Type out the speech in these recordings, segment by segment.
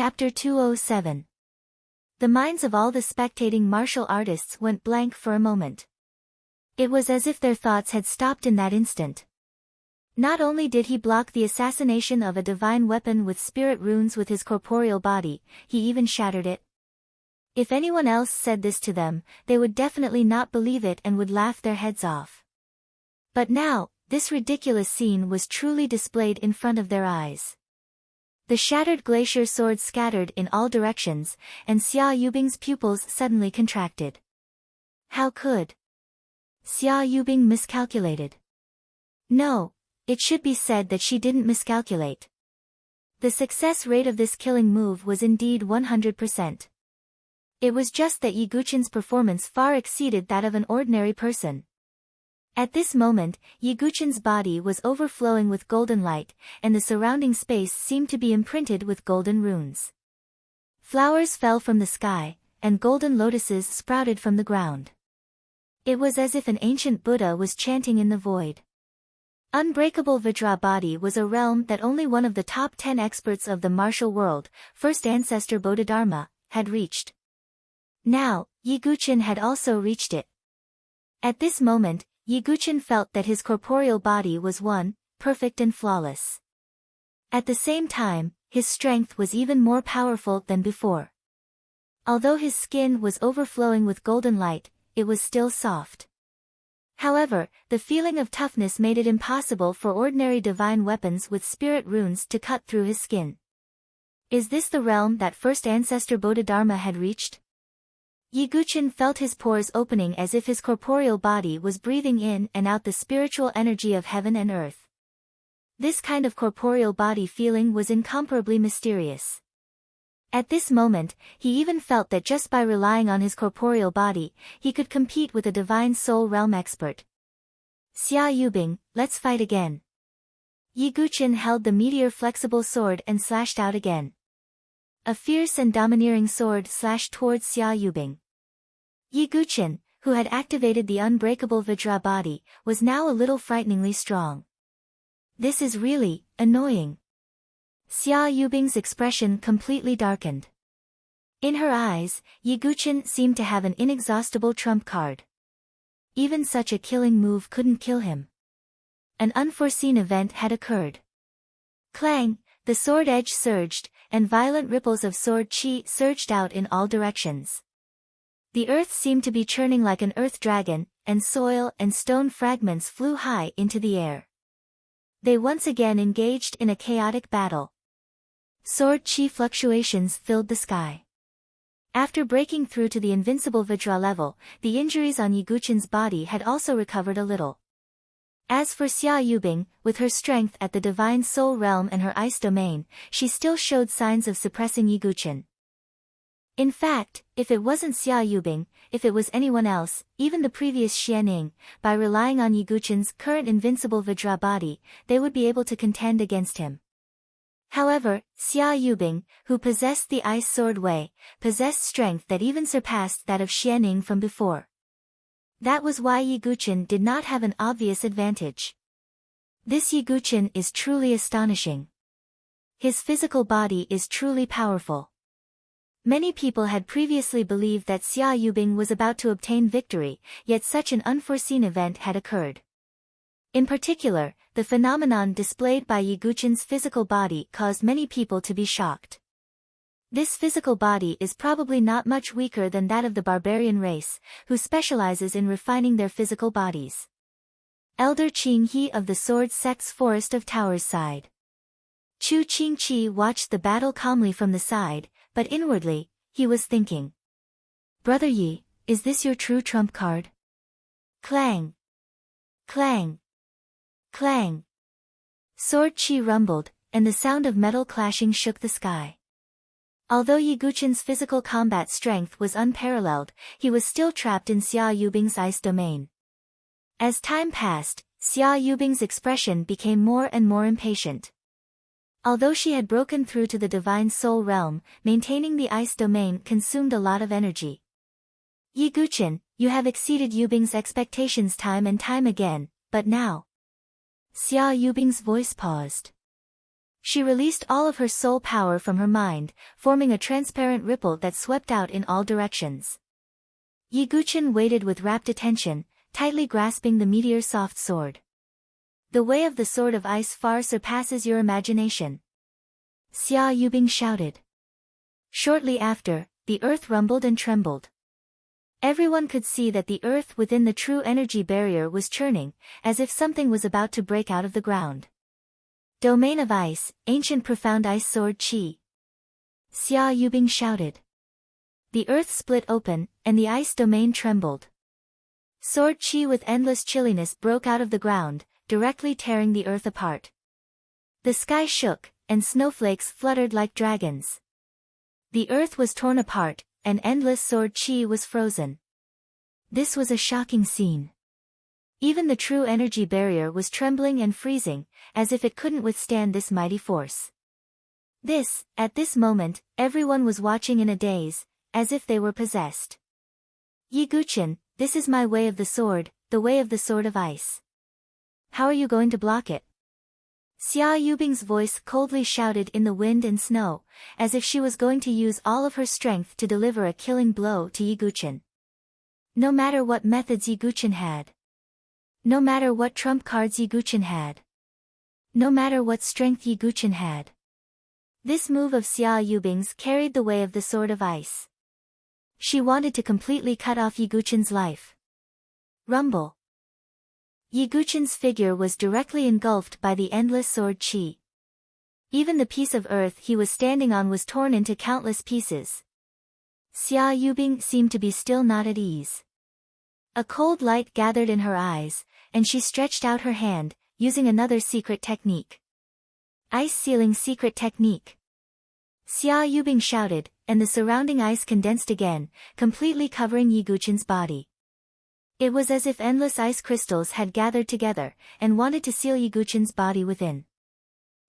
Chapter 207. The minds of all the spectating martial artists went blank for a moment. It was as if their thoughts had stopped in that instant. Not only did he block the assassination of a divine weapon with spirit runes with his corporeal body, he even shattered it. If anyone else said this to them, they would definitely not believe it and would laugh their heads off. But now, this ridiculous scene was truly displayed in front of their eyes. The shattered glacier sword scattered in all directions, and Xia Yubing's pupils suddenly contracted. How could Xia Yubing miscalculated? No, it should be said that she didn't miscalculate. The success rate of this killing move was indeed 100%. It was just that Yi Guqin's performance far exceeded that of an ordinary person. At this moment, Yi Guqin's body was overflowing with golden light, and the surrounding space seemed to be imprinted with golden runes. Flowers fell from the sky, and golden lotuses sprouted from the ground. It was as if an ancient Buddha was chanting in the void. Unbreakable Vajra body was a realm that only one of the top 10 experts of the martial world, first ancestor Bodhidharma, had reached. Now, Yi Guqin had also reached it. At this moment, Yi Guqin felt that his corporeal body was one, perfect and flawless. At the same time, his strength was even more powerful than before. Although his skin was overflowing with golden light, it was still soft. However, the feeling of toughness made it impossible for ordinary divine weapons with spirit runes to cut through his skin. Is this the realm that first ancestor Bodhidharma had reached? Yi Guqin felt his pores opening as if his corporeal body was breathing in and out the spiritual energy of heaven and earth. This kind of corporeal body feeling was incomparably mysterious. At this moment, he even felt that just by relying on his corporeal body, he could compete with a divine soul realm expert. Xia Yubing, let's fight again. Yi Guqin held the meteor flexible sword and slashed out again. A fierce and domineering sword slashed towards Xia Yubing. Yi Guqin, who had activated the unbreakable Vajra body, was now a little frighteningly strong. This is really annoying. Xia Yubing's expression completely darkened. In her eyes, Yi Guqin seemed to have an inexhaustible trump card. Even such a killing move couldn't kill him. An unforeseen event had occurred. Clang! The sword edge surged, and violent ripples of sword chi surged out in all directions. The earth seemed to be churning like an earth dragon, and soil and stone fragments flew high into the air. They once again engaged in a chaotic battle. Sword chi fluctuations filled the sky. After breaking through to the invincible Vajra level, the injuries on Yi Guqin's body had also recovered a little. As for Xia Yubing, with her strength at the divine soul realm and her ice domain, she still showed signs of suppressing Yi Guqin. In fact, if it wasn't Xia Yubing, if it was anyone else, even the previous Xianing, by relying on Yi Guqin's current invincible Vajra body, they would be able to contend against him. However, Xia Yubing, who possessed the ice sword Wei, possessed strength that even surpassed that of Xianing from before. That was why Yi Guqin did not have an obvious advantage. This Yi Guqin is truly astonishing. His physical body is truly powerful. Many people had previously believed that Xia Yubing was about to obtain victory, yet such an unforeseen event had occurred. In particular, the phenomenon displayed by Yi Guqin's physical body caused many people to be shocked. This physical body is probably not much weaker than that of the barbarian race, who specializes in refining their physical bodies. Elder Qing He of the Sword Sect's Forest of Towers sighed. Chu Qingqi watched the battle calmly from the side, but inwardly, he was thinking. Brother Yi, is this your true trump card? Clang! Clang! Clang! Sword chi rumbled, and the sound of metal clashing shook the sky. Although Yi Guqin's physical combat strength was unparalleled, he was still trapped in Xia Yubing's ice domain. As time passed, Xia Yubing's expression became more and more impatient. Although she had broken through to the divine soul realm, maintaining the ice domain consumed a lot of energy. Yi Guqin, you have exceeded Yubing's expectations time and time again, but now. Xia Yubing's voice paused. She released all of her soul power from her mind, forming a transparent ripple that swept out in all directions. Yiguchen waited with rapt attention, tightly grasping the meteor's soft sword. The way of the sword of ice far surpasses your imagination. Xia Yubing shouted. Shortly after, the earth rumbled and trembled. Everyone could see that the earth within the true energy barrier was churning, as if something was about to break out of the ground. Domain of ice, ancient profound ice sword Qi. Xia Yubing shouted. The earth split open, and the ice domain trembled. Sword Qi with endless chilliness broke out of the ground, directly tearing the earth apart. The sky shook, and snowflakes fluttered like dragons. The earth was torn apart, and endless sword Qi was frozen. This was a shocking scene. Even the true energy barrier was trembling and freezing, as if it couldn't withstand this mighty force. At this moment, everyone was watching in a daze, as if they were possessed. Yiguchen, this is my way of the way of the sword of ice. How are you going to block it? Xia Yubing's voice coldly shouted in the wind and snow, as if she was going to use all of her strength to deliver a killing blow to Yiguchen. No matter what methods Yiguchen had. No matter what trump cards Yiguchen had. No matter what strength Yiguchen had. This move of Xia Yubing's carried the way of the sword of ice. She wanted to completely cut off Yiguchen's life. Rumble. Yiguchen's figure was directly engulfed by the endless sword Qi. Even the piece of earth he was standing on was torn into countless pieces. Xia Yubing seemed to be still not at ease. A cold light gathered in her eyes, and she stretched out her hand, using another secret technique. Ice sealing secret technique. Xia Yubing shouted, and the surrounding ice condensed again, completely covering Yiguchen's body. It was as if endless ice crystals had gathered together, and wanted to seal Yiguchen's body within.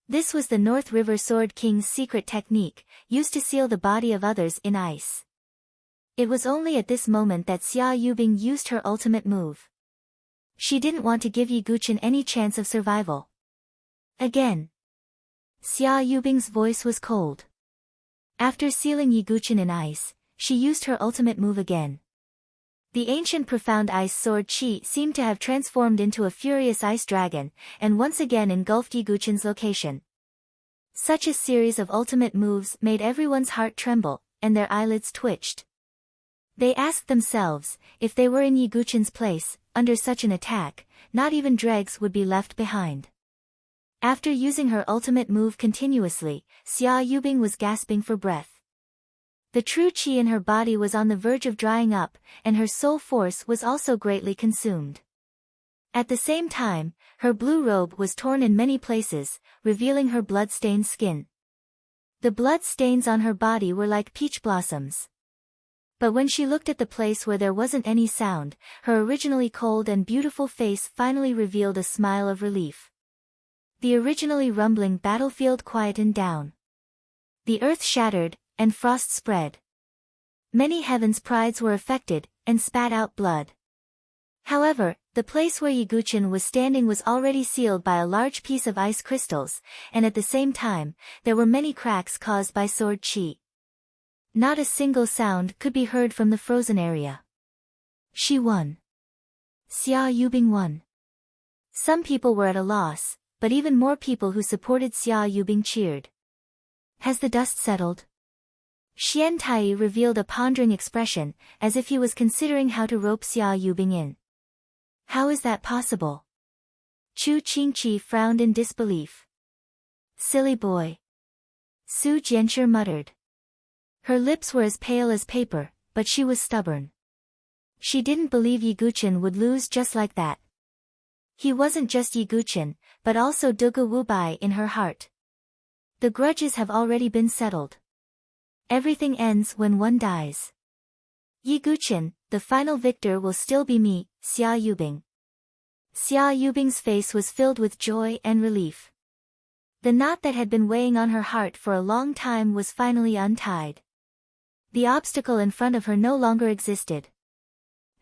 This was the North River Sword King's secret technique, used to seal the body of others in ice. It was only at this moment that Xia Yubing used her ultimate move. She didn't want to give Yiguchen any chance of survival. Again. Xia Yubing's voice was cold. After sealing Yiguchen in ice, she used her ultimate move again. The ancient profound ice sword Qi seemed to have transformed into a furious ice dragon, and once again engulfed Yiguchen's location. Such a series of ultimate moves made everyone's heart tremble, and their eyelids twitched. They asked themselves, if they were in Yiguchen's place, under such an attack, not even dregs would be left behind. After using her ultimate move continuously, Xia Yubing was gasping for breath. The true Qi in her body was on the verge of drying up, and her soul force was also greatly consumed. At the same time, her blue robe was torn in many places, revealing her blood-stained skin. The blood stains on her body were like peach blossoms. But when she looked at the place where there wasn't any sound, her originally cold and beautiful face finally revealed a smile of relief. The originally rumbling battlefield quietened down. The earth shattered, and frost spread. Many heavens' prides were affected, and spat out blood. However, the place where Yiguchen was standing was already sealed by a large piece of ice crystals, and at the same time, there were many cracks caused by sword Qi. Not a single sound could be heard from the frozen area. She won. Xia Yubing won. Some people were at a loss, but even more people who supported Xia Yubing cheered. Has the dust settled? Xian Tai revealed a pondering expression, as if he was considering how to rope Xia Yubing in. How is that possible? Chu Qingqi frowned in disbelief. Silly boy. Su Jianshi muttered. Her lips were as pale as paper, but she was stubborn. She didn't believe Yiguchen would lose just like that. He wasn't just Yiguchen, but also Dugu Wubai in her heart. The grudges have already been settled. Everything ends when one dies. Yiguchen, the final victor will still be me, Xia Yubing. Xia Yubing's face was filled with joy and relief. The knot that had been weighing on her heart for a long time was finally untied. The obstacle in front of her no longer existed.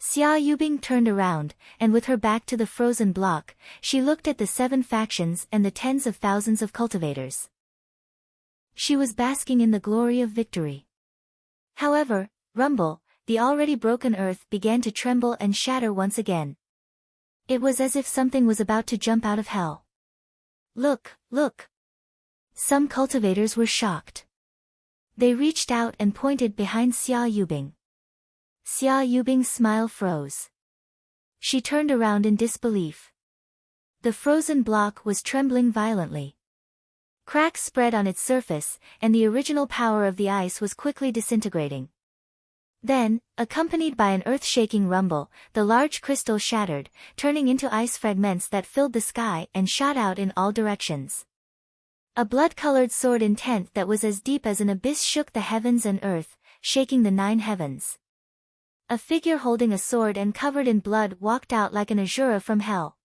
Xia Yubing turned around, and with her back to the frozen block, she looked at the 7 factions and the tens of thousands of cultivators. She was basking in the glory of victory. However, rumble, the already broken earth began to tremble and shatter once again. It was as if something was about to jump out of hell. Look, look! Some cultivators were shocked. They reached out and pointed behind Xia Yubing. Xia Yubing's smile froze. She turned around in disbelief. The frozen block was trembling violently. Cracks spread on its surface, and the original power of the ice was quickly disintegrating. Then, accompanied by an earth-shaking rumble, the large crystal shattered, turning into ice fragments that filled the sky and shot out in all directions. A blood-colored sword intent that was as deep as an abyss shook the heavens and earth, shaking the 9 heavens. A figure holding a sword and covered in blood walked out like an Asura from hell.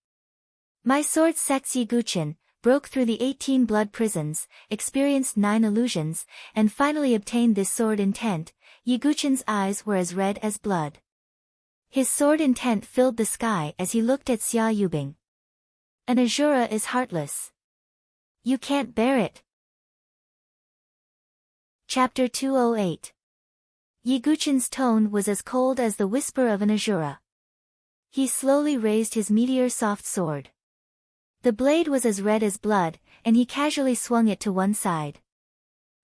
My sword sex Yi Guqin broke through the 18 blood prisons, experienced 9 illusions, and finally obtained this sword intent. Yi Guqin's eyes were as red as blood. His sword intent filled the sky as he looked at Xia Yubing. An Asura is heartless. You can't bear it. Chapter 208. Yi Guqin's tone was as cold as the whisper of an Asura. He slowly raised his meteor-soft sword. The blade was as red as blood, and he casually swung it to one side.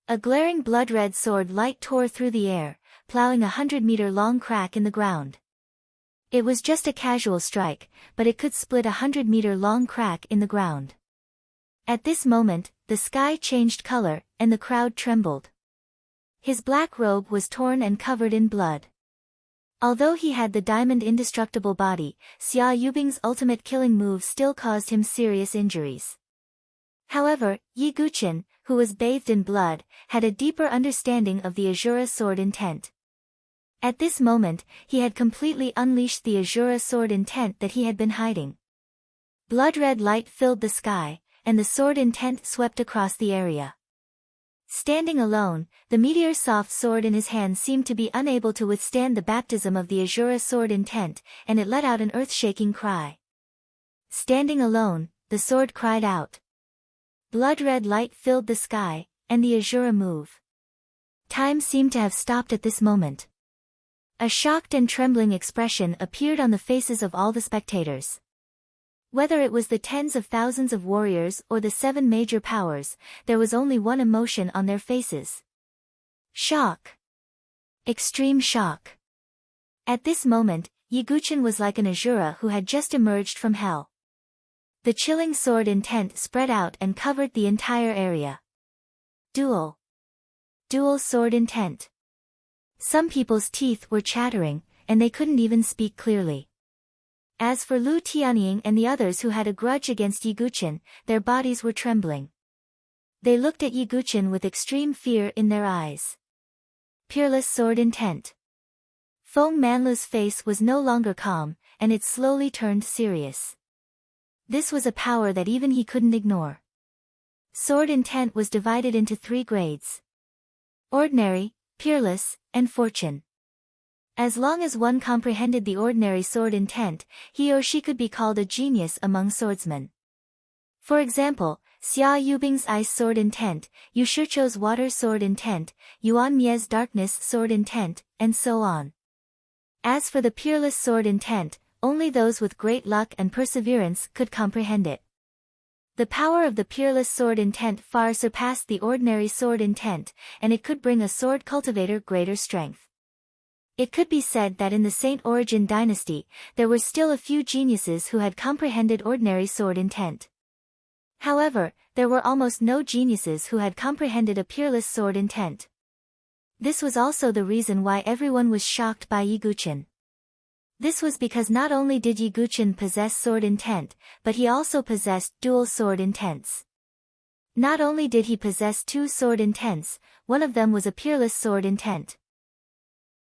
A glaring blood-red sword light tore through the air, plowing 100-meter-long crack in the ground. It was just a casual strike, but it could split 100-meter-long crack in the ground. At this moment, the sky changed color, and the crowd trembled. His black robe was torn and covered in blood. Although he had the diamond indestructible body, Xia Yubing's ultimate killing move still caused him serious injuries. However, Yi Guqin, who was bathed in blood, had a deeper understanding of the Asura sword intent. At this moment, he had completely unleashed the Asura sword intent that he had been hiding. Blood-red light filled the sky, and the sword intent swept across the area. Standing alone, the meteor-soft sword in his hand seemed to be unable to withstand the baptism of the Asura sword intent, and it let out an earth-shaking cry. Standing alone, the sword cried out. Blood-red light filled the sky, and the Asura move. Time seemed to have stopped at this moment. A shocked and trembling expression appeared on the faces of all the spectators. Whether it was the tens of thousands of warriors or the 7 major powers, there was only one emotion on their faces. Shock. Extreme shock. At this moment, Yi Guqin was like an Asura who had just emerged from hell. The chilling sword intent spread out and covered the entire area. Dual sword intent. Some people's teeth were chattering, and they couldn't even speak clearly. As for Lu Tianying and the others who had a grudge against Yi Guqin, their bodies were trembling. They looked at Yi Guqin with extreme fear in their eyes. Peerless sword intent. Feng Manlu's face was no longer calm, and it slowly turned serious. This was a power that even he couldn't ignore. Sword intent was divided into 3 grades. Ordinary, peerless, and fortune. As long as one comprehended the ordinary sword intent, he or she could be called a genius among swordsmen. For example, Xia Yubing's ice sword intent, Yu Shicho's water sword intent, Yuan Mie's darkness sword intent, and so on. As for the peerless sword intent, only those with great luck and perseverance could comprehend it. The power of the peerless sword intent far surpassed the ordinary sword intent, and it could bring a sword cultivator greater strength. It could be said that in the Saint Origin dynasty, there were still a few geniuses who had comprehended ordinary sword intent. However, there were almost no geniuses who had comprehended a peerless sword intent. This was also the reason why everyone was shocked by Yi Guqin. This was because not only did Yi Guqin possess sword intent, but he also possessed dual sword intents. Not only did he possess 2 sword intents, one of them was a peerless sword intent.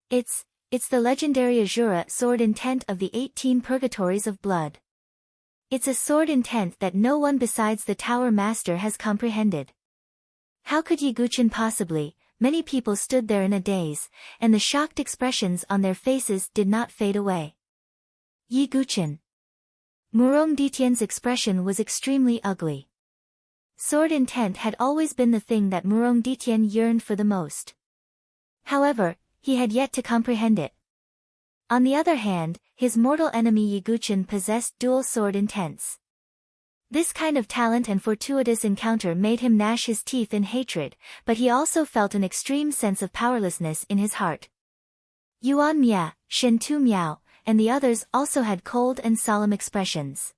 It's the legendary Asura sword intent of the 18 purgatories of blood. It's a sword intent that no one besides the Tower Master has comprehended. How could Yi Guqin possibly? Many people stood there in a daze, and the shocked expressions on their faces did not fade away. Yi Guqin. Murong Ditian's expression was extremely ugly. Sword intent had always been the thing that Murong Ditien yearned for the most. However, he had yet to comprehend it. On the other hand, his mortal enemy Yiguchen possessed dual sword intents. This kind of talent and fortuitous encounter made him gnash his teeth in hatred, but he also felt an extreme sense of powerlessness in his heart. Yuan Mia, Shen Tu Miao, and the others also had cold and solemn expressions.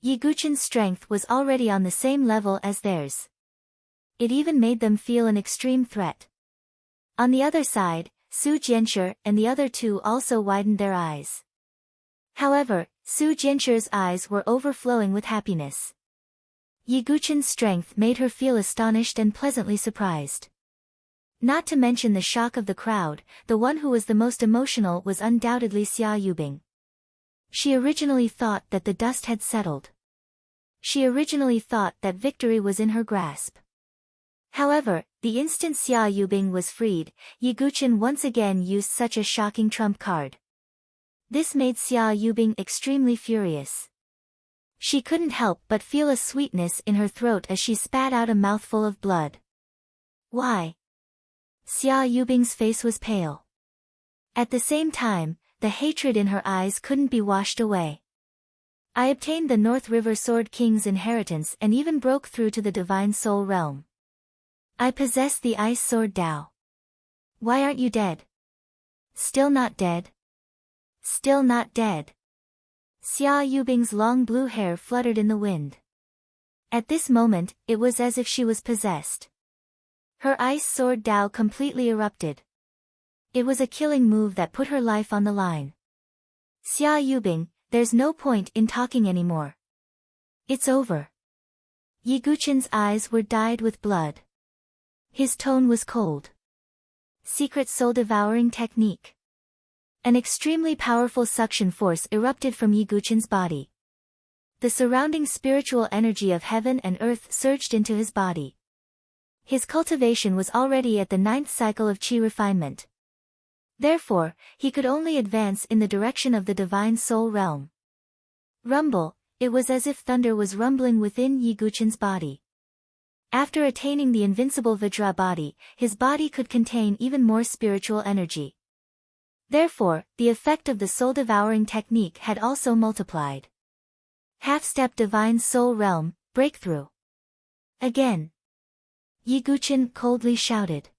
Yiguchen's strength was already on the same level as theirs. It even made them feel an extreme threat. On the other side, Su Jianshi and the other two also widened their eyes. However, Su Jianshi's eyes were overflowing with happiness. Yiguchen's strength made her feel astonished and pleasantly surprised. Not to mention the shock of the crowd, the one who was the most emotional was undoubtedly Xia Yubing. She originally thought that the dust had settled. She originally thought that victory was in her grasp. However, the instant Xia Yubing was freed, Yiguchen once again used such a shocking trump card. This made Xia Yubing extremely furious. She couldn't help but feel a sweetness in her throat as she spat out a mouthful of blood. Why? Xia Yubing's face was pale. At the same time, the hatred in her eyes couldn't be washed away. I obtained the North River Sword King's inheritance and even broke through to the Divine Soul Realm. I possess the Ice Sword Dao. Why aren't you dead? Still not dead? Still not dead. Xia Yubing's long blue hair fluttered in the wind. At this moment, it was as if she was possessed. Her Ice Sword Dao completely erupted. It was a killing move that put her life on the line. Xia Yubing, there's no point in talking anymore. It's over. Yiguchen's eyes were dyed with blood. His tone was cold. Secret soul-devouring technique. An extremely powerful suction force erupted from Yiguchen's body. The surrounding spiritual energy of heaven and earth surged into his body. His cultivation was already at the 9th cycle of qi refinement. Therefore, he could only advance in the direction of the Divine Soul Realm. Rumble, it was as if thunder was rumbling within Yiguchen's body. After attaining the invincible Vajra body, his body could contain even more spiritual energy. Therefore, the effect of the soul-devouring technique had also multiplied. Half-step Divine Soul Realm, breakthrough. Again. Yiguchen coldly shouted.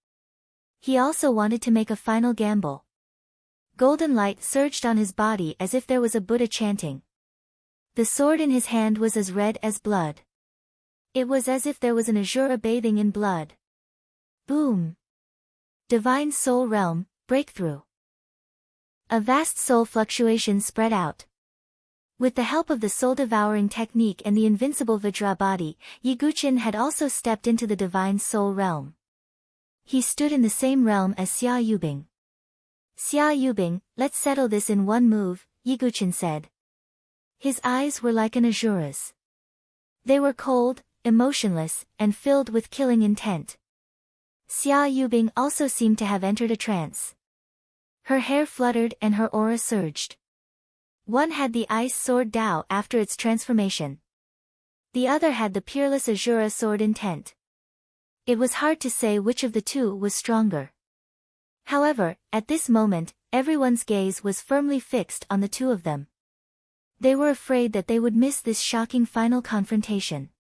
He also wanted to make a final gamble. Golden light surged on his body as if there was a Buddha chanting. The sword in his hand was as red as blood. It was as if there was an Azura bathing in blood. Boom! Divine Soul Realm, breakthrough. A vast soul fluctuation spread out. With the help of the soul-devouring technique and the invincible Vajra body, Yiguchen had also stepped into the Divine Soul Realm. He stood in the same realm as Xia Yubing. Xia Yubing, let's settle this in one move, Yiguchen said. His eyes were like an Azura's. They were cold, emotionless, and filled with killing intent. Xia Yubing also seemed to have entered a trance. Her hair fluttered and her aura surged. One had the Ice Sword Dao after its transformation. The other had the peerless Azura sword intent. It was hard to say which of the two was stronger. However, at this moment, everyone's gaze was firmly fixed on the two of them. They were afraid that they would miss this shocking final confrontation.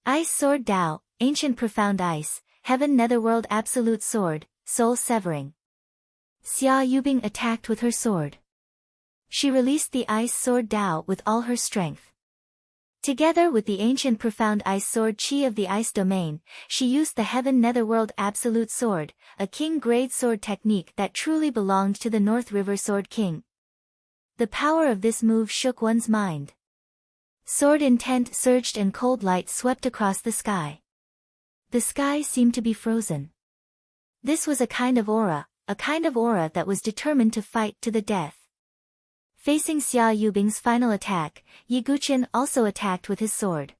Ice Sword Dao, Ancient Profound Ice, Heaven Netherworld Absolute Sword, Soul Severing. Xia Yubing attacked with her sword. She released the Ice Sword Dao with all her strength. Together with the ancient profound ice sword Qi of the ice domain, she used the Heaven Netherworld Absolute Sword, a king-grade sword technique that truly belonged to the North River Sword King. The power of this move shook one's mind. Sword intent surged and cold light swept across the sky. The sky seemed to be frozen. This was a kind of aura that was determined to fight to the death. Facing Xia Yubing's final attack, Yiguchen also attacked with his sword.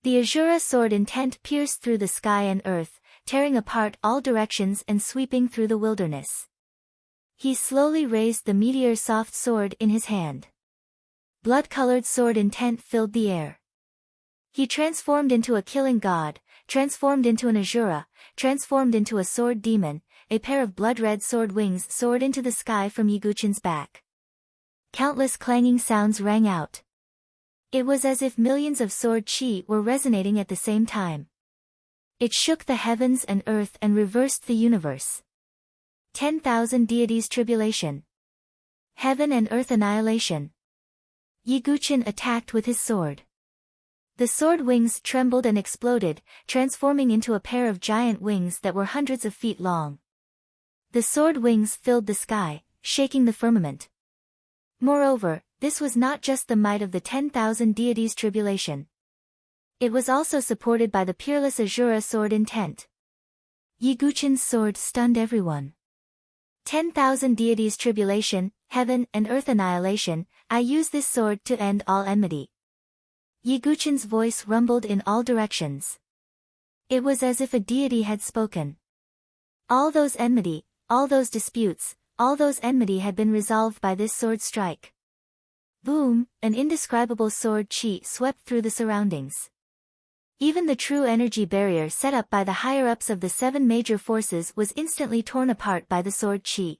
The Azura sword intent pierced through the sky and earth, tearing apart all directions and sweeping through the wilderness. He slowly raised the meteor-soft sword in his hand. Blood-colored sword intent filled the air. He transformed into a killing god, transformed into an Asura, transformed into a sword demon, a pair of blood-red sword wings soared into the sky from Yiguchen's back. Countless clanging sounds rang out. It was as if millions of sword chi were resonating at the same time. It shook the heavens and earth and reversed the universe. 10,000 deities tribulation. Heaven and earth annihilation. Yiguchen attacked with his sword. The sword wings trembled and exploded, transforming into a pair of giant wings that were hundreds of feet long. The sword wings filled the sky, shaking the firmament. Moreover, this was not just the might of the 10,000 deities tribulation. It was also supported by the peerless Asura sword intent. Yiguchen's sword stunned everyone. 10,000 deities tribulation, heaven and earth annihilation, I use this sword to end all enmity. Yiguchen's voice rumbled in all directions. It was as if a deity had spoken. All those enmity, all those disputes, all those enmity had been resolved by this sword strike. Boom, an indescribable sword chi swept through the surroundings. Even the true energy barrier set up by the higher-ups of the 7 major forces was instantly torn apart by the sword chi.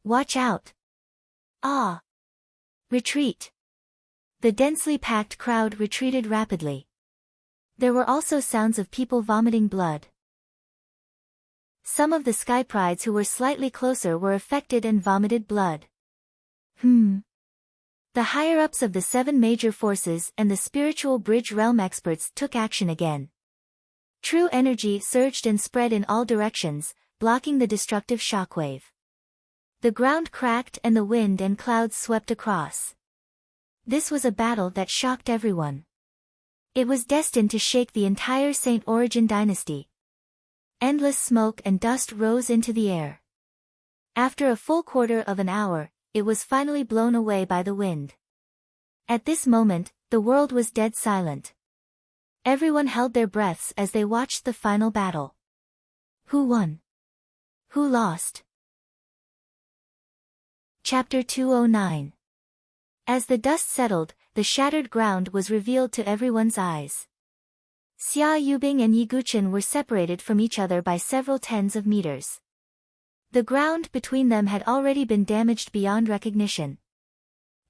Watch out! Ah! Retreat! The densely packed crowd retreated rapidly. There were also sounds of people vomiting blood. Some of the sky prides who were slightly closer were affected and vomited blood. The higher-ups of the 7 major forces and the spiritual bridge realm experts took action again. True energy surged and spread in all directions, blocking the destructive shockwave. The ground cracked and the wind and clouds swept across. This was a battle that shocked everyone. It was destined to shake the entire Saint Origin dynasty. Endless smoke and dust rose into the air. After a full quarter of an hour, it was finally blown away by the wind. At this moment, the world was dead silent. Everyone held their breaths as they watched the final battle. Who won? Who lost? Chapter 209. As the dust settled, the shattered ground was revealed to everyone's eyes. Xia Yubing and Yiguchen were separated from each other by several tens of meters. The ground between them had already been damaged beyond recognition.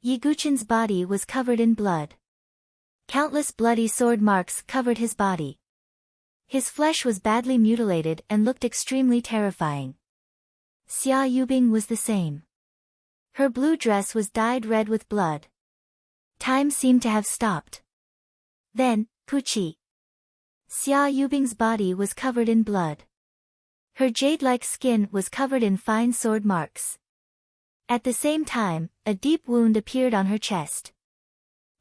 Yiguchen's body was covered in blood. Countless bloody sword marks covered his body. His flesh was badly mutilated and looked extremely terrifying. Xia Yubing was the same. Her blue dress was dyed red with blood. Time seemed to have stopped. Then, Puchi. Xia Yubing's body was covered in blood. Her jade-like skin was covered in fine sword marks. At the same time, a deep wound appeared on her chest.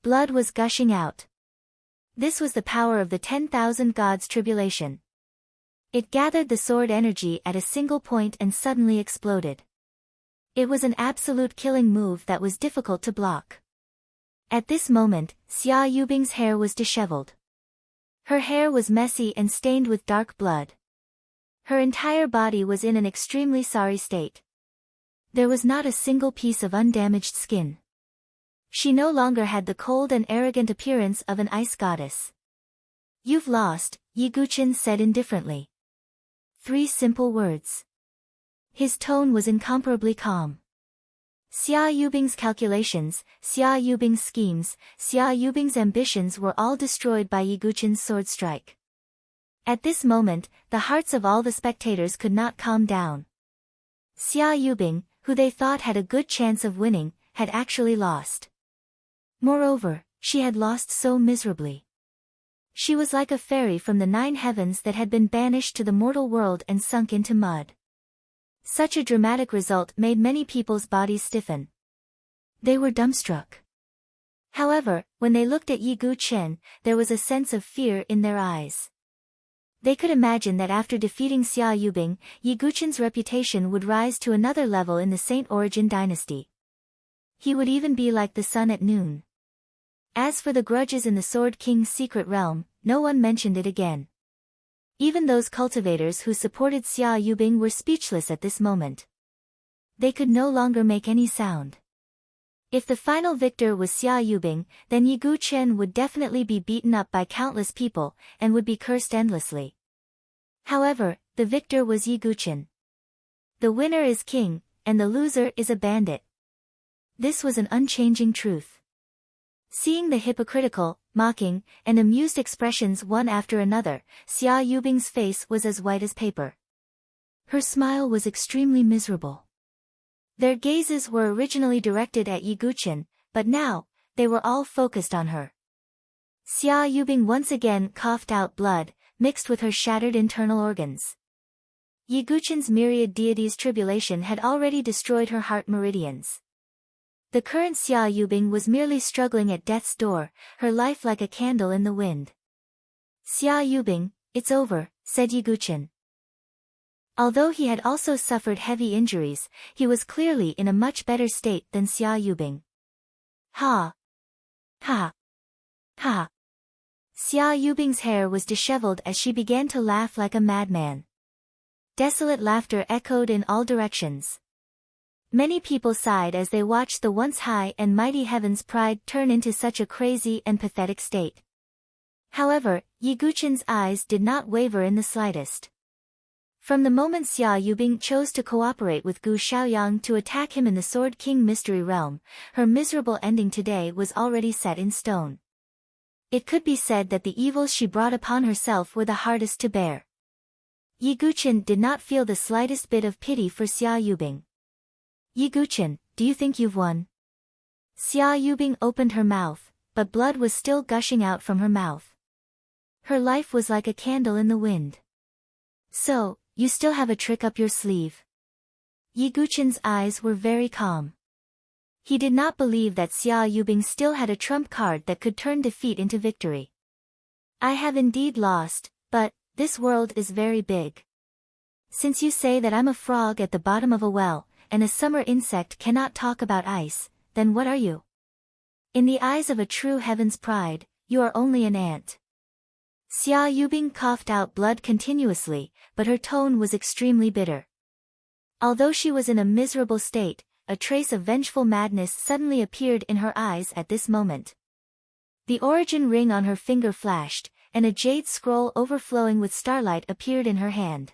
Blood was gushing out. This was the power of the 10,000 gods' tribulation. It gathered the sword energy at a single point and suddenly exploded. It was an absolute killing move that was difficult to block. At this moment, Xia Yubing's hair was disheveled. Her hair was messy and stained with dark blood. Her entire body was in an extremely sorry state. There was not a single piece of undamaged skin. She no longer had the cold and arrogant appearance of an ice goddess. You've lost, Yiguchen said indifferently. 3 simple words. His tone was incomparably calm. Xia Yubing's calculations, Xia Yubing's schemes, Xia Yubing's ambitions were all destroyed by Yiguchen's sword strike. At this moment, the hearts of all the spectators could not calm down. Xia Yubing, who they thought had a good chance of winning, had actually lost. Moreover, she had lost so miserably. She was like a fairy from the 9 heavens that had been banished to the mortal world and sunk into mud. Such a dramatic result made many people's bodies stiffen. They were dumbstruck. However, when they looked at Yiguchen, there was a sense of fear in their eyes. They could imagine that after defeating Xia Yubing, Yiguchen's reputation would rise to another level in the Saint Origin dynasty. He would even be like the sun at noon. As for the grudges in the Sword King's secret realm, no one mentioned it again. Even those cultivators who supported Xia Yubing were speechless at this moment. They could no longer make any sound. If the final victor was Xia Yubing, then Yi Guqian would definitely be beaten up by countless people, and would be cursed endlessly. However, the victor was Yi Guqian. The winner is king, and the loser is a bandit. This was an unchanging truth. Seeing the hypocritical, mocking, and amused expressions one after another, Xia Yubing's face was as white as paper. Her smile was extremely miserable. Their gazes were originally directed at Yi Guqian, but now, they were all focused on her. Xia Yubing once again coughed out blood, mixed with her shattered internal organs. Yi Guqian's myriad deities' tribulation had already destroyed her heart meridians. The current Xia Yubing was merely struggling at death's door, her life like a candle in the wind. Xia Yubing, it's over, said Yi Guqian. Although he had also suffered heavy injuries, he was clearly in a much better state than Xia Yubing. Ha! Ha! Ha! Xia Yubing's hair was disheveled as she began to laugh like a madman. Desolate laughter echoed in all directions. Many people sighed as they watched the once high and mighty heaven's pride turn into such a crazy and pathetic state. However, Yi Guqian's eyes did not waver in the slightest. From the moment Xia Yubing chose to cooperate with Gu Xiaoyang to attack him in the Sword King Mystery Realm, her miserable ending today was already set in stone. It could be said that the evils she brought upon herself were the hardest to bear. Yi Guqian did not feel the slightest bit of pity for Xia Yubing. Yi Guqian, do you think you've won? Xia Yubing opened her mouth, but blood was still gushing out from her mouth. Her life was like a candle in the wind. So, you still have a trick up your sleeve. Yi Guqian's eyes were very calm. He did not believe that Xia Yubing still had a trump card that could turn defeat into victory. I have indeed lost, but this world is very big. Since you say that I'm a frog at the bottom of a well, and a summer insect cannot talk about ice, then what are you? In the eyes of a true heaven's pride, you are only an ant. Xia Yubing coughed out blood continuously, but her tone was extremely bitter. Although she was in a miserable state, a trace of vengeful madness suddenly appeared in her eyes at this moment. The origin ring on her finger flashed, and a jade scroll overflowing with starlight appeared in her hand.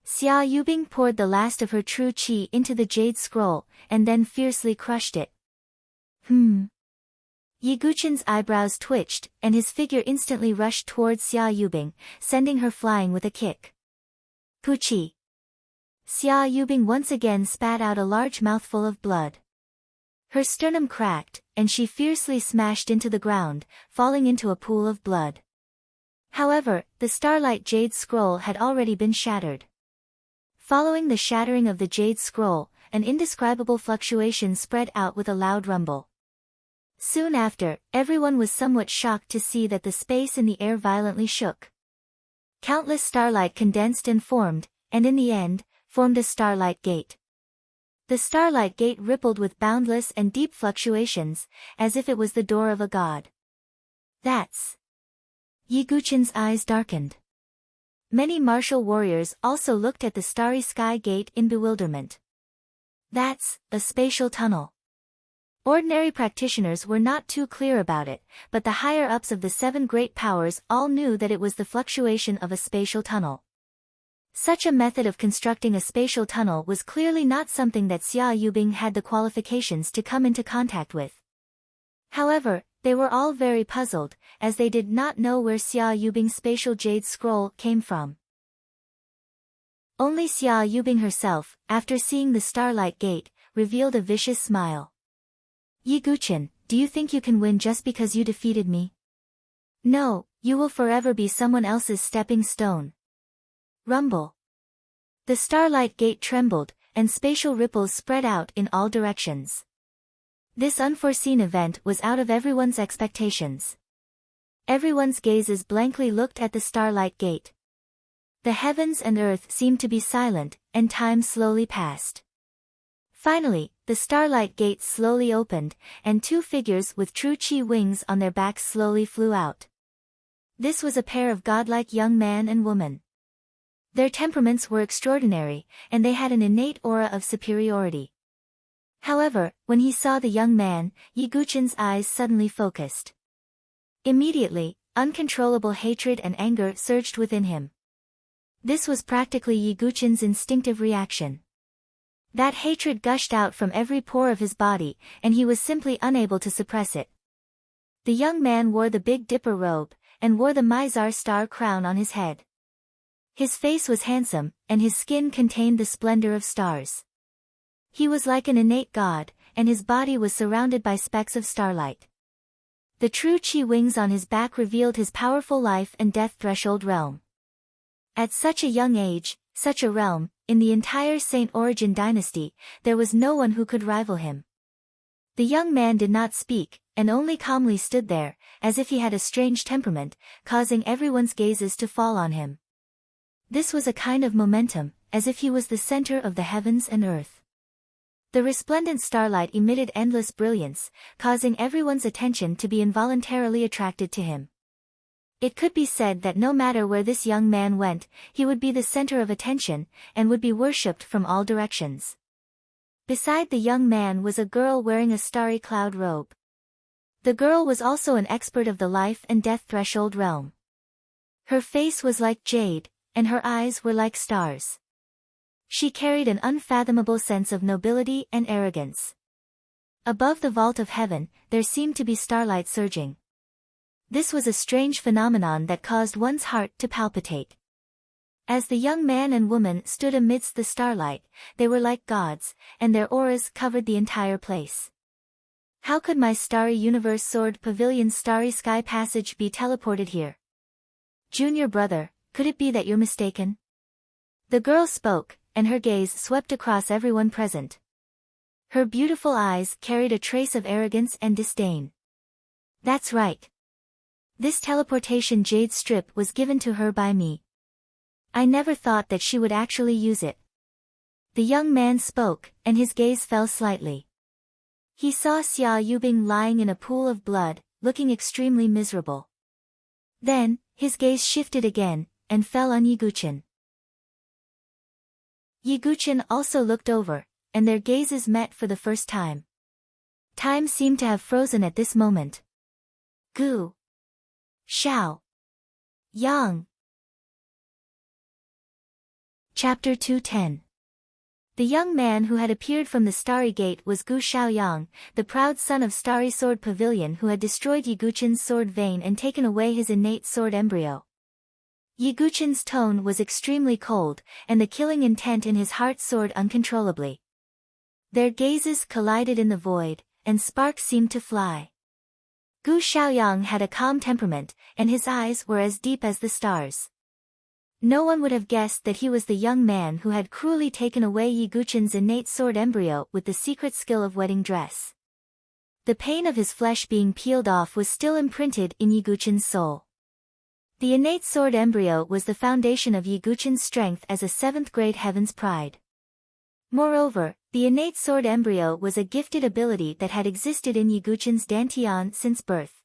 Xia Yubing poured the last of her true qi into the jade scroll, and then fiercely crushed it. Yi Guqian's eyebrows twitched, and his figure instantly rushed towards Xia Yubing, sending her flying with a kick. Puchi! Xia Yubing once again spat out a large mouthful of blood. Her sternum cracked, and she fiercely smashed into the ground, falling into a pool of blood. However, the starlight jade scroll had already been shattered. Following the shattering of the jade scroll, an indescribable fluctuation spread out with a loud rumble. Soon after, everyone was somewhat shocked to see that the space in the air violently shook. Countless starlight condensed and formed, and in the end, formed a starlight gate. The starlight gate rippled with boundless and deep fluctuations, as if it was the door of a god. That's... Yi Guqian's eyes darkened. Many martial warriors also looked at the starry sky gate in bewilderment. That's a spatial tunnel. Ordinary practitioners were not too clear about it, but the higher-ups of the seven great powers all knew that it was the fluctuation of a spatial tunnel. Such a method of constructing a spatial tunnel was clearly not something that Xia Yubing had the qualifications to come into contact with. However, they were all very puzzled, as they did not know where Xia Yubing's spatial jade scroll came from. Only Xia Yubing herself, after seeing the starlight gate, revealed a vicious smile. Yi Guqian, do you think you can win just because you defeated me? No, you will forever be someone else's stepping stone. Rumble. The starlight gate trembled, and spatial ripples spread out in all directions. This unforeseen event was out of everyone's expectations. Everyone's gazes blankly looked at the starlight gate. The heavens and earth seemed to be silent, and time slowly passed. Finally, the starlight gate slowly opened, and two figures with true qi wings on their backs slowly flew out. This was a pair of godlike young man and woman. Their temperaments were extraordinary, and they had an innate aura of superiority. However, when he saw the young man, Yi Guqin's eyes suddenly focused. Immediately, uncontrollable hatred and anger surged within him. This was practically Yi Guqin's instinctive reaction. That hatred gushed out from every pore of his body, and he was simply unable to suppress it. The young man wore the Big Dipper robe, and wore the Mizar star crown on his head. His face was handsome, and his skin contained the splendor of stars. He was like an innate god, and his body was surrounded by specks of starlight. The true Qi wings on his back revealed his powerful life and death threshold realm. At such a young age, such a realm, in the entire Saint Origin dynasty, there was no one who could rival him. The young man did not speak, and only calmly stood there, as if he had a strange temperament, causing everyone's gazes to fall on him. This was a kind of momentum, as if he was the center of the heavens and earth. The resplendent starlight emitted endless brilliance, causing everyone's attention to be involuntarily attracted to him. It could be said that no matter where this young man went, he would be the center of attention, and would be worshipped from all directions. Beside the young man was a girl wearing a starry cloud robe. The girl was also an expert of the life and death threshold realm. Her face was like jade, and her eyes were like stars. She carried an unfathomable sense of nobility and arrogance. Above the vault of heaven, there seemed to be starlight surging. This was a strange phenomenon that caused one's heart to palpitate. As the young man and woman stood amidst the starlight, they were like gods, and their auras covered the entire place. How could my starry universe sword pavilion's starry sky passage be teleported here? Junior brother, could it be that you're mistaken? The girl spoke, and her gaze swept across everyone present. Her beautiful eyes carried a trace of arrogance and disdain. That's right. This teleportation jade strip was given to her by me. I never thought that she would actually use it. The young man spoke, and his gaze fell slightly. He saw Xia Yubing lying in a pool of blood, looking extremely miserable. Then, his gaze shifted again, and fell on Yi Guqin. Yi Guqin also looked over, and their gazes met for the first time. Time seemed to have frozen at this moment. Gu Xiao Yang. Chapter 210. The young man who had appeared from the Starry Gate was Gu Xiaoyang, the proud son of Starry Sword Pavilion who had destroyed Yi Guqin's sword vein and taken away his innate sword embryo. Yi Guqin's tone was extremely cold, and the killing intent in his heart soared uncontrollably. Their gazes collided in the void, and sparks seemed to fly. Gu Xiaoyang had a calm temperament, and his eyes were as deep as the stars. No one would have guessed that he was the young man who had cruelly taken away Yi Guqin's innate sword embryo with the secret skill of wedding dress. The pain of his flesh being peeled off was still imprinted in Yi Guqin's soul. The innate sword embryo was the foundation of Yi Guqin's strength as a seventh-grade heaven's pride. Moreover, the innate sword embryo was a gifted ability that had existed in Yi Guqin's dantian since birth.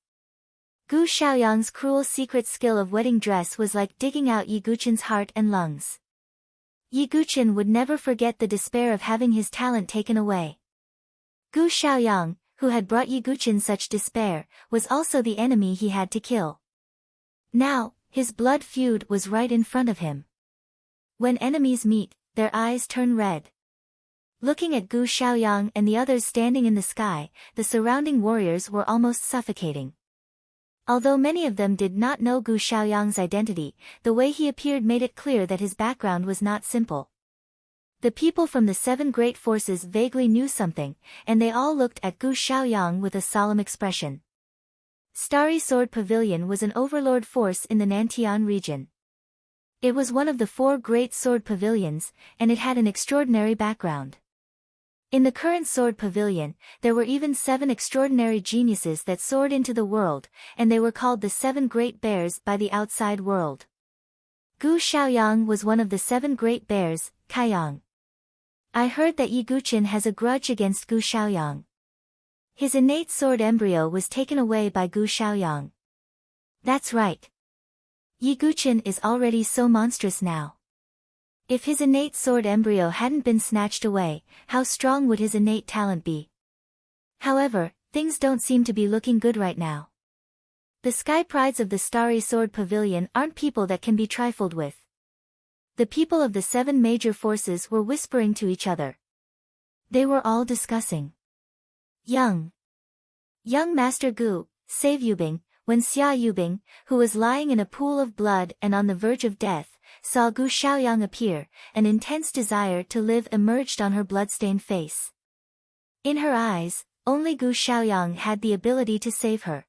Gu Xiaoyang's cruel secret skill of wedding dress was like digging out Yi Guqin's heart and lungs. Yi Guqin would never forget the despair of having his talent taken away. Gu Xiaoyang, who had brought Yi Guqin such despair, was also the enemy he had to kill. Now, his blood feud was right in front of him. When enemies meet, their eyes turn red. Looking at Gu Xiaoyang and the others standing in the sky, the surrounding warriors were almost suffocating. Although many of them did not know Gu Xiaoyang's identity, the way he appeared made it clear that his background was not simple. The people from the seven great forces vaguely knew something, and they all looked at Gu Xiaoyang with a solemn expression. Starry Sword Pavilion was an overlord force in the Nantian region. It was one of the 4 great sword pavilions, and it had an extraordinary background. In the current sword pavilion, there were even 7 extraordinary geniuses that soared into the world, and they were called the 7 Great Bears by the outside world. Gu Xiaoyang was one of the 7 Great Bears, Kaiyang. I heard that Yi Guqin has a grudge against Gu Xiaoyang. His innate sword embryo was taken away by Gu Xiaoyang. That's right. Yi Guqin is already so monstrous now. If his innate sword embryo hadn't been snatched away, how strong would his innate talent be? However, things don't seem to be looking good right now. The sky prides of the Starry Sword Pavilion aren't people that can be trifled with. The people of the 7 major forces were whispering to each other. They were all discussing. Young Master Gu, save Yubing. When Xia Yubing, who was lying in a pool of blood and on the verge of death, saw Gu Xiaoyang appear, an intense desire to live emerged on her bloodstained face. In her eyes, only Gu Xiaoyang had the ability to save her.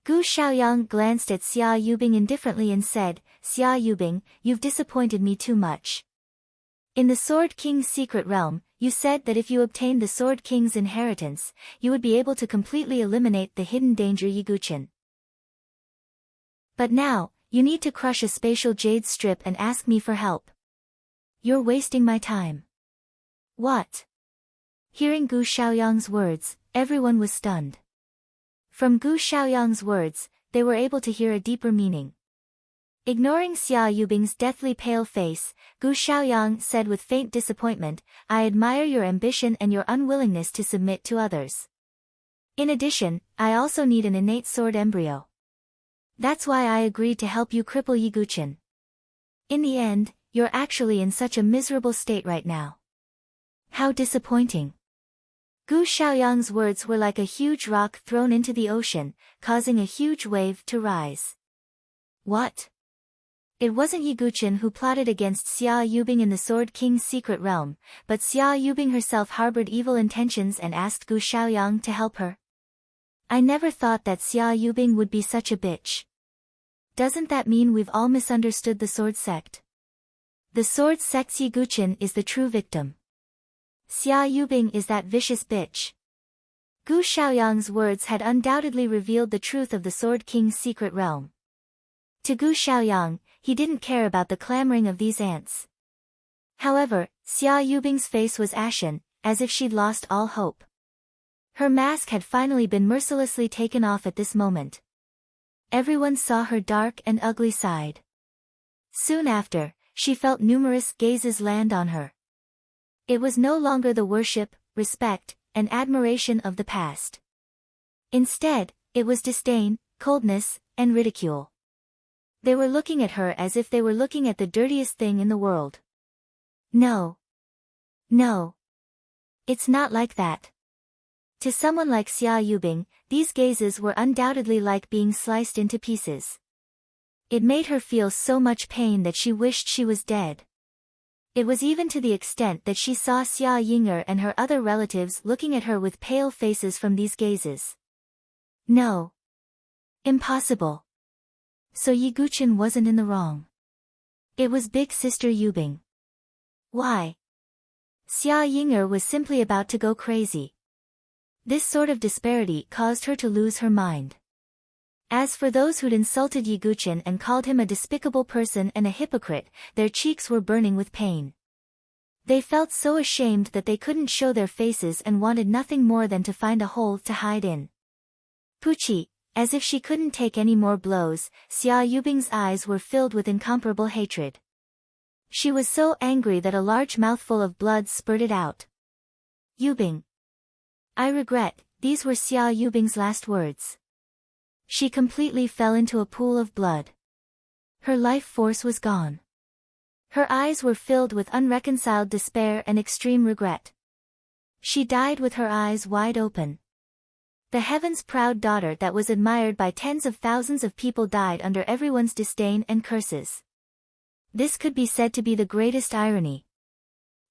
Gu Xiaoyang glanced at Xia Yubing indifferently and said, "Xia Yubing, you've disappointed me too much. In the Sword King's secret realm, you said that if you obtained the Sword King's inheritance, you would be able to completely eliminate the hidden danger Yiguchen. But now, you need to crush a spatial jade strip and ask me for help. You're wasting my time." What? Hearing Gu Xiaoyang's words, everyone was stunned. From Gu Xiaoyang's words, they were able to hear a deeper meaning. Ignoring Xia Yubing's deathly pale face, Gu Xiaoyang said with faint disappointment, "I admire your ambition and your unwillingness to submit to others. In addition, I also need an innate sword embryo. That's why I agreed to help you cripple Yiguchen. In the end, you're actually in such a miserable state right now. How disappointing." Gu Xiaoyang's words were like a huge rock thrown into the ocean, causing a huge wave to rise. What? It wasn't Yiguchen who plotted against Xia Yubing in the Sword King's secret realm, but Xia Yubing herself harbored evil intentions and asked Gu Xiaoyang to help her. I never thought that Xia Yubing would be such a bitch. Doesn't that mean we've all misunderstood the Sword Sect? The Sword Sect's Yiguchen is the true victim. Xia Yubing is that vicious bitch. Gu Xiaoyang's words had undoubtedly revealed the truth of the Sword King's secret realm. To Gu Xiaoyang, he didn't care about the clamoring of these ants. However, Xia Yubing's face was ashen, as if she'd lost all hope. Her mask had finally been mercilessly taken off at this moment. Everyone saw her dark and ugly side. Soon after, she felt numerous gazes land on her. It was no longer the worship, respect, and admiration of the past. Instead, it was disdain, coldness, and ridicule. They were looking at her as if they were looking at the dirtiest thing in the world. No. It's not like that. To someone like Xia Yubing, these gazes were undoubtedly like being sliced into pieces. It made her feel so much pain that she wished she was dead. It was even to the extent that she saw Xia Ying'er and her other relatives looking at her with pale faces from these gazes. No. Impossible. So Yiguchen wasn't in the wrong. It was big sister Yubing. Why? Xia Ying'er was simply about to go crazy. This sort of disparity caused her to lose her mind. As for those who'd insulted Yiguchen and called him a despicable person and a hypocrite, their cheeks were burning with pain. They felt so ashamed that they couldn't show their faces and wanted nothing more than to find a hole to hide in. Puchi, as if she couldn't take any more blows, Xia Yubing's eyes were filled with incomparable hatred. She was so angry that a large mouthful of blood spurted out. Yubing. I regret, these were Xia Yubing's last words. She completely fell into a pool of blood. Her life force was gone. Her eyes were filled with unreconciled despair and extreme regret. She died with her eyes wide open. The heaven's proud daughter that was admired by tens of thousands of people died under everyone's disdain and curses. This could be said to be the greatest irony.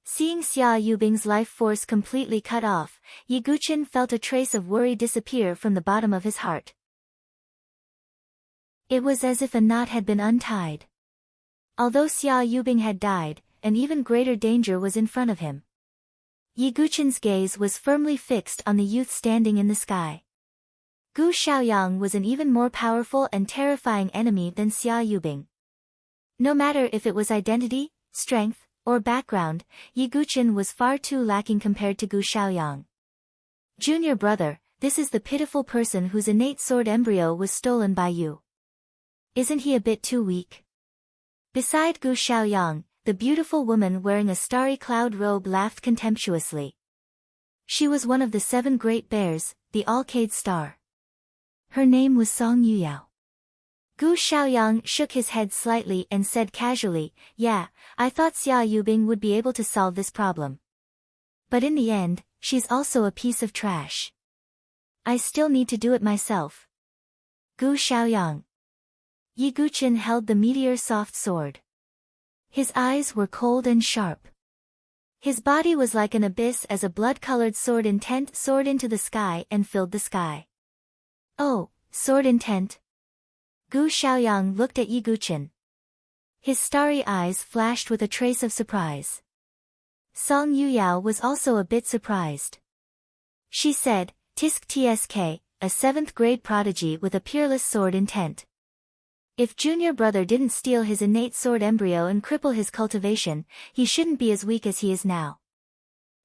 Seeing Xia Yubing's life force completely cut off, Yiguchen felt a trace of worry disappear from the bottom of his heart. It was as if a knot had been untied. Although Xia Yubing had died, an even greater danger was in front of him. Yiguchen's gaze was firmly fixed on the youth standing in the sky. Gu Xiaoyang was an even more powerful and terrifying enemy than Xia Yubing. No matter if it was identity, strength, or background, Yiguchen was far too lacking compared to Gu Xiaoyang. Junior brother, this is the pitiful person whose innate sword embryo was stolen by you. Isn't he a bit too weak? Beside Gu Xiaoyang, the beautiful woman wearing a starry cloud robe laughed contemptuously. She was one of the 7 great bears, the Alcade Star. Her name was Song Yuyao. Gu Xiaoyang shook his head slightly and said casually, "Yeah, I thought Xia Yubing would be able to solve this problem. But in the end, she's also a piece of trash. I still need to do it myself." Gu Xiaoyang. Yi Guqin held the meteor soft sword. His eyes were cold and sharp. His body was like an abyss as a blood-colored sword intent soared into the sky and filled the sky. "Oh, sword intent." Gu Xiaoyang looked at Yi Guqin. His starry eyes flashed with a trace of surprise. Song Yuyao was also a bit surprised. She said, "Tisk tsk, a 7th grade prodigy with a peerless sword intent. If junior brother didn't steal his innate sword embryo and cripple his cultivation, he shouldn't be as weak as he is now.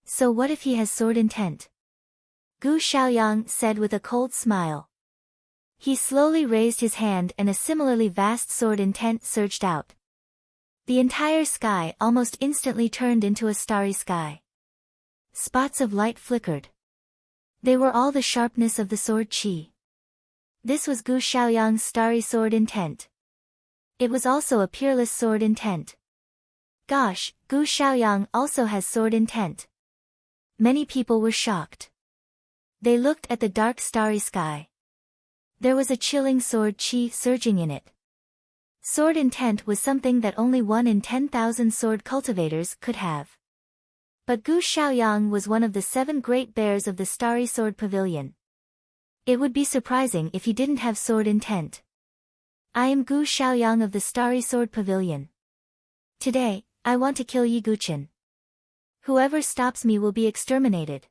So what if he has sword intent?" Gu Xiaoyang said with a cold smile. He slowly raised his hand and a similarly vast sword intent surged out. The entire sky almost instantly turned into a starry sky. Spots of light flickered. They were all the sharpness of the sword qi. This was Gu Xiaoyang's starry sword intent. It was also a peerless sword intent. Gosh, Gu Xiaoyang also has sword intent. Many people were shocked. They looked at the dark starry sky. There was a chilling sword qi surging in it. Sword intent was something that only 1 in 10,000 sword cultivators could have. But Gu Xiaoyang was one of the 7 great bears of the Starry Sword Pavilion. It would be surprising if he didn't have sword intent. "I am Gu Xiaoyang of the Starry Sword Pavilion. Today, I want to kill Yi Guqin. Whoever stops me will be exterminated."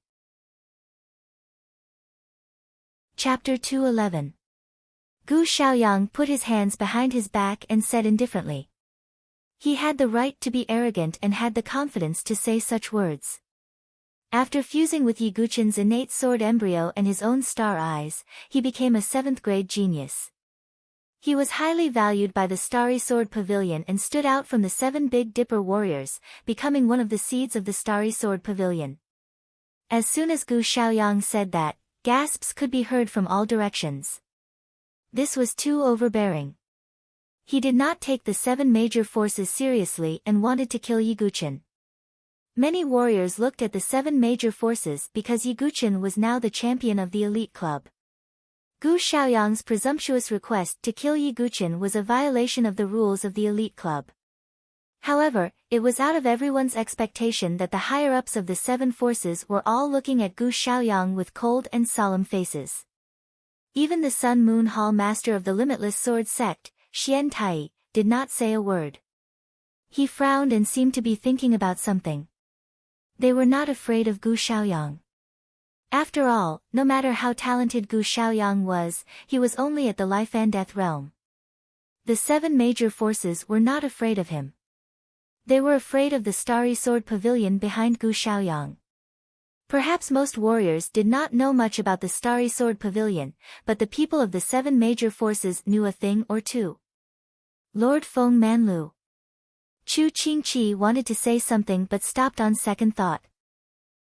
Chapter 211. Gu Xiaoyang put his hands behind his back and said indifferently. He had the right to be arrogant and had the confidence to say such words. After fusing with Yi Guqin's innate sword embryo and his own star eyes, he became a 7th grade genius. He was highly valued by the Starry Sword Pavilion and stood out from the 7 Big Dipper warriors, becoming one of the seeds of the Starry Sword Pavilion. As soon as Gu Xiaoyang said that, gasps could be heard from all directions. This was too overbearing. He did not take the 7 major forces seriously and wanted to kill Yi Guqin. Many warriors looked at the 7 major forces because Yi Guqin was now the champion of the elite club. Gu Xiaoyang's presumptuous request to kill Yi Guqin was a violation of the rules of the elite club. However, it was out of everyone's expectation that the higher-ups of the 7 forces were all looking at Gu Xiaoyang with cold and solemn faces. Even the Sun Moon Hall master of the Limitless Sword Sect, Xian Tai, did not say a word. He frowned and seemed to be thinking about something. They were not afraid of Gu Xiaoyang. After all, no matter how talented Gu Xiaoyang was, he was only at the life and death realm. The 7 major forces were not afraid of him. They were afraid of the Starry Sword Pavilion behind Gu Xiaoyang. Perhaps most warriors did not know much about the Starry Sword Pavilion, but the people of the 7 major forces knew a thing or two. Lord Feng Manlu. Chu Qingqi wanted to say something but stopped on second thought.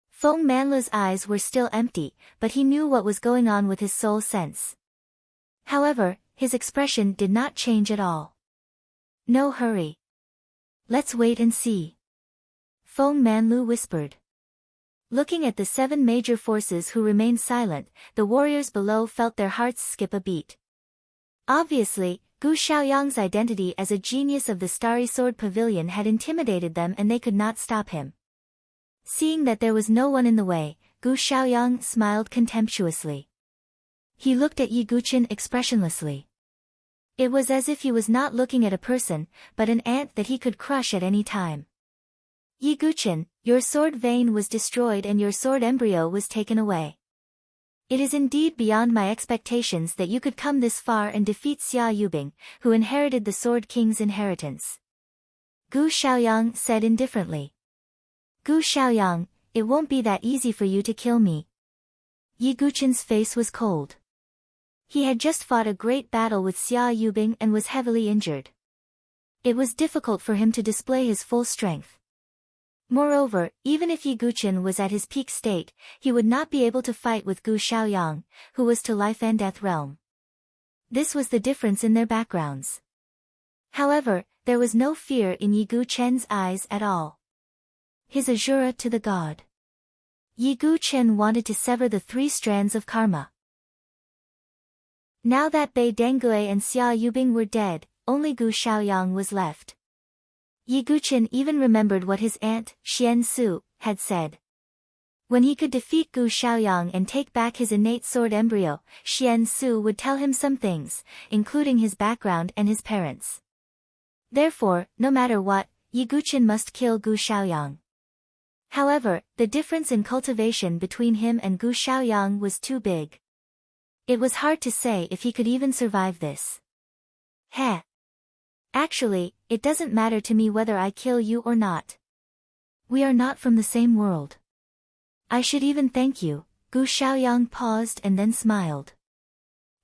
Feng Manlu's eyes were still empty, but he knew what was going on with his soul sense. However, his expression did not change at all. "No hurry. Let's wait and see," Feng Manlu whispered. Looking at the 7 major forces who remained silent, the warriors below felt their hearts skip a beat. Obviously, Gu Xiaoyang's identity as a genius of the Starry Sword Pavilion had intimidated them and they could not stop him. Seeing that there was no one in the way, Gu Xiaoyang smiled contemptuously. He looked at Yi Guqin expressionlessly. It was as if he was not looking at a person, but an ant that he could crush at any time. "Yi Guqin, your sword vein was destroyed and your sword embryo was taken away. It is indeed beyond my expectations that you could come this far and defeat Xia Yubing, who inherited the Sword King's inheritance," Gu Xiaoyang said indifferently. "Gu Xiaoyang, it won't be that easy for you to kill me." Yi Guqin's face was cold. He had just fought a great battle with Xia Yubing and was heavily injured. It was difficult for him to display his full strength. Moreover, even if Yi Guqin was at his peak state, he would not be able to fight with Gu Xiaoyang, who was to life and death realm. This was the difference in their backgrounds. However, there was no fear in Yi Guqin's eyes at all. His Azura to the god. Yi Guqin wanted to sever the 3 strands of karma. Now that Bei Dengue and Xia Yubing were dead, only Gu Xiaoyang was left. Yi Guqin even remembered what his aunt, Xian Su, had said. When he could defeat Gu Xiaoyang and take back his innate sword embryo, Xian Su would tell him some things, including his background and his parents. Therefore, no matter what, Yi Guqin must kill Gu Xiaoyang. However, the difference in cultivation between him and Gu Xiaoyang was too big. It was hard to say if he could even survive this. Heh. Actually, it doesn't matter to me whether I kill you or not. We are not from the same world. I should even thank you. Gu Xiaoyang paused and then smiled.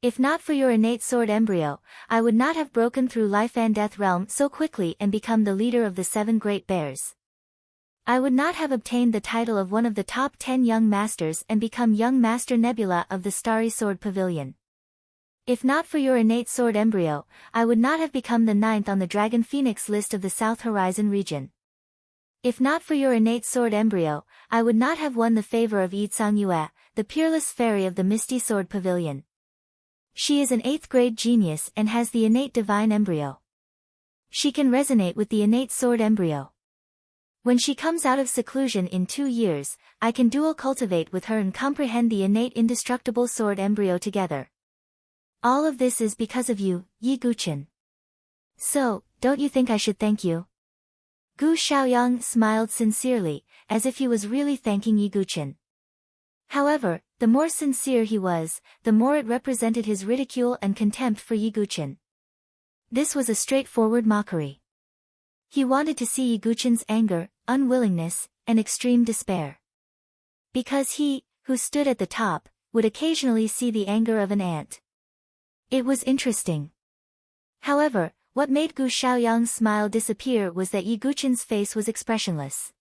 If not for your innate sword embryo, I would not have broken through life and death realm so quickly and become the leader of the 7 great bears. I would not have obtained the title of one of the top 10 young masters and become young master Nebula of the Starry Sword Pavilion. If not for your innate sword embryo, I would not have become the 9th on the Dragon Phoenix list of the South Horizon region. If not for your innate sword embryo, I would not have won the favor of Yi Yue, the peerless fairy of the Misty Sword Pavilion. She is an 8th grade genius and has the innate divine embryo. She can resonate with the innate sword embryo. When she comes out of seclusion in 2 years, I can dual cultivate with her and comprehend the innate indestructible sword embryo together. All of this is because of you, Yi Guqin. So, don't you think I should thank you? Gu Xiaoyang smiled sincerely, as if he was really thanking Yi Guqin. However, the more sincere he was, the more it represented his ridicule and contempt for Yi Guqin. This was a straightforward mockery. He wanted to see Yi Guqin's anger, unwillingness, and extreme despair. Because he, who stood at the top, would occasionally see the anger of an ant. It was interesting. However, what made Gu Xiaoyang's smile disappear was that Yi Guqin's face was expressionless.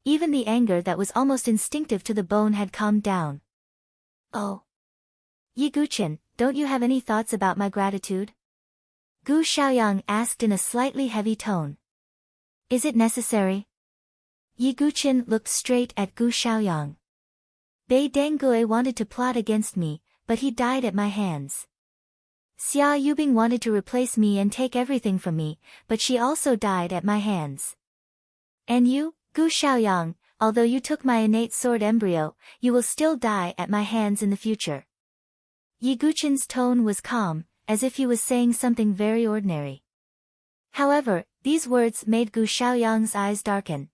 Even the anger that was almost instinctive to the bone had calmed down. Oh. Yi Guqin, don't you have any thoughts about my gratitude? Gu Xiaoyang asked in a slightly heavy tone. Is it necessary? Yi Guqin looked straight at Gu Xiaoyang. Bei Dengue wanted to plot against me, but he died at my hands. Xia Yubing wanted to replace me and take everything from me, but she also died at my hands. And you, Gu Xiaoyang, although you took my innate sword embryo, you will still die at my hands in the future. Yi Guqin's tone was calm, as if he was saying something very ordinary. However, these words made Gu Xiaoyang's eyes darken.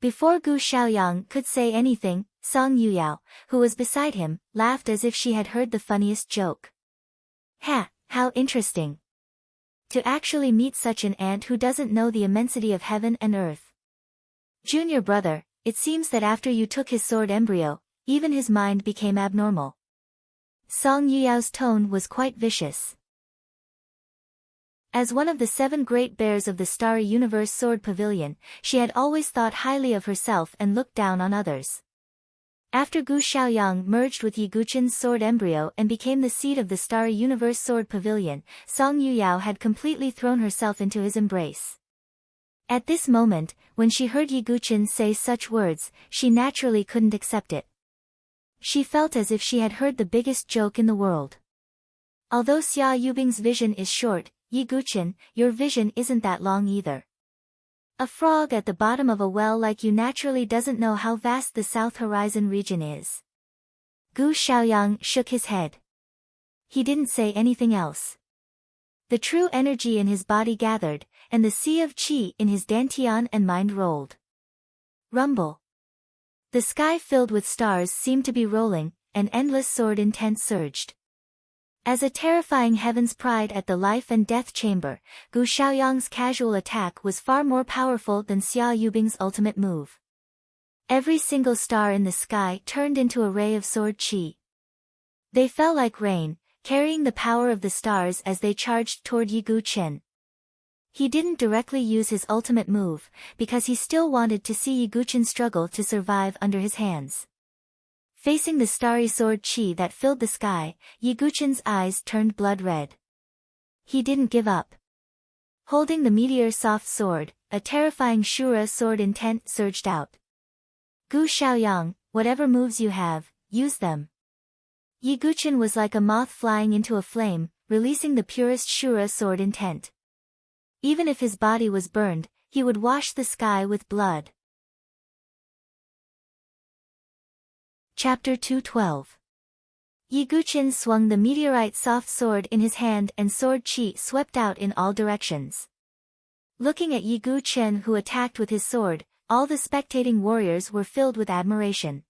Before Gu Xiaoyang could say anything, Song Yuyao, who was beside him, laughed as if she had heard the funniest joke. Ha, how interesting. To actually meet such an ant who doesn't know the immensity of heaven and earth. Junior brother, it seems that after you took his sword embryo, even his mind became abnormal. Song Yuyao's tone was quite vicious. As one of the 7 great bears of the Starry Universe Sword Pavilion, she had always thought highly of herself and looked down on others. After Gu Xiaoyang merged with Yi Guqin's sword embryo and became the seed of the Starry Universe Sword Pavilion, Song Yuyao had completely thrown herself into his embrace. At this moment, when she heard Yi Guqin say such words, she naturally couldn't accept it. She felt as if she had heard the biggest joke in the world. Although Xia Yubing's vision is short, Yi Guqin, your vision isn't that long either. A frog at the bottom of a well like you naturally doesn't know how vast the South Horizon region is. Gu Xiaoyang shook his head. He didn't say anything else. The true energy in his body gathered, and the sea of qi in his dantian and mind rolled. Rumble. The sky filled with stars seemed to be rolling, and endless sword intent surged. As a terrifying heaven's pride at the life and death chamber, Gu Xiaoyang's casual attack was far more powerful than Xia Yubing's ultimate move. Every single star in the sky turned into a ray of sword qi. They fell like rain, carrying the power of the stars as they charged toward Yi Guqin. He didn't directly use his ultimate move, because he still wanted to see Yiguchen struggle to survive under his hands. Facing the starry sword chi that filled the sky, Yiguchen's eyes turned blood red. He didn't give up. Holding the meteor soft sword, a terrifying Shura sword intent surged out. Gu Xiaoyang, whatever moves you have, use them. Yiguchen was like a moth flying into a flame, releasing the purest Shura sword intent. Even if his body was burned, he would wash the sky with blood. Chapter 212. Yiguchen swung the meteorite soft sword in his hand and sword chi swept out in all directions. Looking at Yiguchen who attacked with his sword, all the spectating warriors were filled with admiration.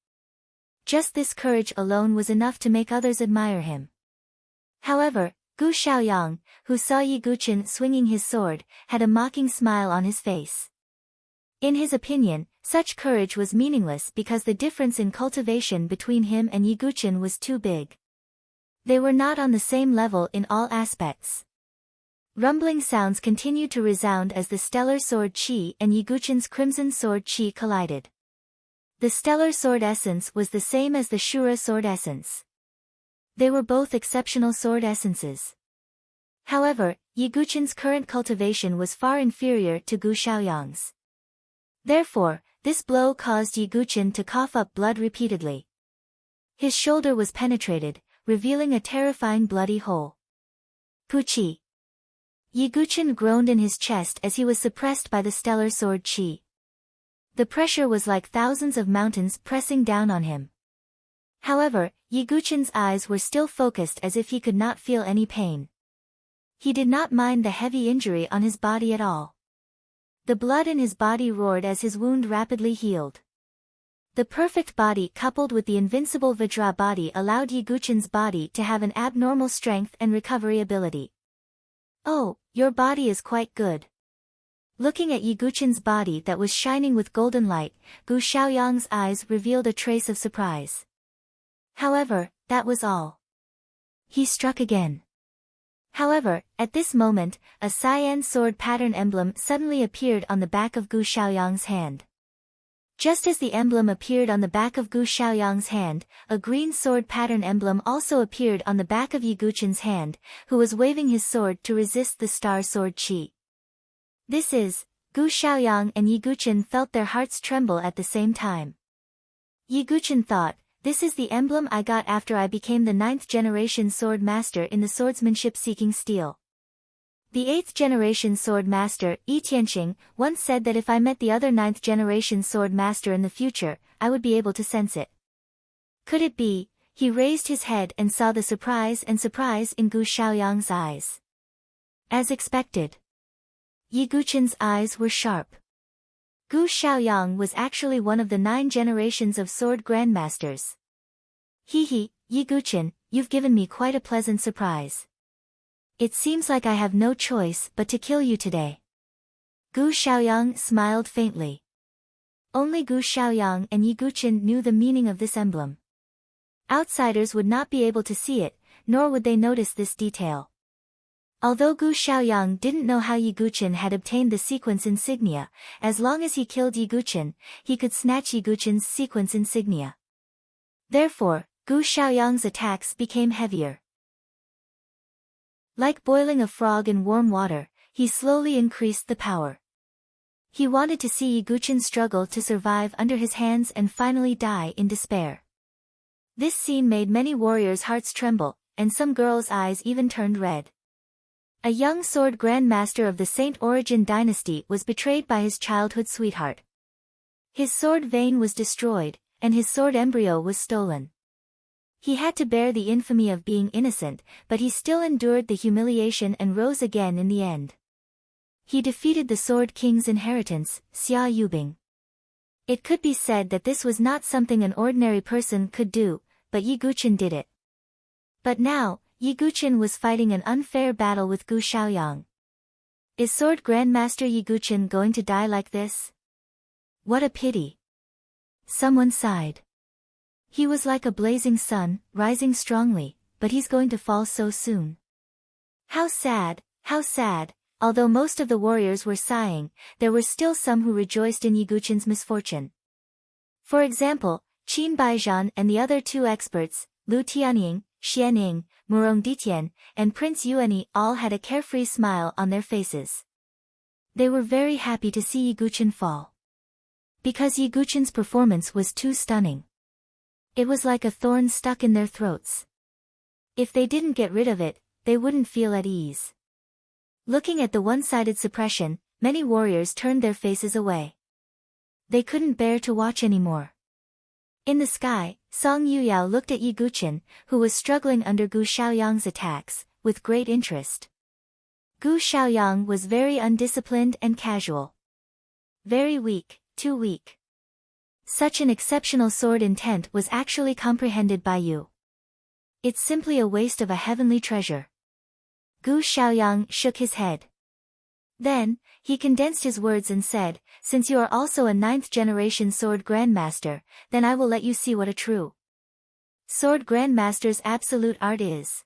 Just this courage alone was enough to make others admire him. However, Gu Xiaoyang, who saw Yiguchen swinging his sword, had a mocking smile on his face. In his opinion, such courage was meaningless because the difference in cultivation between him and Yiguchen was too big. They were not on the same level in all aspects. Rumbling sounds continued to resound as the stellar sword chi and Yiguchen's crimson sword chi collided. The stellar sword essence was the same as the Shura sword essence. They were both exceptional sword essences. However, Yiguchen's current cultivation was far inferior to Gu Xiaoyang's. Therefore, this blow caused Yiguchen to cough up blood repeatedly. His shoulder was penetrated, revealing a terrifying bloody hole. Puchi! Yiguchen groaned in his chest as he was suppressed by the stellar sword chi. The pressure was like thousands of mountains pressing down on him. However, Yiguchen's eyes were still focused as if he could not feel any pain. He did not mind the heavy injury on his body at all. The blood in his body roared as his wound rapidly healed. The perfect body coupled with the invincible Vajra body allowed Yiguchen's body to have an abnormal strength and recovery ability. Oh, your body is quite good. Looking at Yiguchen's body that was shining with golden light, Gu Xiaoyang's eyes revealed a trace of surprise. However, that was all. He struck again. However, at this moment, a cyan sword pattern emblem suddenly appeared on the back of Gu Xiaoyang's hand. Just as the emblem appeared on the back of Gu Xiaoyang's hand, a green sword pattern emblem also appeared on the back of Yiguchen's hand, who was waving his sword to resist the star sword chi. This is, Gu Xiaoyang and Yiguchen felt their hearts tremble at the same time. Yiguchen thought, this is the emblem I got after I became the 9th generation sword master in the swordsmanship-seeking steel. The 8th generation sword master, Yi Tianqing, once said that if I met the other 9th generation sword master in the future, I would be able to sense it. Could it be? He raised his head and saw the surprise in Gu Xiaoyang's eyes. As expected. Yiguchen's eyes were sharp. Gu Xiaoyang was actually one of the 9 generations of sword grandmasters. Hee, Yiguchen, you've given me quite a pleasant surprise. It seems like I have no choice but to kill you today. Gu Xiaoyang smiled faintly. Only Gu Xiaoyang and Yiguchen knew the meaning of this emblem. Outsiders would not be able to see it, nor would they notice this detail. Although Gu Xiaoyang didn't know how Yiguchen had obtained the sequence insignia, as long as he killed Yiguchen, he could snatch Yiguchen's sequence insignia. Therefore, Gu Xiaoyang's attacks became heavier. Like boiling a frog in warm water, he slowly increased the power. He wanted to see Yiguchen struggle to survive under his hands and finally die in despair. This scene made many warriors' hearts tremble, and some girls' eyes even turned red. A young sword grandmaster of the Saint Origin dynasty was betrayed by his childhood sweetheart. His sword vein was destroyed, and his sword embryo was stolen. He had to bear the infamy of being innocent, but he still endured the humiliation and rose again in the end. He defeated the Sword King's inheritance, Xia Yubing. It could be said that this was not something an ordinary person could do, but Yiguchen did it. But now, Yiguchen was fighting an unfair battle with Gu Xiaoyang. Is Sword Grandmaster Yiguchen going to die like this? What a pity. Someone sighed. He was like a blazing sun, rising strongly, but he's going to fall so soon. How sad, although most of the warriors were sighing, there were still some who rejoiced in Yiguchen's misfortune. For example, Qin Baijian and the other two experts, Lu Tianying, Xianying, Murong Ditian, and Prince Yuani all had a carefree smile on their faces. They were very happy to see Yiguchen fall. Because Yiguchen's performance was too stunning. It was like a thorn stuck in their throats. If they didn't get rid of it, they wouldn't feel at ease. Looking at the one-sided suppression, many warriors turned their faces away. They couldn't bear to watch anymore. In the sky, Song Yuyao looked at Yiguchen, who was struggling under Gu Xiaoyang's attacks, with great interest. Gu Xiaoyang was very undisciplined and casual. Very weak, too weak. Such an exceptional sword intent was actually comprehended by you. It's simply a waste of a heavenly treasure. Gu Xiaoyang shook his head. Then, he condensed his words and said, "Since you are also a 9th-generation sword grandmaster, then I will let you see what a true sword grandmaster's absolute art is."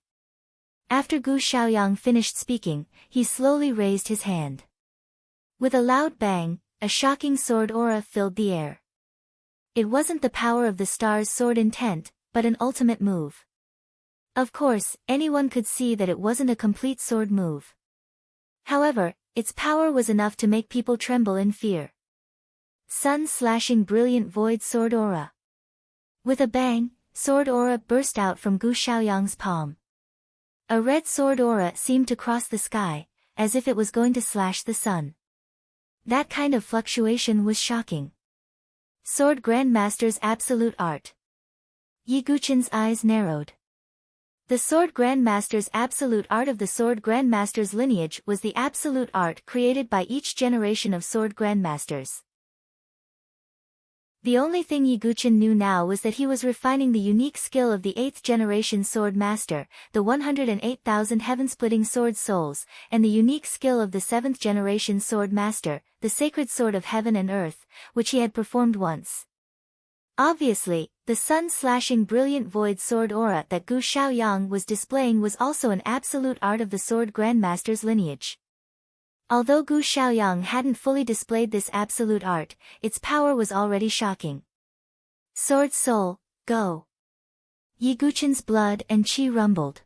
After Gu Xiaoyang finished speaking, he slowly raised his hand. With a loud bang, a shocking sword aura filled the air. It wasn't the power of the star's sword intent, but an ultimate move. Of course, anyone could see that it wasn't a complete sword move. However, its power was enough to make people tremble in fear. Sun-slashing brilliant void sword aura. With a bang, sword aura burst out from Gu Xiaoyang's palm. A red sword aura seemed to cross the sky, as if it was going to slash the sun. That kind of fluctuation was shocking. Sword Grandmaster's absolute art. Yiguchen's eyes narrowed. The Sword Grandmaster's absolute art of the Sword Grandmaster's lineage was the absolute art created by each generation of Sword Grandmasters. The only thing Yiguchen knew now was that he was refining the unique skill of the 8th generation Sword Master, the 108,000 heaven-splitting sword souls, and the unique skill of the 7th generation Sword Master, the sacred sword of heaven and earth, which he had performed once. Obviously, the sun-slashing brilliant void sword aura that Gu Xiaoyang was displaying was also an absolute art of the Sword Grandmaster's lineage. Although Gu Xiaoyang hadn't fully displayed this absolute art, its power was already shocking. Sword Soul, go! Yiguchen's blood and qi rumbled.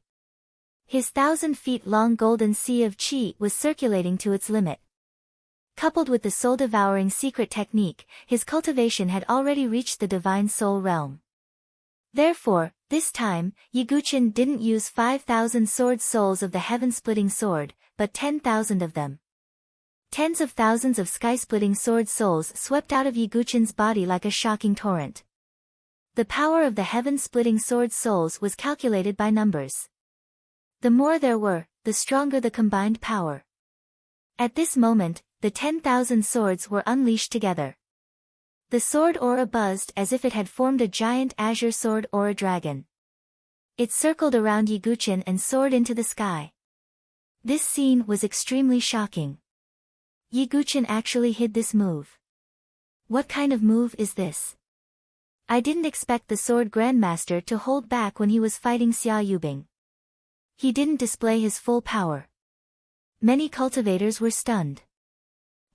His 1,000-feet-long golden sea of qi was circulating to its limit. Coupled with the soul-devouring secret technique, his cultivation had already reached the divine soul realm. Therefore, this time, Yiguchen didn't use 5,000 sword souls of the heaven-splitting sword, but 10,000 of them. Tens of thousands of sky-splitting sword souls swept out of Yiguchen's body like a shocking torrent. The power of the heaven-splitting sword souls was calculated by numbers. The more there were, the stronger the combined power. At this moment, the 10,000 swords were unleashed together. The sword aura buzzed as if it had formed a giant azure sword aura dragon. It circled around Yiguchen and soared into the sky. This scene was extremely shocking. Yiguchen actually hid this move. What kind of move is this? I didn't expect the Sword Grandmaster to hold back when he was fighting Xia Yubing. He didn't display his full power. Many cultivators were stunned.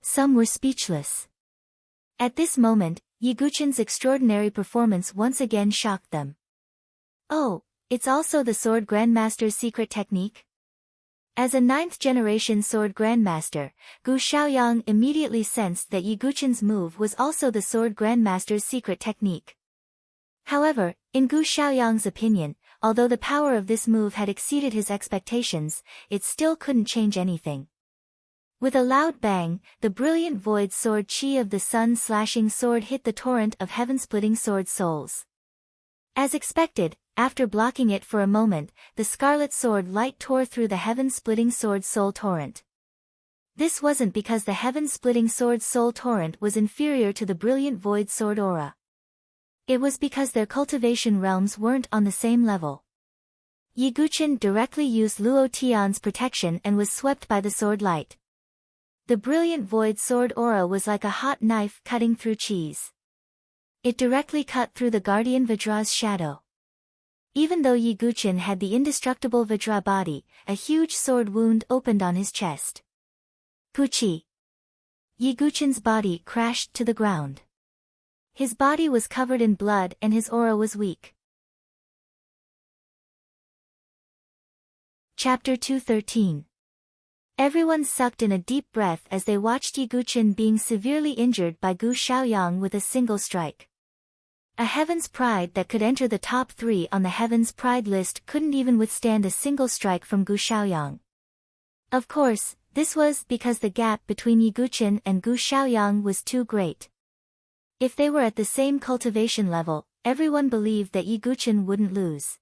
Some were speechless. At this moment, Yiguchen's extraordinary performance once again shocked them. Oh, it's also the Sword Grandmaster's secret technique? As a 9th-generation Sword Grandmaster, Gu Xiaoyang immediately sensed that Yiguchen's move was also the Sword Grandmaster's secret technique. However, in Gu Xiaoyang's opinion, although the power of this move had exceeded his expectations, it still couldn't change anything. With a loud bang, the brilliant void sword qi of the sun-slashing sword hit the torrent of heaven-splitting sword souls. As expected, after blocking it for a moment, the scarlet sword light tore through the heaven-splitting sword soul torrent. This wasn't because the heaven-splitting sword soul torrent was inferior to the brilliant void sword aura. It was because their cultivation realms weren't on the same level. Yiguchen directly used Luo Tian's protection and was swept by the sword light. The brilliant void sword aura was like a hot knife cutting through cheese. It directly cut through the guardian Vajra's shadow. Even though Yiguchen had the indestructible Vajra body, a huge sword wound opened on his chest. Puchi. Yi Guchen's body crashed to the ground. His body was covered in blood and his aura was weak. Chapter 213. Everyone sucked in a deep breath as they watched Yi Guchen being severely injured by Gu Xiaoyang with a single strike. A Heaven's Pride that could enter the top 3 on the Heaven's Pride list couldn't even withstand a single strike from Gu Xiaoyang. Of course, this was because the gap between Yi Guchen and Gu Xiaoyang was too great. If they were at the same cultivation level, everyone believed that Yi Guchen wouldn't lose.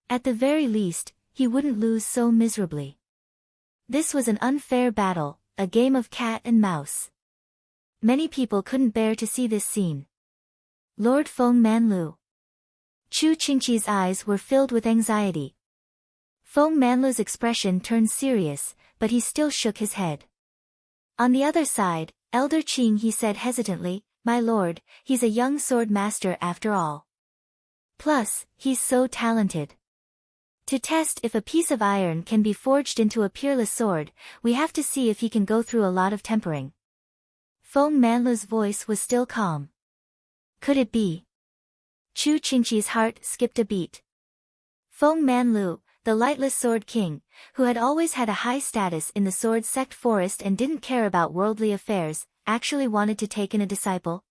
At the very least, he wouldn't lose so miserably. This was an unfair battle, a game of cat and mouse. Many people couldn't bear to see this scene. Lord Feng Manlu. Chu Qingqi's eyes were filled with anxiety. Feng Manlu's expression turned serious, but he still shook his head. On the other side, Elder Qing he said hesitantly, "My lord, he's a young sword master after all. Plus, he's so talented. To test if a piece of iron can be forged into a peerless sword, we have to see if he can go through a lot of tempering." Feng Manlu's voice was still calm. Could it be? Chu Qingqi's heart skipped a beat. Feng Manlu, the lightless sword king, who had always had a high status in the sword sect forest and didn't care about worldly affairs, actually wanted to take in a disciple?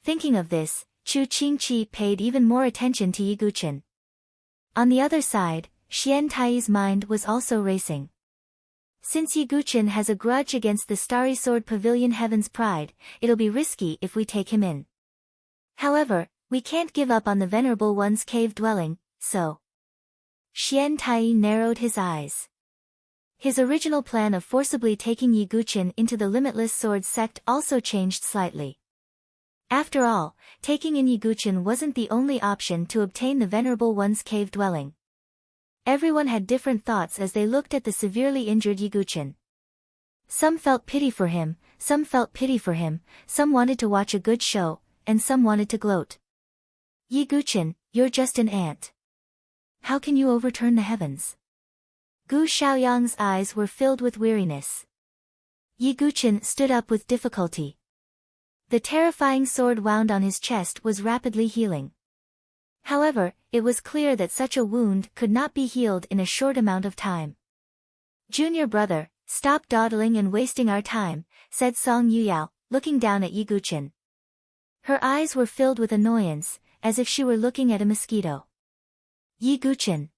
Thinking of this, Chu Qingqi paid even more attention to Yi Guchen. On the other side, Xian Tai's mind was also racing. Since Yi Guchen has a grudge against the Starry Sword Pavilion Heaven's Pride, it'll be risky if we take him in. However, we can't give up on the Venerable One's cave dwelling, so... Xian Tai narrowed his eyes. His original plan of forcibly taking Yi Guchen into the Limitless Sword sect also changed slightly. After all, taking in Yi Guchen wasn't the only option to obtain the Venerable One's cave dwelling. Everyone had different thoughts as they looked at the severely injured Yi Guchen. Some felt pity for him, some wanted to watch a good show, and some wanted to gloat. "Yi Guchen, you're just an ant. How can you overturn the heavens?" Gu Xiaoyang's eyes were filled with weariness. Yi Guchen stood up with difficulty. The terrifying sword wound on his chest was rapidly healing. However, it was clear that such a wound could not be healed in a short amount of time. "Junior brother, stop dawdling and wasting our time," said Song Yuyao, looking down at Yi Guchen. Her eyes were filled with annoyance, as if she were looking at a mosquito. Yi Guchen.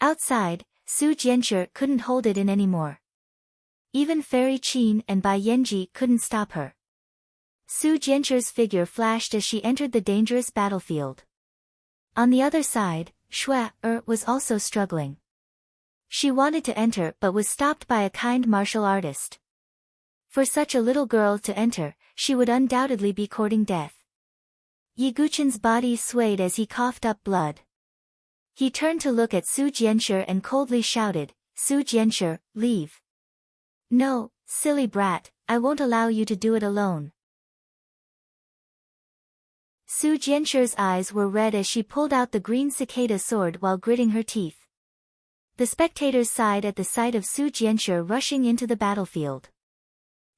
Outside, Su Jianshi couldn't hold it in anymore. Even Fairy Qin and Bai Yanji couldn't stop her. Su Jianshi's figure flashed as she entered the dangerous battlefield. On the other side, Shui was also struggling. She wanted to enter but was stopped by a kind martial artist. For such a little girl to enter, she would undoubtedly be courting death. Yi Guchen's body swayed as he coughed up blood. He turned to look at Su Jianshi and coldly shouted, "Su Jianshi, leave." "No, silly brat, I won't allow you to do it alone." Su Jianshi's eyes were red as she pulled out the green cicada sword while gritting her teeth. The spectators sighed at the sight of Su Jianshi rushing into the battlefield.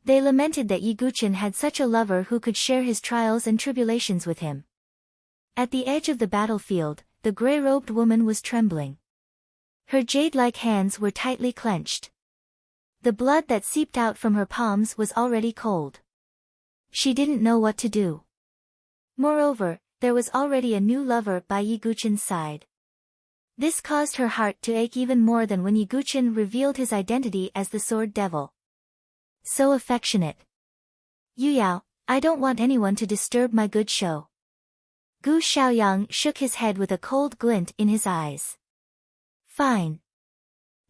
They lamented that Yi Guchen had such a lover who could share his trials and tribulations with him. At the edge of the battlefield, the gray-robed woman was trembling. Her jade-like hands were tightly clenched. The blood that seeped out from her palms was already cold. She didn't know what to do. Moreover, there was already a new lover by Yi Guchen's side. This caused her heart to ache even more than when Yi Guchen revealed his identity as the Sword Devil. So affectionate. "Yuyao, I don't want anyone to disturb my good show." Gu Xiaoyang shook his head with a cold glint in his eyes. "Fine."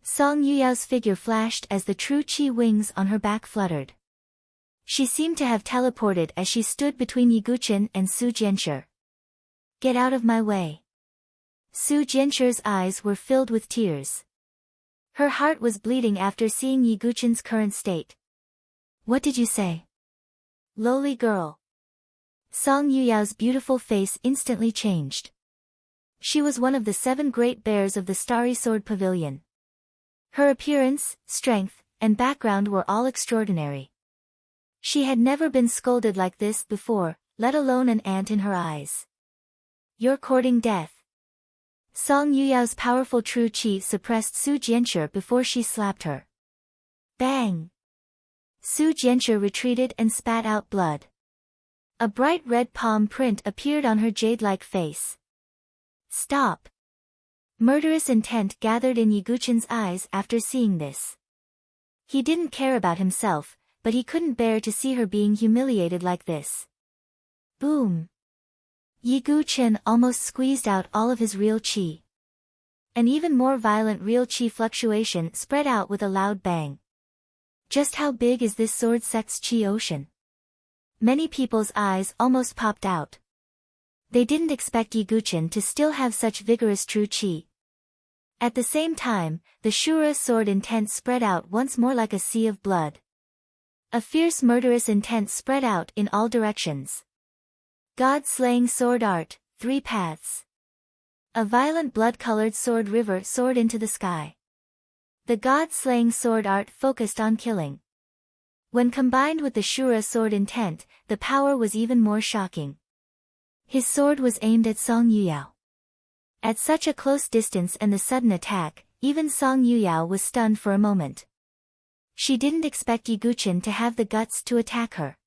Song Yuyao's figure flashed as the true qi wings on her back fluttered. She seemed to have teleported as she stood between Yi Guchen and Su Jianshi. "Get out of my way." Su Jianshi's eyes were filled with tears. Her heart was bleeding after seeing Yi Guchen's current state. "What did you say?" "Lowly girl." Song Yuyao's beautiful face instantly changed. She was one of the 7 great bears of the Starry Sword Pavilion. Her appearance, strength, and background were all extraordinary. She had never been scolded like this before, let alone an ant in her eyes. "You're courting death." Song Yuyao's powerful true qi suppressed Su Jianshi before she slapped her. Bang! Su Jianshi retreated and spat out blood. A bright red palm print appeared on her jade-like face. "Stop!" Murderous intent gathered in Yiguchen's eyes after seeing this. He didn't care about himself, but he couldn't bear to see her being humiliated like this. Boom! Yiguchen almost squeezed out all of his real qi. An even more violent real qi fluctuation spread out with a loud bang. Just how big is this sword sect's qi ocean? Many people's eyes almost popped out. They didn't expect Yiguchen to still have such vigorous true qi. At the same time, the Shura sword intent spread out once more like a sea of blood. A fierce murderous intent spread out in all directions. God-slaying sword art, 3 paths. A violent blood-colored sword river soared into the sky. The God-slaying sword art focused on killing. When combined with the Shura sword intent, the power was even more shocking. His sword was aimed at Song Yuyao. At such a close distance and the sudden attack, even Song Yuyao was stunned for a moment. She didn't expect Yiguchen to have the guts to attack her.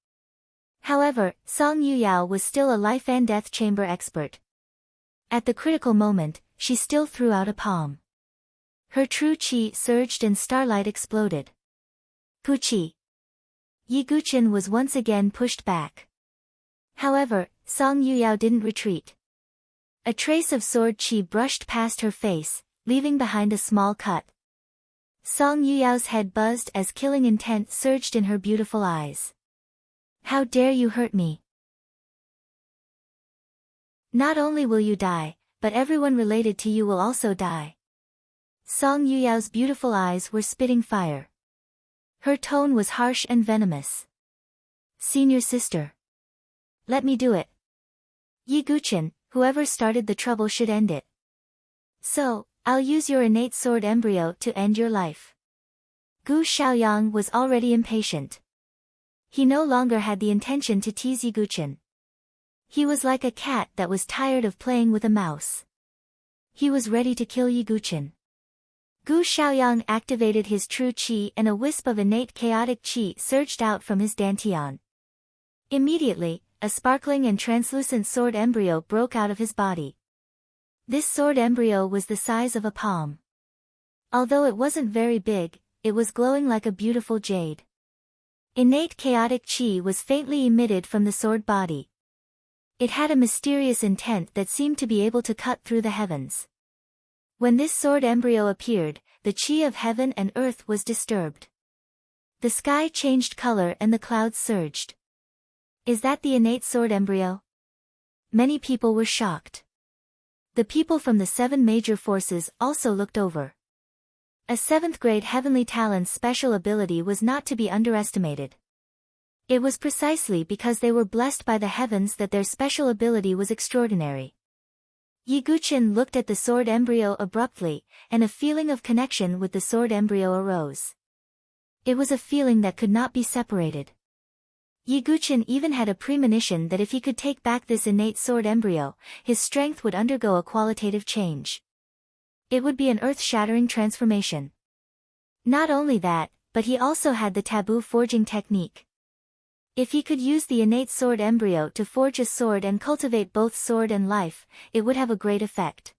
However, Song Yuyao was still a life and death chamber expert. At the critical moment, she still threw out a palm. Her true qi surged and starlight exploded. Puchi! Yiguchen was once again pushed back. However, Song Yuyao didn't retreat. A trace of sword qi brushed past her face, leaving behind a small cut. Song Yuyao's head buzzed as killing intent surged in her beautiful eyes. "How dare you hurt me? Not only will you die, but everyone related to you will also die." Song Yuyao's beautiful eyes were spitting fire. Her tone was harsh and venomous. "Senior sister. Let me do it. Yiguchen, whoever started the trouble should end it. So, I'll use your innate sword embryo to end your life." Gu Xiaoyang was already impatient. He no longer had the intention to tease Yiguchen. He was like a cat that was tired of playing with a mouse. He was ready to kill Yiguchen. Gu Xiaoyang activated his true qi and a wisp of innate chaotic qi surged out from his dantian. Immediately, a sparkling and translucent sword embryo broke out of his body. This sword embryo was the size of a palm. Although it wasn't very big, it was glowing like a beautiful jade. Innate chaotic qi was faintly emitted from the sword body. It had a mysterious intent that seemed to be able to cut through the heavens. When this sword embryo appeared, the qi of heaven and earth was disturbed. The sky changed color and the clouds surged. Is that the innate sword embryo? Many people were shocked. The people from the 7 major forces also looked over. A 7th-grade heavenly talent's special ability was not to be underestimated. It was precisely because they were blessed by the heavens that their special ability was extraordinary. Yiguchen looked at the sword embryo abruptly, and a feeling of connection with the sword embryo arose. It was a feeling that could not be separated. Yiguchen even had a premonition that if he could take back this innate sword embryo, his strength would undergo a qualitative change. It would be an earth-shattering transformation. Not only that, but he also had the taboo forging technique. If he could use the innate sword embryo to forge a sword and cultivate both sword and life, it would have a great effect.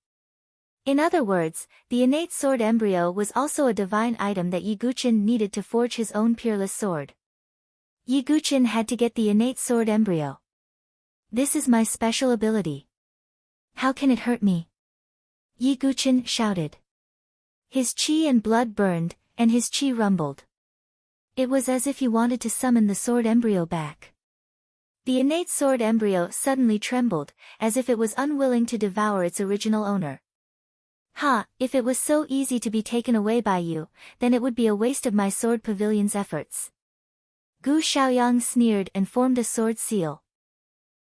In other words, the innate sword embryo was also a divine item that Yiguchen needed to forge his own peerless sword. Yiguchen had to get the innate sword embryo. This is my special ability. How can it hurt me? Yiguchen shouted. His qi and blood burned, and his qi rumbled. It was as if he wanted to summon the sword embryo back. The innate sword embryo suddenly trembled, as if it was unwilling to devour its original owner. "Ha, if it was so easy to be taken away by you, then it would be a waste of my sword pavilion's efforts." Gu Xiaoyang sneered and formed a sword seal.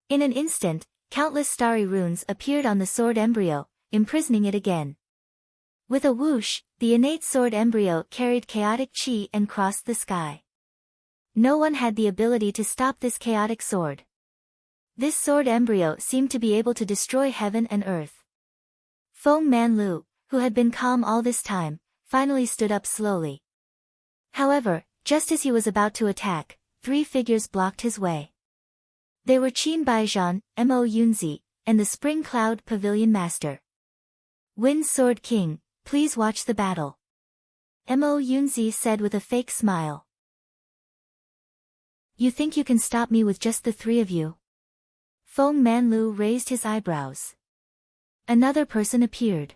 In an instant, countless starry runes appeared on the sword embryo, imprisoning it again. With a whoosh, The innate sword embryo carried chaotic chi and crossed the sky. No one had the ability to stop this chaotic sword. This sword embryo seemed to be able to destroy heaven and earth. Feng Manlu, who had been calm all this time, finally stood up slowly. However, just as he was about to attack, 3 figures blocked his way. They were Qin Baizhan, Mo Yunzi, and the Spring Cloud Pavilion Master. Wind Sword King, please watch the battle. Mo Yunzi said with a fake smile. You think you can stop me with just the 3 of you? Feng Manlu raised his eyebrows. Another person appeared.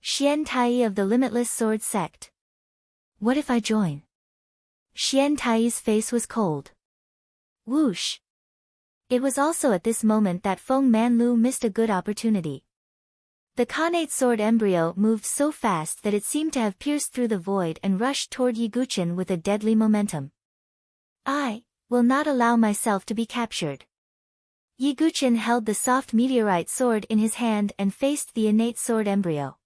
Xian Tai of the Limitless Sword Sect. What if I join? Xian Tai's face was cold. Whoosh! It was also at this moment that Feng Manlu missed a good opportunity. The Khanate sword embryo moved so fast that it seemed to have pierced through the void and rushed toward Yi Guqin with a deadly momentum. I will not allow myself to be captured. Yi Guqin held the soft meteorite sword in his hand and faced the innate sword embryo.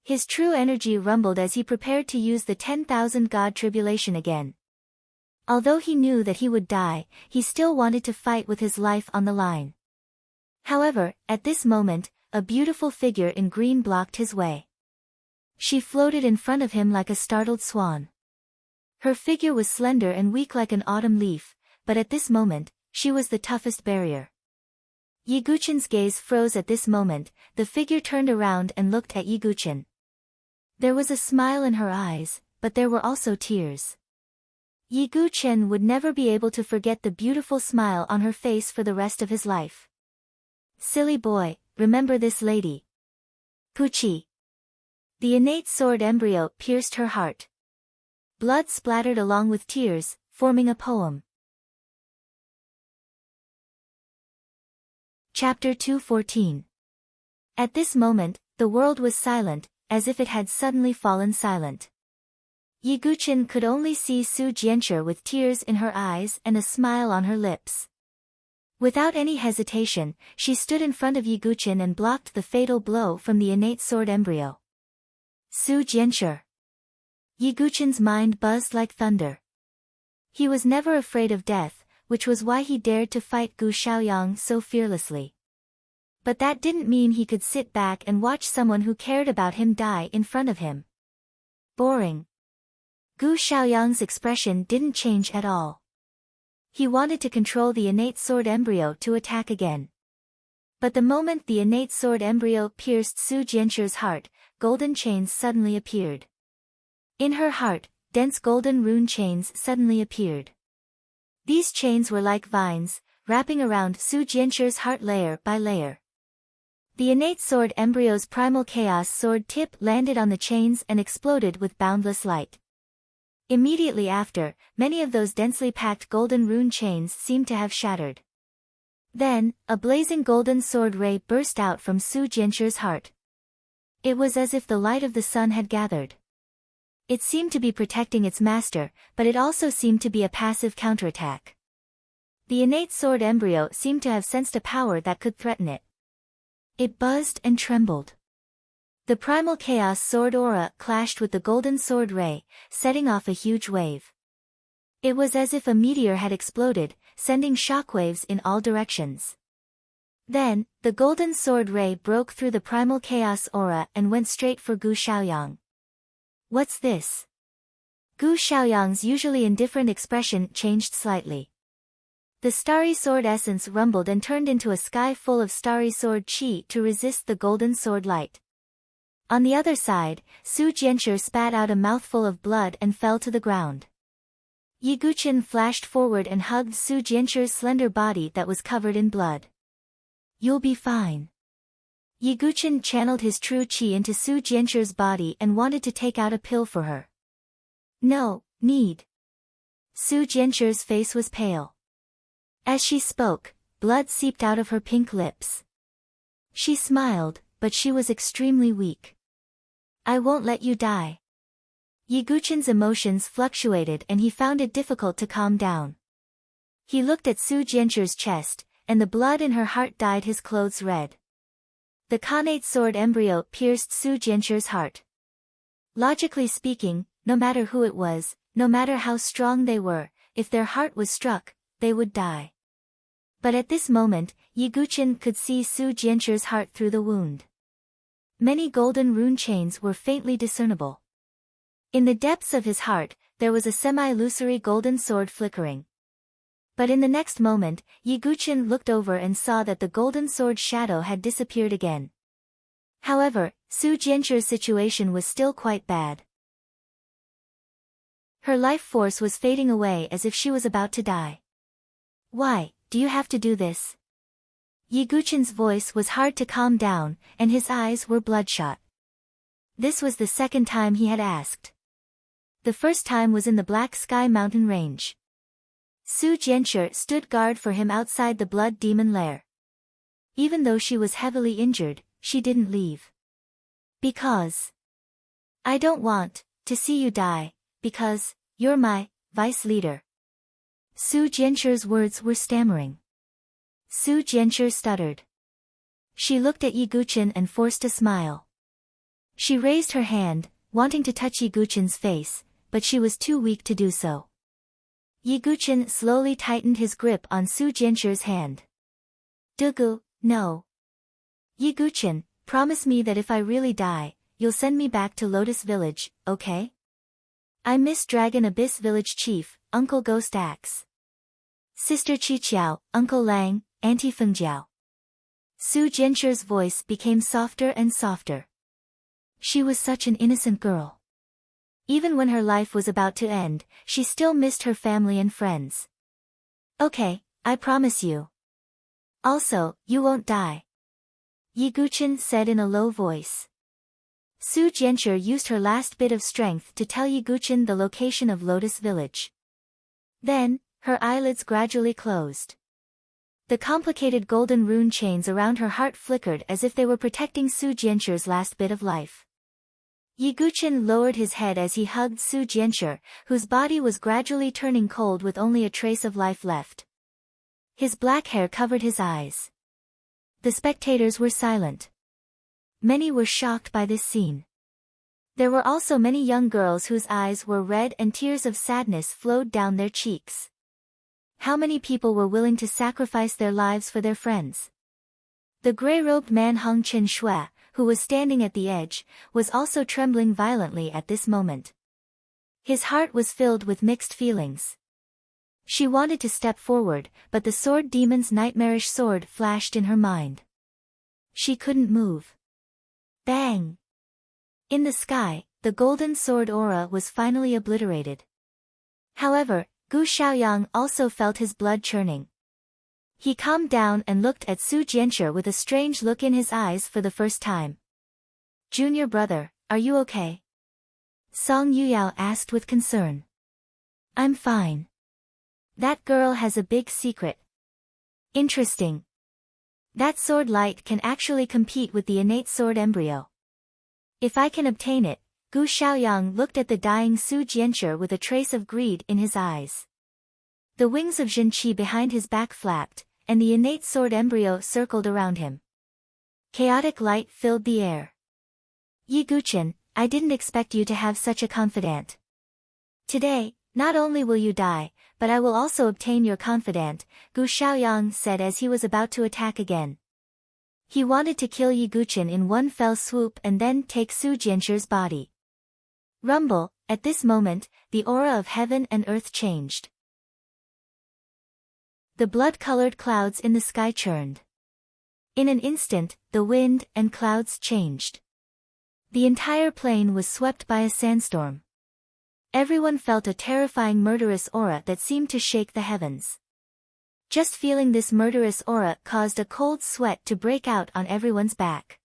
His true energy rumbled as he prepared to use the 10,000 God tribulation again. Although he knew that he would die, he still wanted to fight with his life on the line. However, at this moment, a beautiful figure in green blocked his way. She floated in front of him like a startled swan. Her figure was slender and weak like an autumn leaf, but at this moment, she was the toughest barrier. Yi Guqin's gaze froze at this moment. The figure turned around and looked at Yi Guqin. There was a smile in her eyes, but there were also tears. Yi Guqin would never be able to forget the beautiful smile on her face for the rest of his life. Silly boy, remember this lady. Puchi. The innate sword embryo pierced her heart. Blood splattered along with tears, forming a poem. Chapter 214. At this moment, the world was silent, as if it had suddenly fallen silent. Yi Guqin could only see Su Jianshi with tears in her eyes and a smile on her lips. Without any hesitation, she stood in front of Yi Guqin and blocked the fatal blow from the innate sword embryo. Su Jianshi. Yi Guqin's mind buzzed like thunder. He was never afraid of death, which was why he dared to fight Gu Xiaoyang so fearlessly. But that didn't mean he could sit back and watch someone who cared about him die in front of him. Boring. Gu Xiaoyang's expression didn't change at all. He wanted to control the innate sword embryo to attack again. But the moment the innate sword embryo pierced Su Jianshi's heart, golden chains suddenly appeared. In her heart, dense golden rune chains suddenly appeared. These chains were like vines, wrapping around Su Jianshi's heart layer by layer. The innate sword embryo's primal chaos sword tip landed on the chains and exploded with boundless light. Immediately after, many of those densely packed golden rune chains seemed to have shattered. Then, a blazing golden sword ray burst out from Su Jianshi's heart. It was as if the light of the sun had gathered. It seemed to be protecting its master, but it also seemed to be a passive counterattack. The innate sword embryo seemed to have sensed a power that could threaten it. It buzzed and trembled. The primal chaos sword aura clashed with the golden sword ray, setting off a huge wave. It was as if a meteor had exploded, sending shockwaves in all directions. Then, the golden sword ray broke through the primal chaos aura and went straight for Gu Xiaoyang. What's this? Gu Xiaoyang's usually indifferent expression changed slightly. The starry sword essence rumbled and turned into a sky full of starry sword chi to resist the golden sword light. On the other side, Su Jianshi spat out a mouthful of blood and fell to the ground. Yi Guqin flashed forward and hugged Su Jianshi's slender body that was covered in blood. You'll be fine. Yi Guqin channeled his true chi into Su Jianshi's body and wanted to take out a pill for her. No, need. Su Jianshi's face was pale. As she spoke, blood seeped out of her pink lips. She smiled, but she was extremely weak. I won't let you die. Yi Guqin's emotions fluctuated and he found it difficult to calm down. He looked at Su Jianshi's chest, and the blood in her heart dyed his clothes red. The Khanate sword embryo pierced Su Jianshi's heart. Logically speaking, no matter who it was, no matter how strong they were, if their heart was struck, they would die. But at this moment, Yi Guqin could see Su Jianchu's heart through the wound. Many golden rune chains were faintly discernible. In the depths of his heart, there was a semi-illusory golden sword flickering. But in the next moment, Yi Guqin looked over and saw that the golden sword shadow had disappeared again. However, Su Jianchu's situation was still quite bad. Her life force was fading away as if she was about to die. "Why, do you have to do this?" Yi Guqin's voice was hard to calm down, and his eyes were bloodshot. This was the second time he had asked. The first time was in the Black Sky Mountain Range. Su Jianchu stood guard for him outside the Blood Demon Lair. Even though she was heavily injured, she didn't leave. "Because I don't want to see you die, because you're my vice leader." Su Jianchu's words were stammering. Su Jianchu stuttered. She looked at Yi Guqin and forced a smile. She raised her hand, wanting to touch Yi Guqin's face, but she was too weak to do so. Yi Guqin slowly tightened his grip on Su Jianchu's hand. "Dugu, no. Yi Guqin, promise me that if I really die, you'll send me back to Lotus Village, okay? I miss Dragon Abyss Village Chief, Uncle Ghost Axe. Sister Qiqiao, Uncle Lang, Auntie Fengjiao." Su Jianchu's voice became softer and softer. She was such an innocent girl. Even when her life was about to end, she still missed her family and friends. "Okay, I promise you. Also, you won't die," Yi Guqin said in a low voice. Su Jianchu used her last bit of strength to tell Yi Guqin the location of Lotus Village. Then, her eyelids gradually closed. The complicated golden rune chains around her heart flickered as if they were protecting Su Jianchu's last bit of life. Yi Guqin lowered his head as he hugged Su Jianchu, whose body was gradually turning cold with only a trace of life left. His black hair covered his eyes. The spectators were silent. Many were shocked by this scene. There were also many young girls whose eyes were red and tears of sadness flowed down their cheeks. How many people were willing to sacrifice their lives for their friends? The gray-robed man Hong Chen Shui, who was standing at the edge, was also trembling violently at this moment. His heart was filled with mixed feelings. She wanted to step forward, but the sword demon's nightmarish sword flashed in her mind. She couldn't move. Bang! In the sky, the golden sword aura was finally obliterated. However, Gu Xiaoyang also felt his blood churning. He calmed down and looked at Su Jianchu with a strange look in his eyes for the first time. "Junior brother, are you okay?" Song Yuyao asked with concern. "I'm fine. That girl has a big secret." "Interesting. That sword light can actually compete with the innate sword embryo. If I can obtain it." Gu Xiaoyang looked at the dying Su Jianchu with a trace of greed in his eyes. The wings of Zhenqi behind his back flapped, and the innate sword embryo circled around him. Chaotic light filled the air. "Yi Guqin, I didn't expect you to have such a confidant. Today, not only will you die, but I will also obtain your confidant," Gu Xiaoyang said as he was about to attack again. He wanted to kill Yi Guqin in one fell swoop and then take Su Jianchu's body. Rumble, at this moment, the aura of heaven and earth changed. The blood-colored clouds in the sky churned. In an instant, the wind and clouds changed. The entire plain was swept by a sandstorm. Everyone felt a terrifying murderous aura that seemed to shake the heavens. Just feeling this murderous aura caused a cold sweat to break out on everyone's back.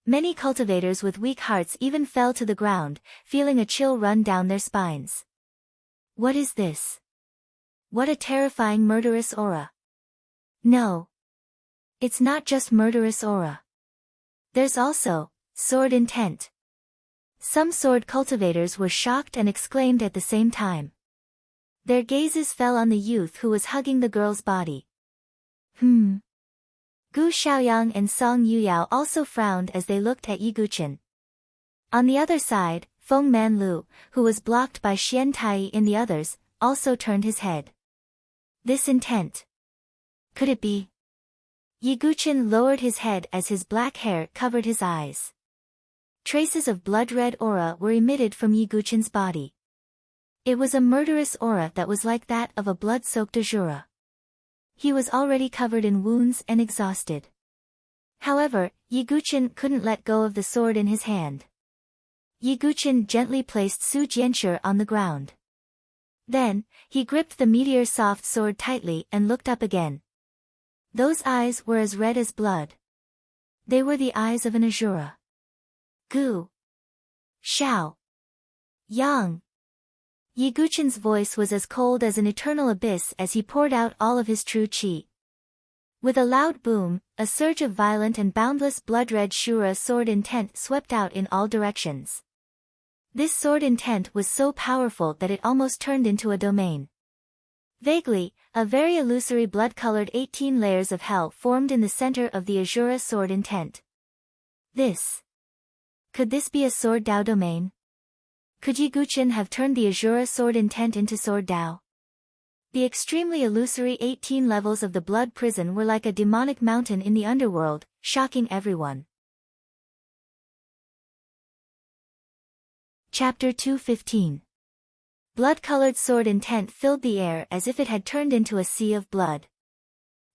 Many cultivators with weak hearts even fell to the ground, feeling a chill run down their spines. What is this? What a terrifying murderous aura. No. It's not just murderous aura. There's also sword intent. Some sword cultivators were shocked and exclaimed at the same time. Their gazes fell on the youth who was hugging the girl's body. Gu Xiaoyang and Song Yuyao also frowned as they looked at Yi Guqin. On the other side, Feng Manlu, who was blocked by Xian Tai and the others, also turned his head. This intent. Could it be? Ye Guqin lowered his head as his black hair covered his eyes. Traces of blood-red aura were emitted from Ye Guqin's body. It was a murderous aura that was like that of a blood-soaked Azura. He was already covered in wounds and exhausted. However, Ye Guqin couldn't let go of the sword in his hand. Ye Guqin gently placed Su Jianshi on the ground. Then, he gripped the meteor soft sword tightly and looked up again. Those eyes were as red as blood. They were the eyes of an Azura. Gu. Xiao. Yang. Ye Guqin's voice was as cold as an eternal abyss as he poured out all of his true qi. With a loud boom, a surge of violent and boundless blood-red Shura sword intent swept out in all directions. This sword intent was so powerful that it almost turned into a domain. Vaguely, a very illusory blood-colored 18 layers of hell formed in the center of the Azura sword intent. Could this be a sword Dao domain? Could Ye Guqin have turned the Azura sword intent into sword Dao? The extremely illusory 18 levels of the blood prison were like a demonic mountain in the underworld, shocking everyone. Chapter 215. Blood-colored sword intent filled the air as if it had turned into a sea of blood.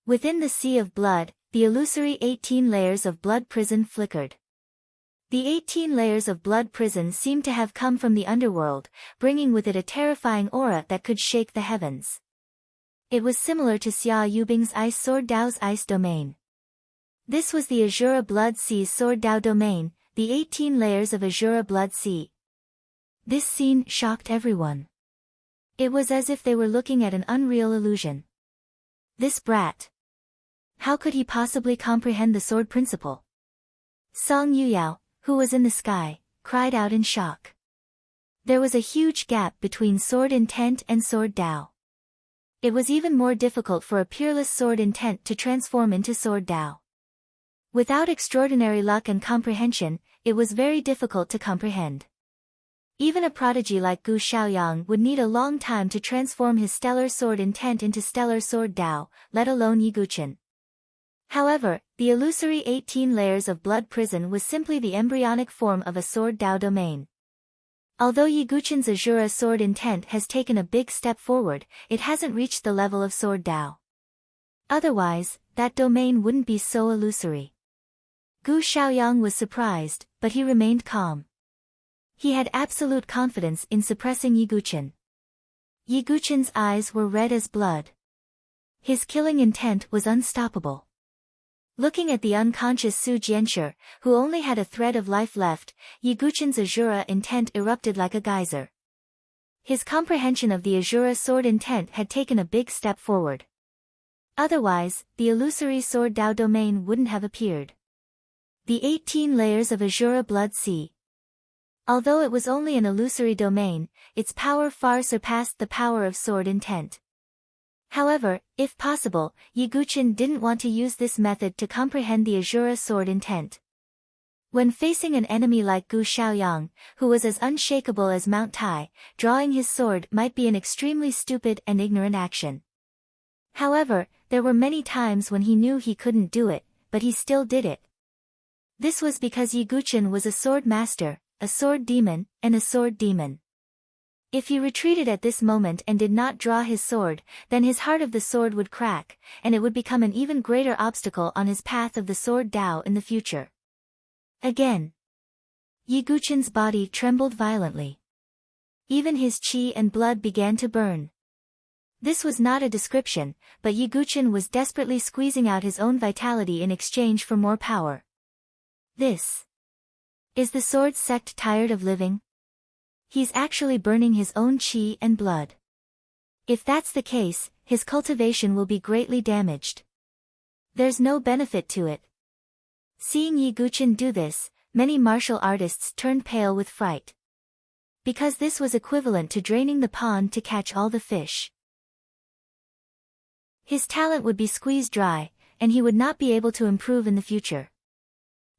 Within the sea of blood, the illusory 18 layers of blood prison flickered. The 18 layers of blood prison seemed to have come from the underworld, bringing with it a terrifying aura that could shake the heavens. It was similar to Xia Yubing's Ice Sword Dao's Ice Domain. This was the Azura Blood Sea's Sword Dao Domain, the 18 layers of Azura Blood Sea. This scene shocked everyone. It was as if they were looking at an unreal illusion. This brat. How could he possibly comprehend the sword principle? Song Yuyao, who was in the sky, cried out in shock. There was a huge gap between sword intent and sword Dao. It was even more difficult for a peerless sword intent to transform into sword Dao. Without extraordinary luck and comprehension, it was very difficult to comprehend. Even a prodigy like Gu Xiaoyang would need a long time to transform his stellar sword intent into stellar sword Dao, let alone Ye Guqin. However, the illusory 18 layers of blood prison was simply the embryonic form of a sword Dao domain. Although Ye Guqin's Azura sword intent has taken a big step forward, it hasn't reached the level of sword Dao. Otherwise, that domain wouldn't be so illusory. Gu Xiaoyang was surprised, but he remained calm. He had absolute confidence in suppressing Ye Guqin. Ye Guqin's eyes were red as blood. His killing intent was unstoppable. Looking at the unconscious Su Jianshi, who only had a thread of life left, Ye Guqin's Azura intent erupted like a geyser. His comprehension of the Azura sword intent had taken a big step forward. Otherwise, the illusory sword Dao domain wouldn't have appeared. The 18 layers of Azura Blood Sea. Although it was only an illusory domain, its power far surpassed the power of sword intent. However, if possible, Ye Guqin didn't want to use this method to comprehend the Azura sword intent. When facing an enemy like Gu Xiaoyang, who was as unshakable as Mount Tai, drawing his sword might be an extremely stupid and ignorant action. However, there were many times when he knew he couldn't do it, but he still did it. This was because Ye Guqin was a sword master, a sword demon, and a sword demon. If he retreated at this moment and did not draw his sword, then his heart of the sword would crack, and it would become an even greater obstacle on his path of the sword Dao in the future. Again. Ye Guqin's body trembled violently. Even his qi and blood began to burn. This was not a description, but Ye Guqin was desperately squeezing out his own vitality in exchange for more power. Is the sword sect tired of living? He's actually burning his own qi and blood. If that's the case, his cultivation will be greatly damaged. There's no benefit to it. Seeing Ye Guqin do this, many martial artists turned pale with fright. Because this was equivalent to draining the pond to catch all the fish. His talent would be squeezed dry, and he would not be able to improve in the future.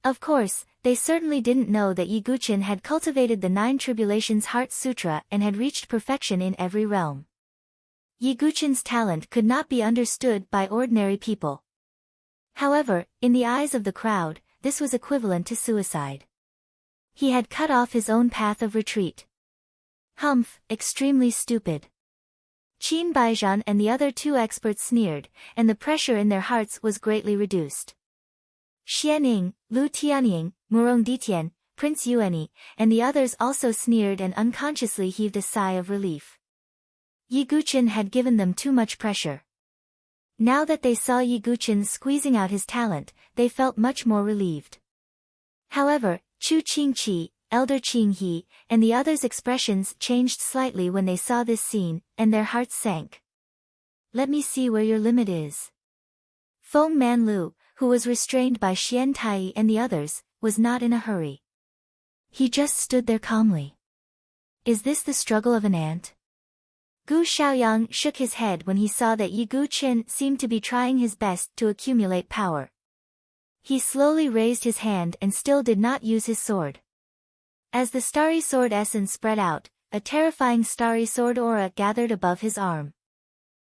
Of course, they certainly didn't know that Yi Guqin had cultivated the 9 Tribulations Heart Sutra and had reached perfection in every realm. Yi Guqin's talent could not be understood by ordinary people. However, in the eyes of the crowd, this was equivalent to suicide. He had cut off his own path of retreat. Humph, extremely stupid. Qin Baijian and the other 2 experts sneered, and the pressure in their hearts was greatly reduced. Xianing, Lu Tianying, Murong Ditian, Prince Yuanyi, and the others also sneered and unconsciously heaved a sigh of relief. Yi Guqin had given them too much pressure. Now that they saw Yi Guqin squeezing out his talent, they felt much more relieved. However, Chu Qingqi, Elder Qinghe, and the others' expressions changed slightly when they saw this scene, and their hearts sank. Let me see where your limit is. Feng Manlu, who was restrained by Xian Tai and the others, was not in a hurry. He just stood there calmly. Is this the struggle of an ant? Gu Xiaoyang shook his head when he saw that Yi Guqin seemed to be trying his best to accumulate power. He slowly raised his hand and still did not use his sword. As the starry sword essence spread out, a terrifying starry sword aura gathered above his arm.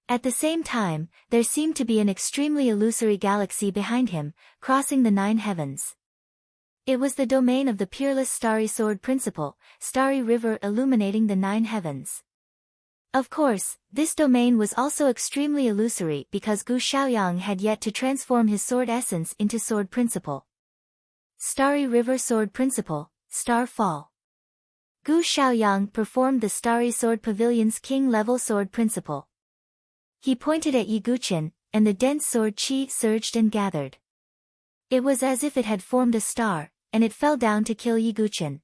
At the same time, there seemed to be an extremely illusory galaxy behind him, crossing the 9 heavens. It was the domain of the peerless starry sword principle, starry river illuminating the 9 heavens. Of course, this domain was also extremely illusory because Gu Xiaoyang had yet to transform his sword essence into sword principle. Starry river sword principle, star fall. Gu Xiaoyang performed the starry sword pavilion's king-level sword principle. He pointed at Yi Guqin, and the dense sword qi surged and gathered. It was as if it had formed a star, and it fell down to kill Yi Guqin.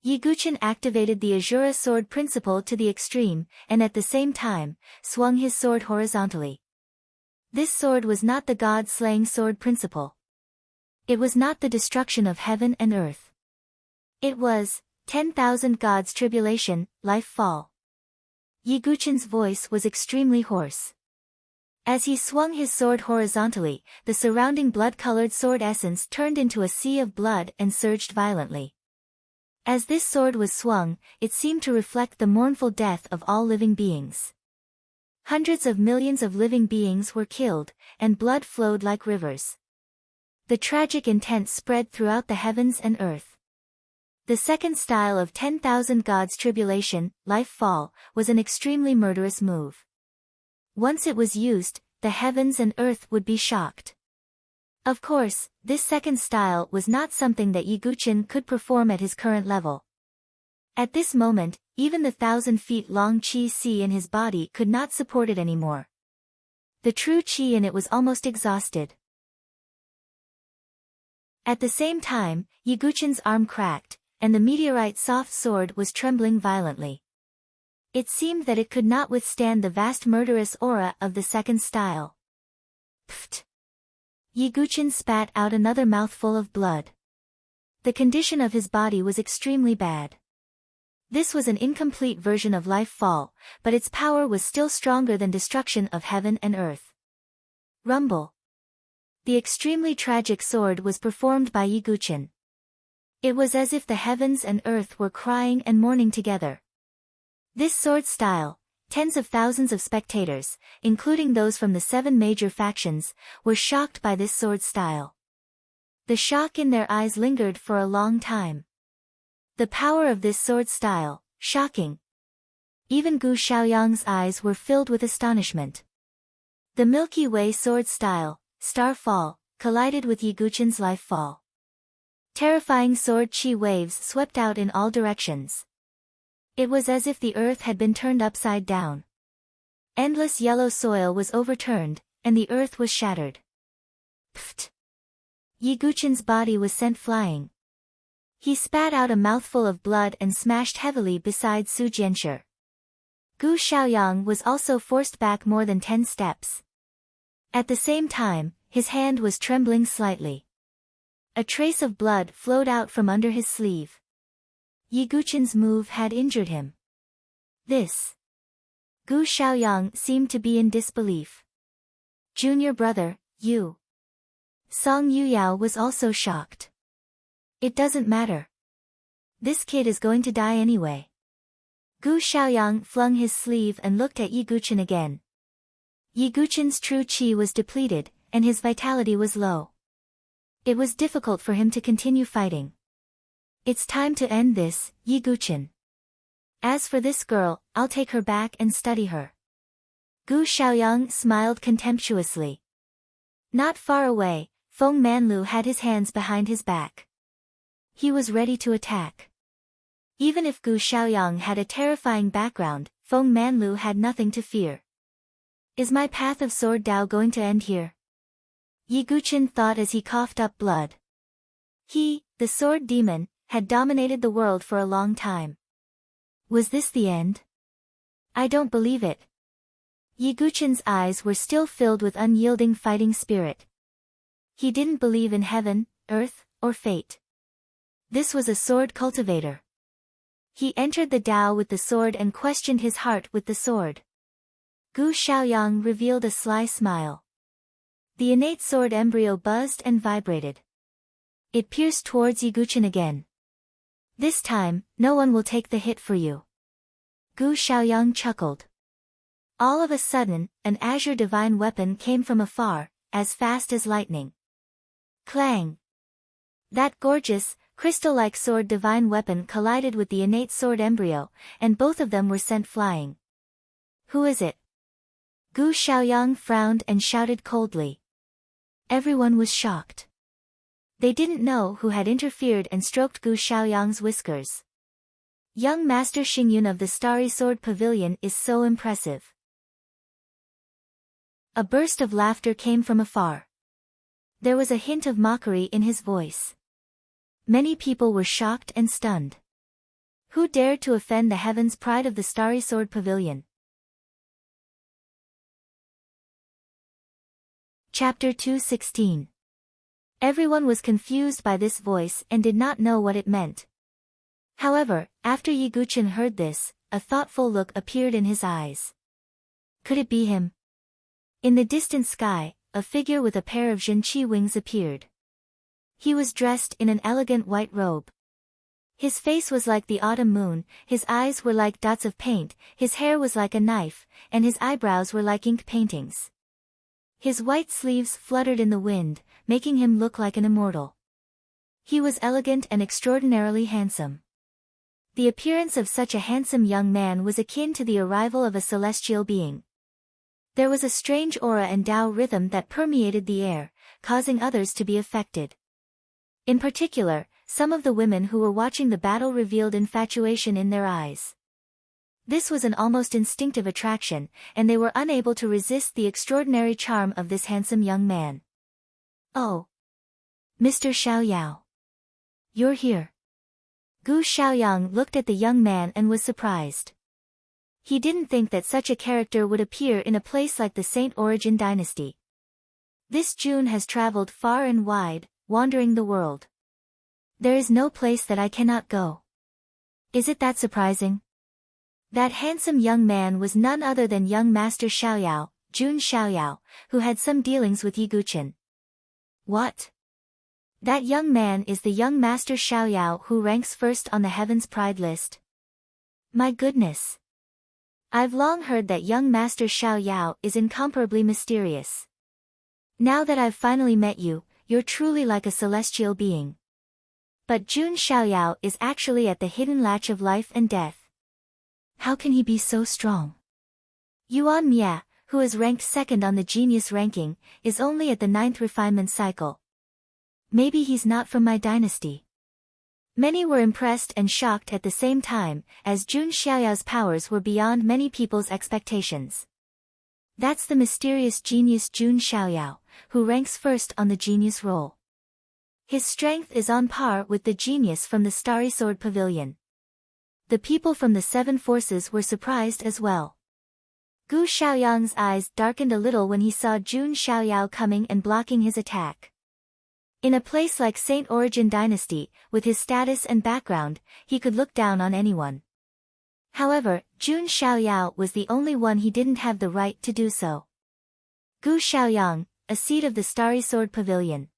Yi Guqin activated the Azura sword principle to the extreme, and at the same time, swung his sword horizontally. This sword was not the god-slaying sword principle. It was not the destruction of heaven and earth. It was 10,000 gods tribulation, life fall. Yi Guqin's voice was extremely hoarse. As he swung his sword horizontally, the surrounding blood-colored sword essence turned into a sea of blood and surged violently. As this sword was swung, it seemed to reflect the mournful death of all living beings. Hundreds of millions of living beings were killed, and blood flowed like rivers. The tragic intent spread throughout the heavens and earth. The second style of 10,000 gods tribulation, life fall, was an extremely murderous move. Once it was used, the heavens and earth would be shocked. Of course, this second style was not something that Yi Guqin could perform at his current level. At this moment, even the 1,000 feet long qi sea in his body could not support it anymore. The true qi in it was almost exhausted. At the same time, Yi Guqin's arm cracked, and the meteorite soft sword was trembling violently. It seemed that it could not withstand the vast murderous aura of the second style. Pfft! Yi Guqin spat out another mouthful of blood. The condition of his body was extremely bad. This was an incomplete version of life fall, but its power was still stronger than destruction of heaven and earth. Rumble. The extremely tragic sword was performed by Yi Guqin. It was as if the heavens and earth were crying and mourning together. This sword style, tens of thousands of spectators, including those from the 7 major factions, were shocked by this sword style. The shock in their eyes lingered for a long time. The power of this sword style, shocking. Even Gu Xiaoyang's eyes were filled with astonishment. The Milky Way sword style, star fall, collided with Yi Guqin's life fall. Terrifying sword qi waves swept out in all directions. It was as if the earth had been turned upside down. Endless yellow soil was overturned, and the earth was shattered. Pfft! Yi Guqin's body was sent flying. He spat out a mouthful of blood and smashed heavily beside Su Jianshi. Gu Xiaoyang was also forced back more than 10 steps. At the same time, his hand was trembling slightly. A trace of blood flowed out from under his sleeve. Yi Guqin's move had injured him. This. Gu Xiaoyang seemed to be in disbelief. Junior brother, you. Song Yuyao was also shocked. It doesn't matter. This kid is going to die anyway. Gu Xiaoyang flung his sleeve and looked at Yi Guchen again. Yi Guchen's true qi was depleted, and his vitality was low. It was difficult for him to continue fighting. It's time to end this, Yi Guchen. As for this girl, I'll take her back and study her. Gu Xiaoyang smiled contemptuously. Not far away, Feng Manlu had his hands behind his back. He was ready to attack. Even if Gu Xiaoyang had a terrifying background, Feng Manlu had nothing to fear. Is my path of sword Dao going to end here? Yi Guchen thought as he coughed up blood. He, the sword demon, had dominated the world for a long time. Was this the end? I don't believe it. Yi Guchen's eyes were still filled with unyielding fighting spirit. He didn't believe in heaven, earth, or fate. This was a sword cultivator. He entered the Tao with the sword and questioned his heart with the sword. Gu Xiaoyang revealed a sly smile. The innate sword embryo buzzed and vibrated. It pierced towards Yi Guchen again. This time, no one will take the hit for you. Gu Xiaoyang chuckled. All of a sudden, an azure divine weapon came from afar, as fast as lightning. Clang! That gorgeous, crystal-like sword divine weapon collided with the innate sword embryo, and both of them were sent flying. Who is it? Gu Xiaoyang frowned and shouted coldly. Everyone was shocked. They didn't know who had interfered and stroked Gu Xiaoyang's whiskers. Young Master Xingyun of the Starry Sword Pavilion is so impressive. A burst of laughter came from afar. There was a hint of mockery in his voice. Many people were shocked and stunned. Who dared to offend the heavens' pride of the Starry Sword Pavilion? Chapter 2:16. Everyone was confused by this voice and did not know what it meant. However, after Yi Guchen heard this, a thoughtful look appeared in his eyes. Could it be him? In the distant sky, a figure with a pair of Zhenqi wings appeared. He was dressed in an elegant white robe. His face was like the autumn moon, his eyes were like dots of paint, his hair was like a knife, and his eyebrows were like ink paintings. His white sleeves fluttered in the wind, making him look like an immortal. He was elegant and extraordinarily handsome. The appearance of such a handsome young man was akin to the arrival of a celestial being. There was a strange aura and Tao rhythm that permeated the air, causing others to be affected. In particular, some of the women who were watching the battle revealed infatuation in their eyes. This was an almost instinctive attraction, and they were unable to resist the extraordinary charm of this handsome young man. Oh! Mr. Xiaoyao. You're here. Gu Xiaoyang looked at the young man and was surprised. He didn't think that such a character would appear in a place like the Saint Origin dynasty. This June has traveled far and wide, wandering the world. There is no place that I cannot go. Is it that surprising? That handsome young man was none other than young Master Xiaoyao, Jun Xiaoyao, who had some dealings with Yi Guchen. What? That young man is the young Master Xiaoyao who ranks first on the Heaven's Pride list. My goodness! I've long heard that young Master Xiaoyao is incomparably mysterious. Now that I've finally met you, you're truly like a celestial being. But Jun Xiaoyao is actually at the hidden latch of life and death. How can he be so strong? Yuan Mia, who is ranked second on the genius ranking, is only at the 9th refinement cycle. Maybe he's not from my dynasty. Many were impressed and shocked at the same time, as Jun Xiaoyao's powers were beyond many people's expectations. That's the mysterious genius Jun Xiaoyao, who ranks first on the genius roll. His strength is on par with the genius from the Starry Sword Pavilion. The people from the Seven Forces were surprised as well. Gu Xiaoyang's eyes darkened a little when he saw Jun Xiaoyao coming and blocking his attack. In a place like Saint Origin Dynasty, with his status and background, he could look down on anyone. However, Jun Xiaoyao was the only one he didn't have the right to do so. Gu Xiaoyang, a seed of the Starry Sword Pavilion.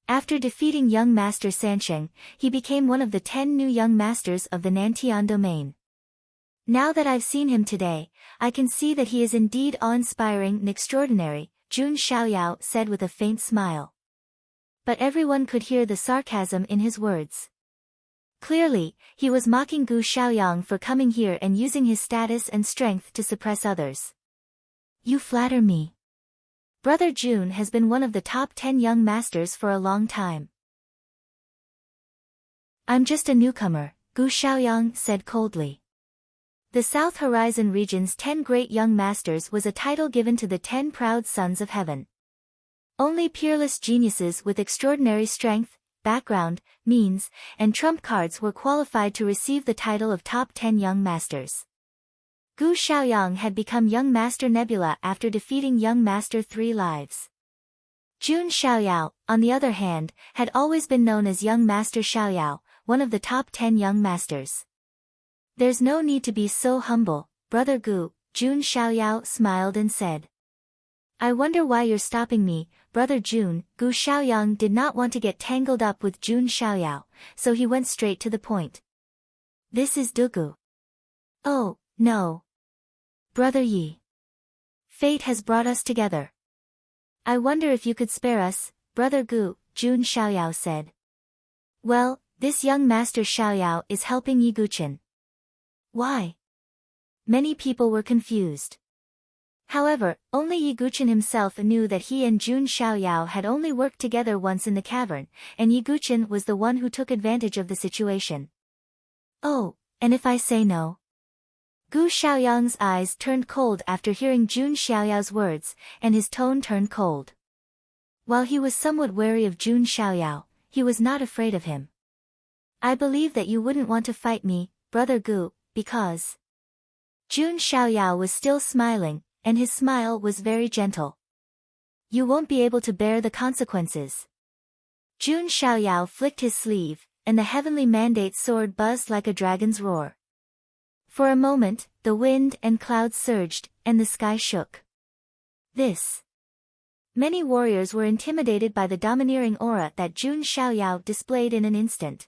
After defeating young Master Sansheng, he became one of the 10 new young masters of the Nantian domain. Now that I've seen him today, I can see that he is indeed awe-inspiring and extraordinary, Jun Xiaoyao said with a faint smile. But everyone could hear the sarcasm in his words. Clearly, he was mocking Gu Xiaoyang for coming here and using his status and strength to suppress others. You flatter me. Brother Jun has been one of the top 10 young masters for a long time. I'm just a newcomer, Gu Xiaoyang said coldly. The South Horizon region's 10 great young masters was a title given to the 10 proud sons of heaven. Only peerless geniuses with extraordinary strength, background, means, and trump cards were qualified to receive the title of top 10 young masters. Gu Xiaoyang had become Young Master Nebula after defeating Young Master 3 lives. Jun Xiaoyao, on the other hand, had always been known as Young Master Xiaoyao, one of the top 10 young masters. There's no need to be so humble, Brother Gu, Jun Xiaoyao smiled and said. I wonder why you're stopping me, Brother Jun. Gu Xiaoyang did not want to get tangled up with Jun Xiaoyao, so he went straight to the point. This is Dugu. Oh, no. Brother Yi. Fate has brought us together. I wonder if you could spare us, Brother Gu, Jun Xiaoyao said. Well, this young Master Xiaoyao is helping Yi Guchen. Why? Many people were confused. However, only Yi Guchen himself knew that he and Jun Xiaoyao had only worked together once in the cavern, and Yi Guchen was the one who took advantage of the situation. Oh, and if I say no? Gu Xiaoyang's eyes turned cold after hearing Jun Xiaoyao's words, and his tone turned cold. While he was somewhat wary of Jun Xiaoyao, he was not afraid of him. I believe that you wouldn't want to fight me, Brother Gu, because... Jun Xiaoyao was still smiling, and his smile was very gentle. You won't be able to bear the consequences. Jun Xiaoyao flicked his sleeve, and the heavenly mandate sword buzzed like a dragon's roar. For a moment, the wind and clouds surged, and the sky shook. Many warriors were intimidated by the domineering aura that Jun Xiaoyao displayed in an instant.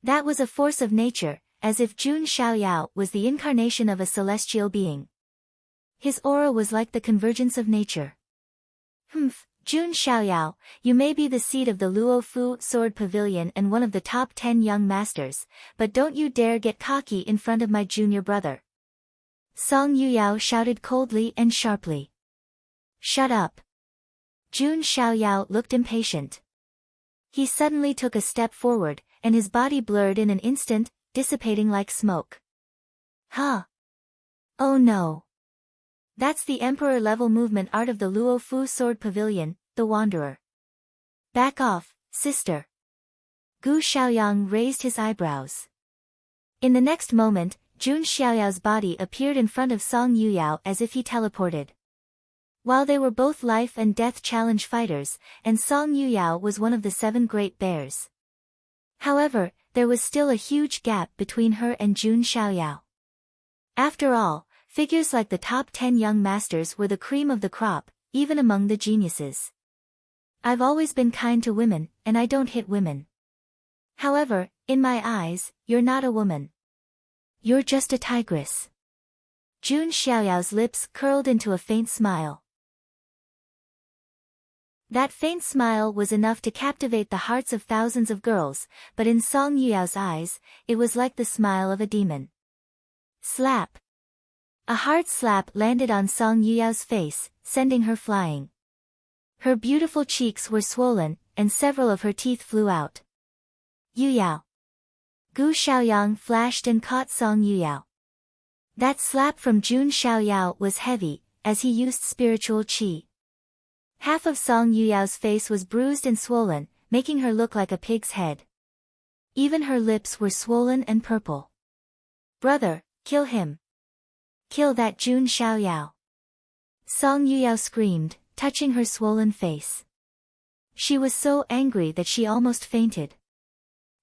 That was a force of nature, as if Jun Xiaoyao was the incarnation of a celestial being. His aura was like the convergence of nature. Jun Xiaoyao, you may be the seat of the Luo Fu Sword Pavilion and one of the top 10 young masters, but don't you dare get cocky in front of my junior brother. Song Yuyao shouted coldly and sharply. Shut up. Jun Xiaoyao looked impatient. He suddenly took a step forward, and his body blurred in an instant, dissipating like smoke. Huh? Oh no. That's the Emperor-level movement art of the Luo Fu Sword Pavilion, the Wanderer. Back off, sister. Gu Xiaoyang raised his eyebrows. In the next moment, Jun Xiaoyao's body appeared in front of Song Yuyao as if he teleported. While they were both life and death challenge fighters, and Song Yuyao was one of the 7 great bears. However, there was still a huge gap between her and Jun Xiaoyao. After all, figures like the top 10 young masters were the cream of the crop, even among the geniuses. I've always been kind to women, and I don't hit women. However, in my eyes, you're not a woman. You're just a tigress. Jun Xiaoyao's lips curled into a faint smile. That faint smile was enough to captivate the hearts of thousands of girls, but in Song Yuyao's eyes, it was like the smile of a demon. Slap. A hard slap landed on Song Yuyao's face, sending her flying. Her beautiful cheeks were swollen, and several of her teeth flew out. Yuyao. Gu Xiaoyang flashed and caught Song Yuyao. That slap from Jun Xiaoyao was heavy, as he used spiritual qi. Half of Song Yuyao's face was bruised and swollen, making her look like a pig's head. Even her lips were swollen and purple. Brother, kill him. Kill that Jun Xiaoyao. Song Yuyao screamed, touching her swollen face. She was so angry that she almost fainted.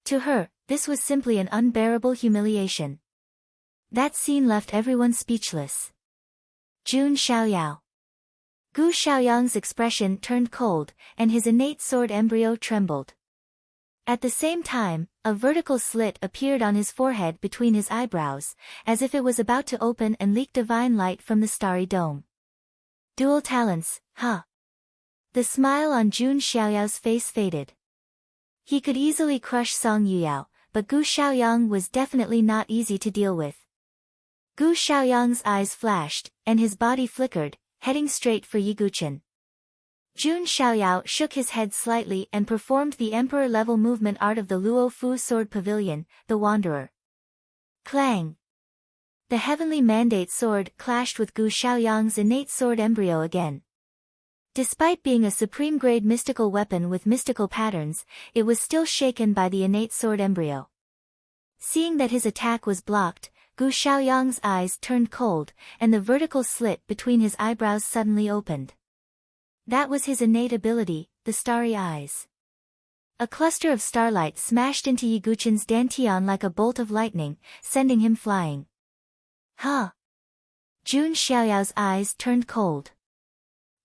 To her, this was simply an unbearable humiliation. That scene left everyone speechless. Jun Xiaoyao. Gu Xiaoyang's expression turned cold, and his innate sword embryo trembled. At the same time, a vertical slit appeared on his forehead between his eyebrows, as if it was about to open and leak divine light from the starry dome. Dual talents, huh? The smile on Jun Xiaoyao's face faded. He could easily crush Song Yuyao, but Gu Xiaoyang was definitely not easy to deal with. Gu Xiaoyang's eyes flashed, and his body flickered, heading straight for Yi Guqin. Jun Xiaoyao shook his head slightly and performed the emperor-level movement art of the Luo Fu Sword Pavilion, the Wanderer. Clang! The heavenly mandate sword clashed with Gu Xiaoyang's innate sword embryo again. Despite being a supreme-grade mystical weapon with mystical patterns, it was still shaken by the innate sword embryo. Seeing that his attack was blocked, Gu Xiaoyang's eyes turned cold, and the vertical slit between his eyebrows suddenly opened. That was his innate ability, the starry eyes. A cluster of starlight smashed into Yi Guqin's dantian like a bolt of lightning, sending him flying. Huh? Jun Xiaoyao's eyes turned cold.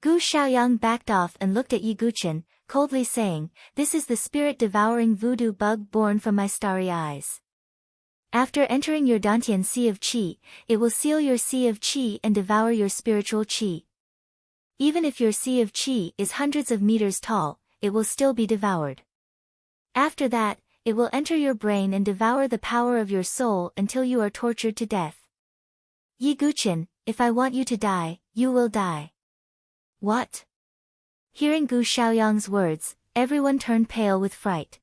Gu Xiaoyang backed off and looked at Yi Guqin, coldly saying, "This is the spirit-devouring voodoo bug born from my starry eyes. After entering your dantian sea of qi, it will seal your sea of qi and devour your spiritual qi. Even if your sea of qi is hundreds of meters tall, it will still be devoured. After that, it will enter your brain and devour the power of your soul until you are tortured to death. Yi Guqin, if I want you to die, you will die." What? Hearing Gu Xiaoyang's words, everyone turned pale with fright.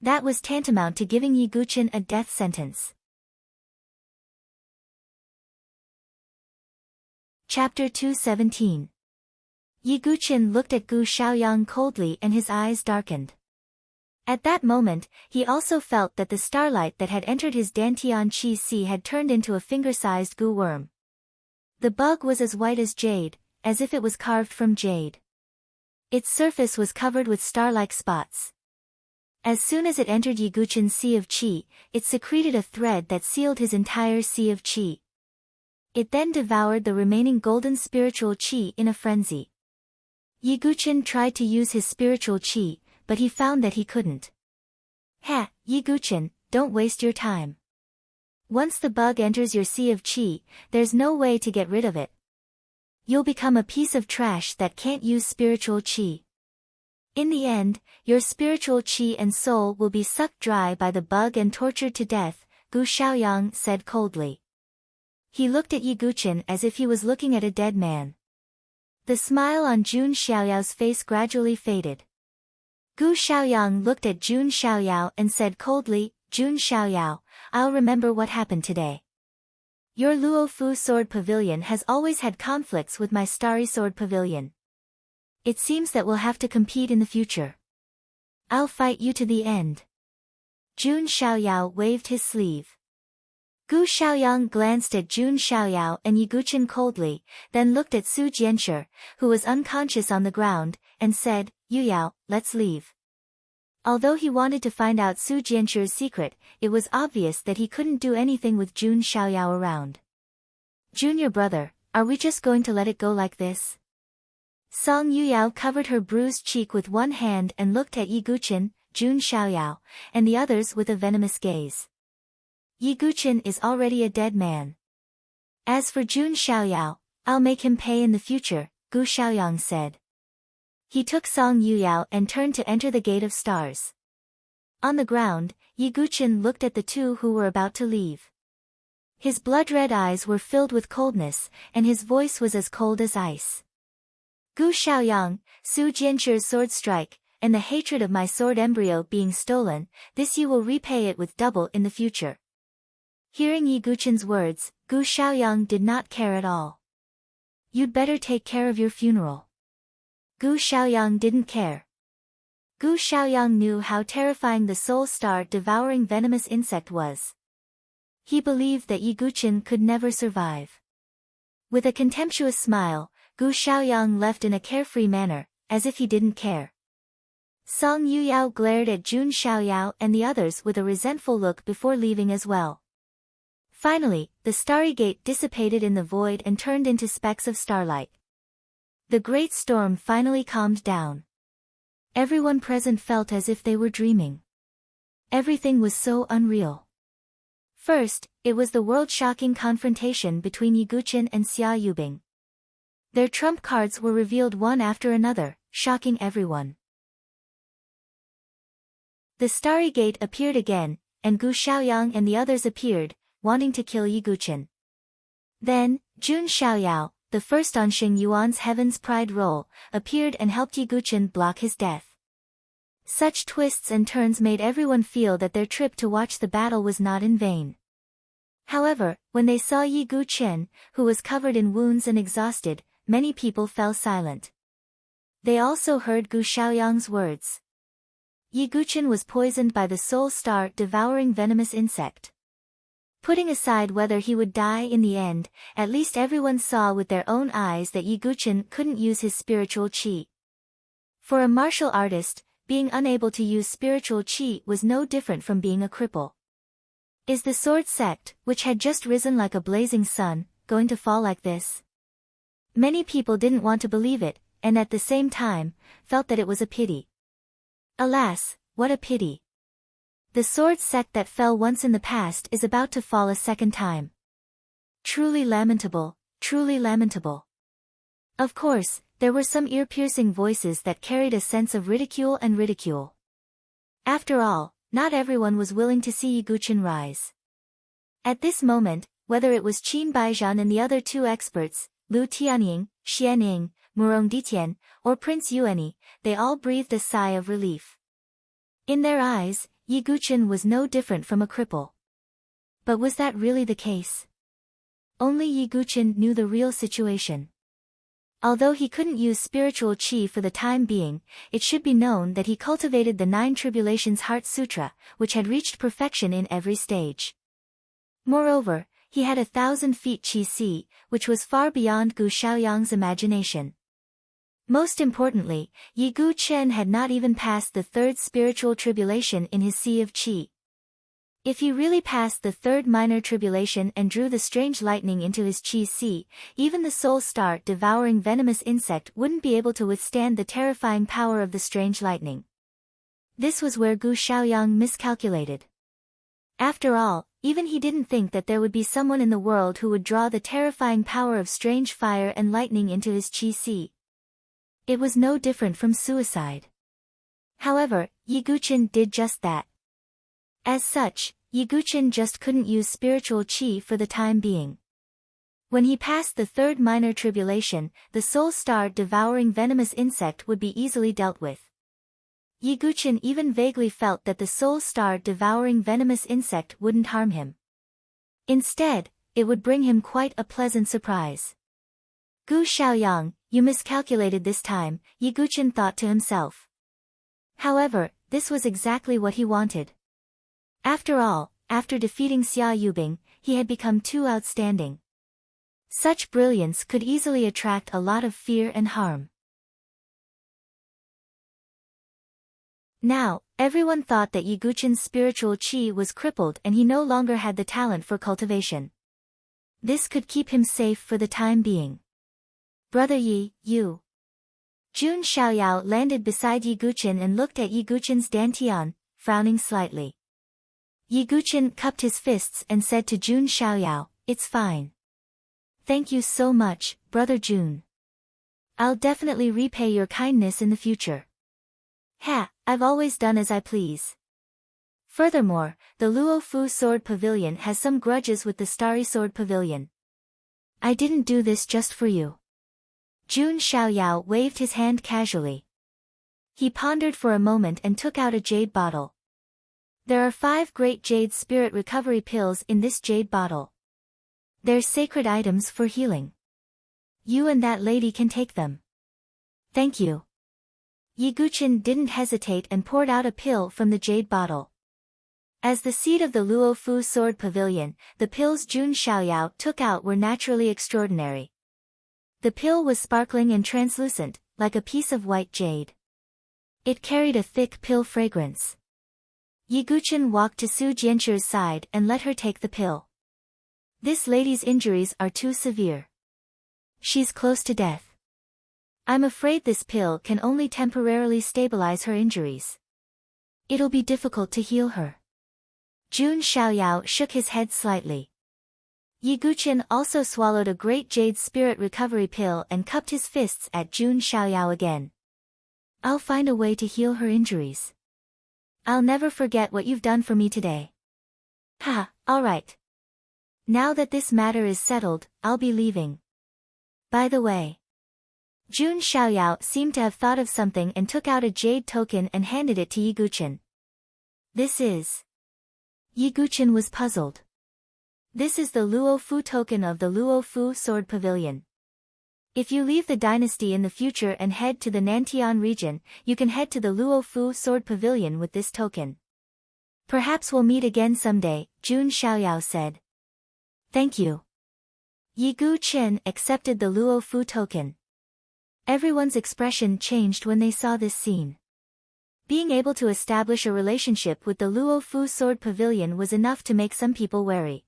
That was tantamount to giving Yi Guqin a death sentence. Chapter 217. Yi Guqin looked at Gu Xiaoyang coldly and his eyes darkened. At that moment, he also felt that the starlight that had entered his dantian qi sea had turned into a finger-sized gu worm. The bug was as white as jade, as if it was carved from jade. Its surface was covered with star-like spots. As soon as it entered Yi Guqin's sea of qi, it secreted a thread that sealed his entire sea of qi. It then devoured the remaining golden spiritual qi in a frenzy. Yi Guqin tried to use his spiritual qi, but he found that he couldn't. Ha, Yi Guqin, don't waste your time. Once the bug enters your sea of qi, there's no way to get rid of it. You'll become a piece of trash that can't use spiritual qi. In the end, your spiritual qi and soul will be sucked dry by the bug and tortured to death, Gu Xiaoyang said coldly. He looked at Yi Guqin as if he was looking at a dead man. The smile on Jun Xiaoyao's face gradually faded. Gu Xiaoyang looked at Jun Xiaoyao and said coldly, "Jun Xiaoyao, I'll remember what happened today. Your Luo Fu Sword Pavilion has always had conflicts with my Starry Sword Pavilion. It seems that we'll have to compete in the future. I'll fight you to the end." Jun Xiaoyao waved his sleeve. Gu Xiaoyang glanced at Jun Xiaoyao and Yi Guqin coldly, then looked at Su Jianshi, who was unconscious on the ground, and said, "Yuyao, let's leave." Although he wanted to find out Su Jianshi's secret, it was obvious that he couldn't do anything with Jun Xiaoyao around. "Junior brother, are we just going to let it go like this?" Song Yuyao covered her bruised cheek with one hand and looked at Yi Guqin, Jun Xiaoyao, and the others with a venomous gaze. Yi Guqin is already a dead man. As for Jun Xiaoyao, I'll make him pay in the future, Gu Xiaoyang said. He took Song Yuyao and turned to enter the Gate of Stars. On the ground, Yi Guqin looked at the two who were about to leave. His blood-red eyes were filled with coldness, and his voice was as cold as ice. "Gu Xiaoyang, Su Jianshi's sword strike, and the hatred of my sword embryo being stolen, this you will repay it with double in the future." Hearing Yi Guqin's words, Gu Xiaoyang did not care at all. "You'd better take care of your funeral." Gu Xiaoyang didn't care. Gu Xiaoyang knew how terrifying the soul star-devouring venomous insect was. He believed that Yi Guqin could never survive. With a contemptuous smile, Gu Xiaoyang left in a carefree manner, as if he didn't care. Song Yuyao glared at Jun Xiaoyao and the others with a resentful look before leaving as well. Finally, the starry gate dissipated in the void and turned into specks of starlight. The great storm finally calmed down. Everyone present felt as if they were dreaming. Everything was so unreal. First, it was the world-shocking confrontation between Yiguchen and Xia Yubing. Their trump cards were revealed one after another, shocking everyone. The Starry Gate appeared again, and Gu Xiaoyang and the others appeared, wanting to kill Yiguchen. Then, Jun Xiaoyao, the first on Xing Yuan's Heaven's Pride role, appeared and helped Yiguchen block his death. Such twists and turns made everyone feel that their trip to watch the battle was not in vain. However, when they saw Yiguchen, who was covered in wounds and exhausted, many people fell silent. They also heard Gu Xiaoyang's words. Yiguchen was poisoned by the soul star devouring venomous insect. Putting aside whether he would die in the end, at least everyone saw with their own eyes that Yiguchen couldn't use his spiritual qi. For a martial artist, being unable to use spiritual qi was no different from being a cripple. Is the sword sect, which had just risen like a blazing sun, going to fall like this? Many people didn't want to believe it, and at the same time, felt that it was a pity. Alas, what a pity. The sword sect that fell once in the past is about to fall a second time. Truly lamentable, truly lamentable. Of course, there were some ear-piercing voices that carried a sense of ridicule and ridicule. After all, not everyone was willing to see Yiguchen rise. At this moment, whether it was Qin Baizhan and the other two experts, Lu Tianying, Xian Ying, Murong Ditian, or Prince Yuani, they all breathed a sigh of relief. In their eyes, Yiguchen was no different from a cripple. But was that really the case? Only Yiguchen knew the real situation. Although he couldn't use spiritual qi for the time being, it should be known that he cultivated the 9 Tribulations Heart Sutra, which had reached perfection in every stage. Moreover, he had 1,000 feet qi, which was far beyond Gu Xiaoyang's imagination. Most importantly, Yiguchen had not even passed the 3rd spiritual tribulation in his sea of qi. If he really passed the 3rd minor tribulation and drew the strange lightning into his qi sea, even the soul star devouring venomous insect wouldn't be able to withstand the terrifying power of the strange lightning. This was where Gu Xiaoyang miscalculated. After all, even he didn't think that there would be someone in the world who would draw the terrifying power of strange fire and lightning into his qi sea. It was no different from suicide. However, Yiguchen did just that. As such, Yiguchen just couldn't use spiritual qi for the time being. When he passed the 3rd minor tribulation, the soul star devouring venomous insect would be easily dealt with. Yiguchen even vaguely felt that the soul star devouring venomous insect wouldn't harm him. Instead, it would bring him quite a pleasant surprise. Gu Xiaoyang, you miscalculated this time, Yiguchen thought to himself. However, this was exactly what he wanted. After all, after defeating Xia Yubing, he had become too outstanding. Such brilliance could easily attract a lot of fear and harm. Now, everyone thought that Yiguchen's spiritual qi was crippled and he no longer had the talent for cultivation. This could keep him safe for the time being. Brother Yi, you. Jun Xiaoyao landed beside Yiguchen and looked at Yiguchen's dantian, frowning slightly. Yiguchen cupped his fists and said to Jun Xiaoyao, "It's fine. Thank you so much, Brother Jun. I'll definitely repay your kindness in the future. I've always done as I please." Furthermore, the Luofu Sword Pavilion has some grudges with the Starry Sword Pavilion. I didn't do this just for you. Jun Xiaoyao waved his hand casually. He pondered for a moment and took out a jade bottle. There are 5 great jade spirit recovery pills in this jade bottle. They're sacred items for healing. You and that lady can take them. Thank you. Yiguchen didn't hesitate and poured out a pill from the jade bottle. As the seed of the Luofu Sword Pavilion, the pills Jun Xiaoyao took out were naturally extraordinary. The pill was sparkling and translucent, like a piece of white jade. It carried a thick pill fragrance. Yiguchen walked to Su Jianchu's side and let her take the pill. This lady's injuries are too severe. She's close to death. I'm afraid this pill can only temporarily stabilize her injuries. It'll be difficult to heal her. Jun Xiaoyao shook his head slightly. Yi Guqin also swallowed a great jade spirit recovery pill and cupped his fists at Jun Xiaoyao again. I'll find a way to heal her injuries. I'll never forget what you've done for me today. Ha, all right. Now that this matter is settled, I'll be leaving. By the way. Jun Xiaoyao seemed to have thought of something and took out a jade token and handed it to Yi Guqin. This is. Yi Guqin was puzzled. This is the Luo Fu token of the Luo Fu Sword Pavilion. If you leave the dynasty in the future and head to the Nantian region, you can head to the Luo Fu Sword Pavilion with this token. Perhaps we'll meet again someday, Jun Xiaoyao said. Thank you. Yi Guqin accepted the Luo Fu token. Everyone's expression changed when they saw this scene. Being able to establish a relationship with the Luo Fu Sword Pavilion was enough to make some people wary.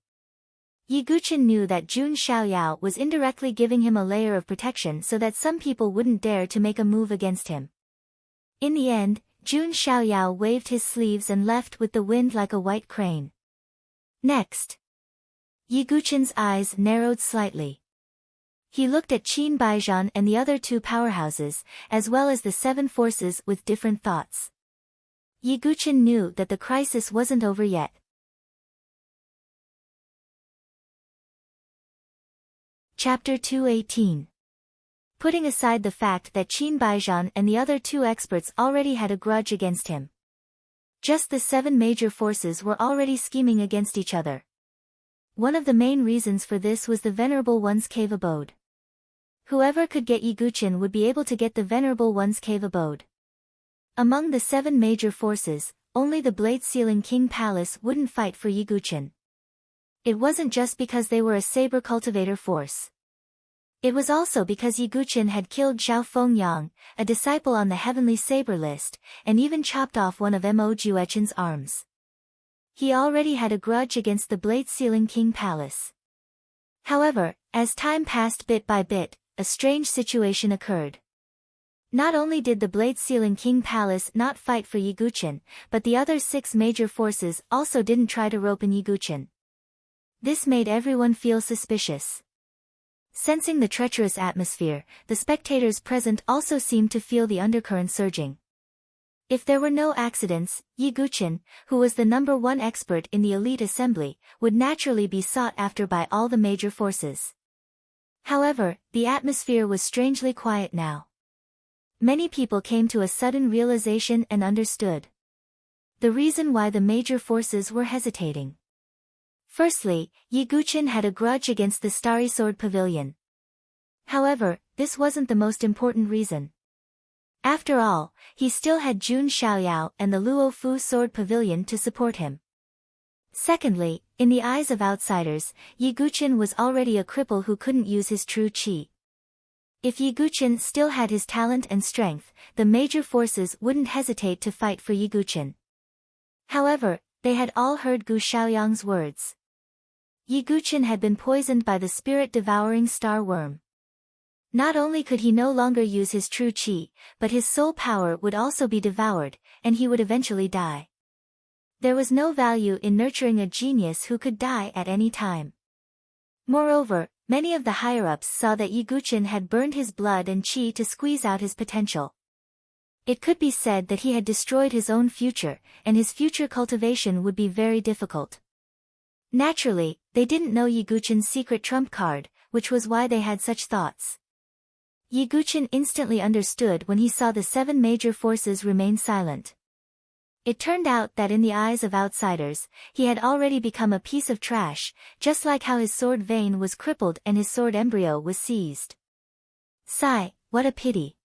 Yi Guqin knew that Jun Xiaoyao was indirectly giving him a layer of protection so that some people wouldn't dare to make a move against him. In the end, Jun Xiaoyao waved his sleeves and left with the wind like a white crane. Next. Yi Guqin's eyes narrowed slightly. He looked at Qin Baijian and the other two powerhouses, as well as the seven forces with different thoughts. Yi Guqin knew that the crisis wasn't over yet. Chapter 218. Putting aside the fact that Qin Baijian and the other two experts already had a grudge against him. Just the seven major forces were already scheming against each other. One of the main reasons for this was the Venerable One's cave abode. Whoever could get Yi Guqin would be able to get the Venerable One's cave abode. Among the seven major forces, only the Blade-Sealing King Palace wouldn't fight for Yi Guqin. It wasn't just because they were a saber cultivator force. It was also because Yi Guqin had killed Zhao Fengyang, a disciple on the Heavenly Saber list, and even chopped off one of Mo Jueqin's arms. He already had a grudge against the Blade-Sealing King Palace. However, as time passed bit by bit, a strange situation occurred. Not only did the Blade-Sealing King Palace not fight for Yi Guqin, but the other six major forces also didn't try to rope in Yi Guqin. This made everyone feel suspicious. Sensing the treacherous atmosphere, the spectators present also seemed to feel the undercurrent surging. If there were no accidents, Yi Guqin, who was the #1 expert in the elite assembly, would naturally be sought after by all the major forces. However, the atmosphere was strangely quiet now. Many people came to a sudden realization and understood the reason why the major forces were hesitating. Firstly, Yi Guqin had a grudge against the Starry Sword Pavilion. However, this wasn't the most important reason. After all, he still had Jun Xiaoyao and the Luo Fu Sword Pavilion to support him. Secondly, in the eyes of outsiders, Yi Guqin was already a cripple who couldn't use his true qi. If Yi Guqin still had his talent and strength, the major forces wouldn't hesitate to fight for Yi Guqin. However, they had all heard Gu Xiaoyang's words. Yi Guqin had been poisoned by the spirit-devouring star worm. Not only could he no longer use his true qi, but his soul power would also be devoured, and he would eventually die. There was no value in nurturing a genius who could die at any time. Moreover, many of the higher-ups saw that Yi Guqin had burned his blood and qi to squeeze out his potential. It could be said that he had destroyed his own future, and his future cultivation would be very difficult. Naturally, they didn't know Yi Guqin's secret trump card, which was why they had such thoughts. Yi Guqin instantly understood when he saw the seven major forces remain silent. It turned out that in the eyes of outsiders, he had already become a piece of trash, just like how his sword vein was crippled and his sword embryo was seized. Sigh, what a pity.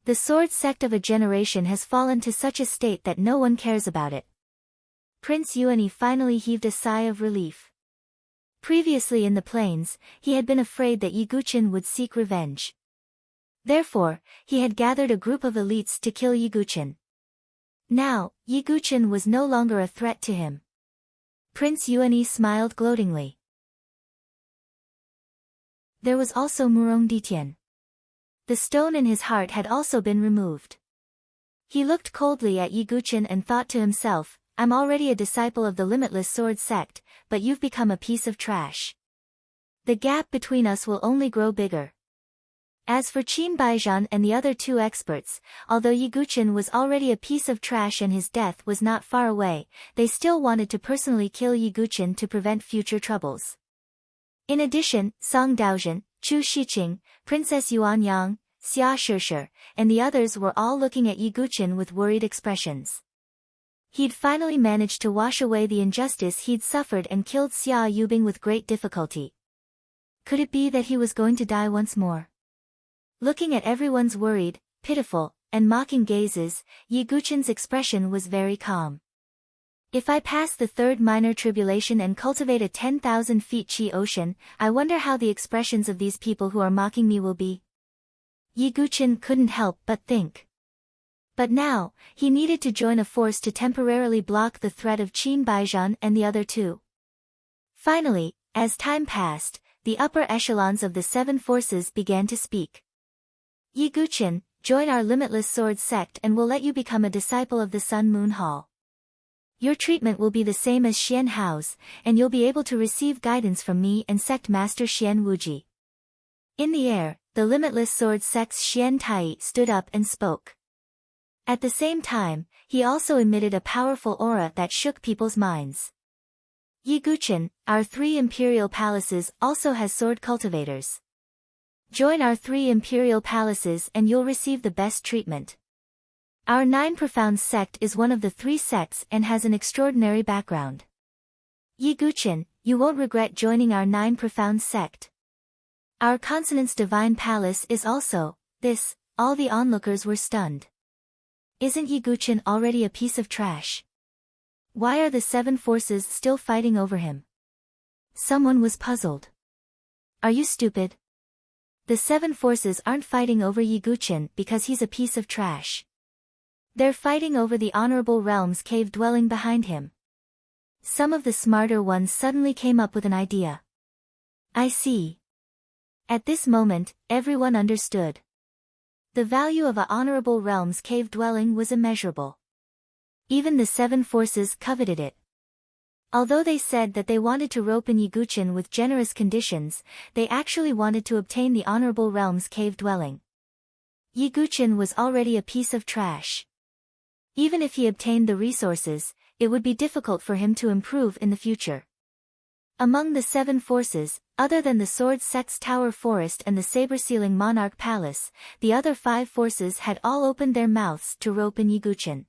The sword sect of a generation has fallen to such a state that no one cares about it. Prince Yuani finally heaved a sigh of relief. Previously in the plains, he had been afraid that Yi Guqin would seek revenge. Therefore, he had gathered a group of elites to kill Yi Guqin. Now, Yi Guqin was no longer a threat to him. Prince Yuani smiled gloatingly. There was also Murong Ditian. The stone in his heart had also been removed. He looked coldly at Yiguchen and thought to himself, I'm already a disciple of the Limitless Sword sect, but you've become a piece of trash. The gap between us will only grow bigger. As for Qin Baijian and the other two experts, although Yiguchen was already a piece of trash and his death was not far away, they still wanted to personally kill Yiguchen to prevent future troubles. In addition, Song Daozhen, Chu Shiqing, Princess Yuanyang, Xia Shishir, and the others were all looking at Yiguchen with worried expressions. He'd finally managed to wash away the injustice he'd suffered and killed Xia Yubing with great difficulty. Could it be that he was going to die once more? Looking at everyone's worried, pitiful, and mocking gazes, Yiguchen's expression was very calm. If I pass the third minor tribulation and cultivate a 10,000 feet chi ocean, I wonder how the expressions of these people who are mocking me will be. Yiguchen couldn't help but think. But now, he needed to join a force to temporarily block the threat of Qin Baijian and the other two. Finally, as time passed, the upper echelons of the seven forces began to speak. Yiguchen, join our Limitless Sword sect and we'll let you become a disciple of the Sun Moon Hall. Your treatment will be the same as Xian Hao's, and you'll be able to receive guidance from me and sect master Xian Wuji. In the air, the Limitless Sword sect's Xian Tai stood up and spoke. At the same time, he also emitted a powerful aura that shook people's minds. Yiguchen, our 3 imperial palaces also has sword cultivators. Join our 3 imperial palaces and you'll receive the best treatment. Our 9 Profound sect is one of the 3 sects and has an extraordinary background. Yiguchen, you won't regret joining our 9 Profound sect. Our Consonance Divine Palace is also, this, all the onlookers were stunned. Isn't Yiguchen already a piece of trash? Why are the 7 forces still fighting over him? Someone was puzzled. Are you stupid? The 7 forces aren't fighting over Yiguchen because he's a piece of trash. They're fighting over the Honorable Realm's cave dwelling behind him. Some of the smarter ones suddenly came up with an idea. I see. At this moment, everyone understood. The value of a Honorable Realm's cave dwelling was immeasurable. Even the 7 forces coveted it. Although they said that they wanted to rope in Yiguchen with generous conditions, they actually wanted to obtain the Honorable Realm's cave dwelling. Yiguchen was already a piece of trash. Even if he obtained the resources, it would be difficult for him to improve in the future. Among the 7 forces, other than the Sword Sect's Tower Forest and the Saber-Sealing Monarch Palace, the other 5 forces had all opened their mouths to rope in Yiguchen.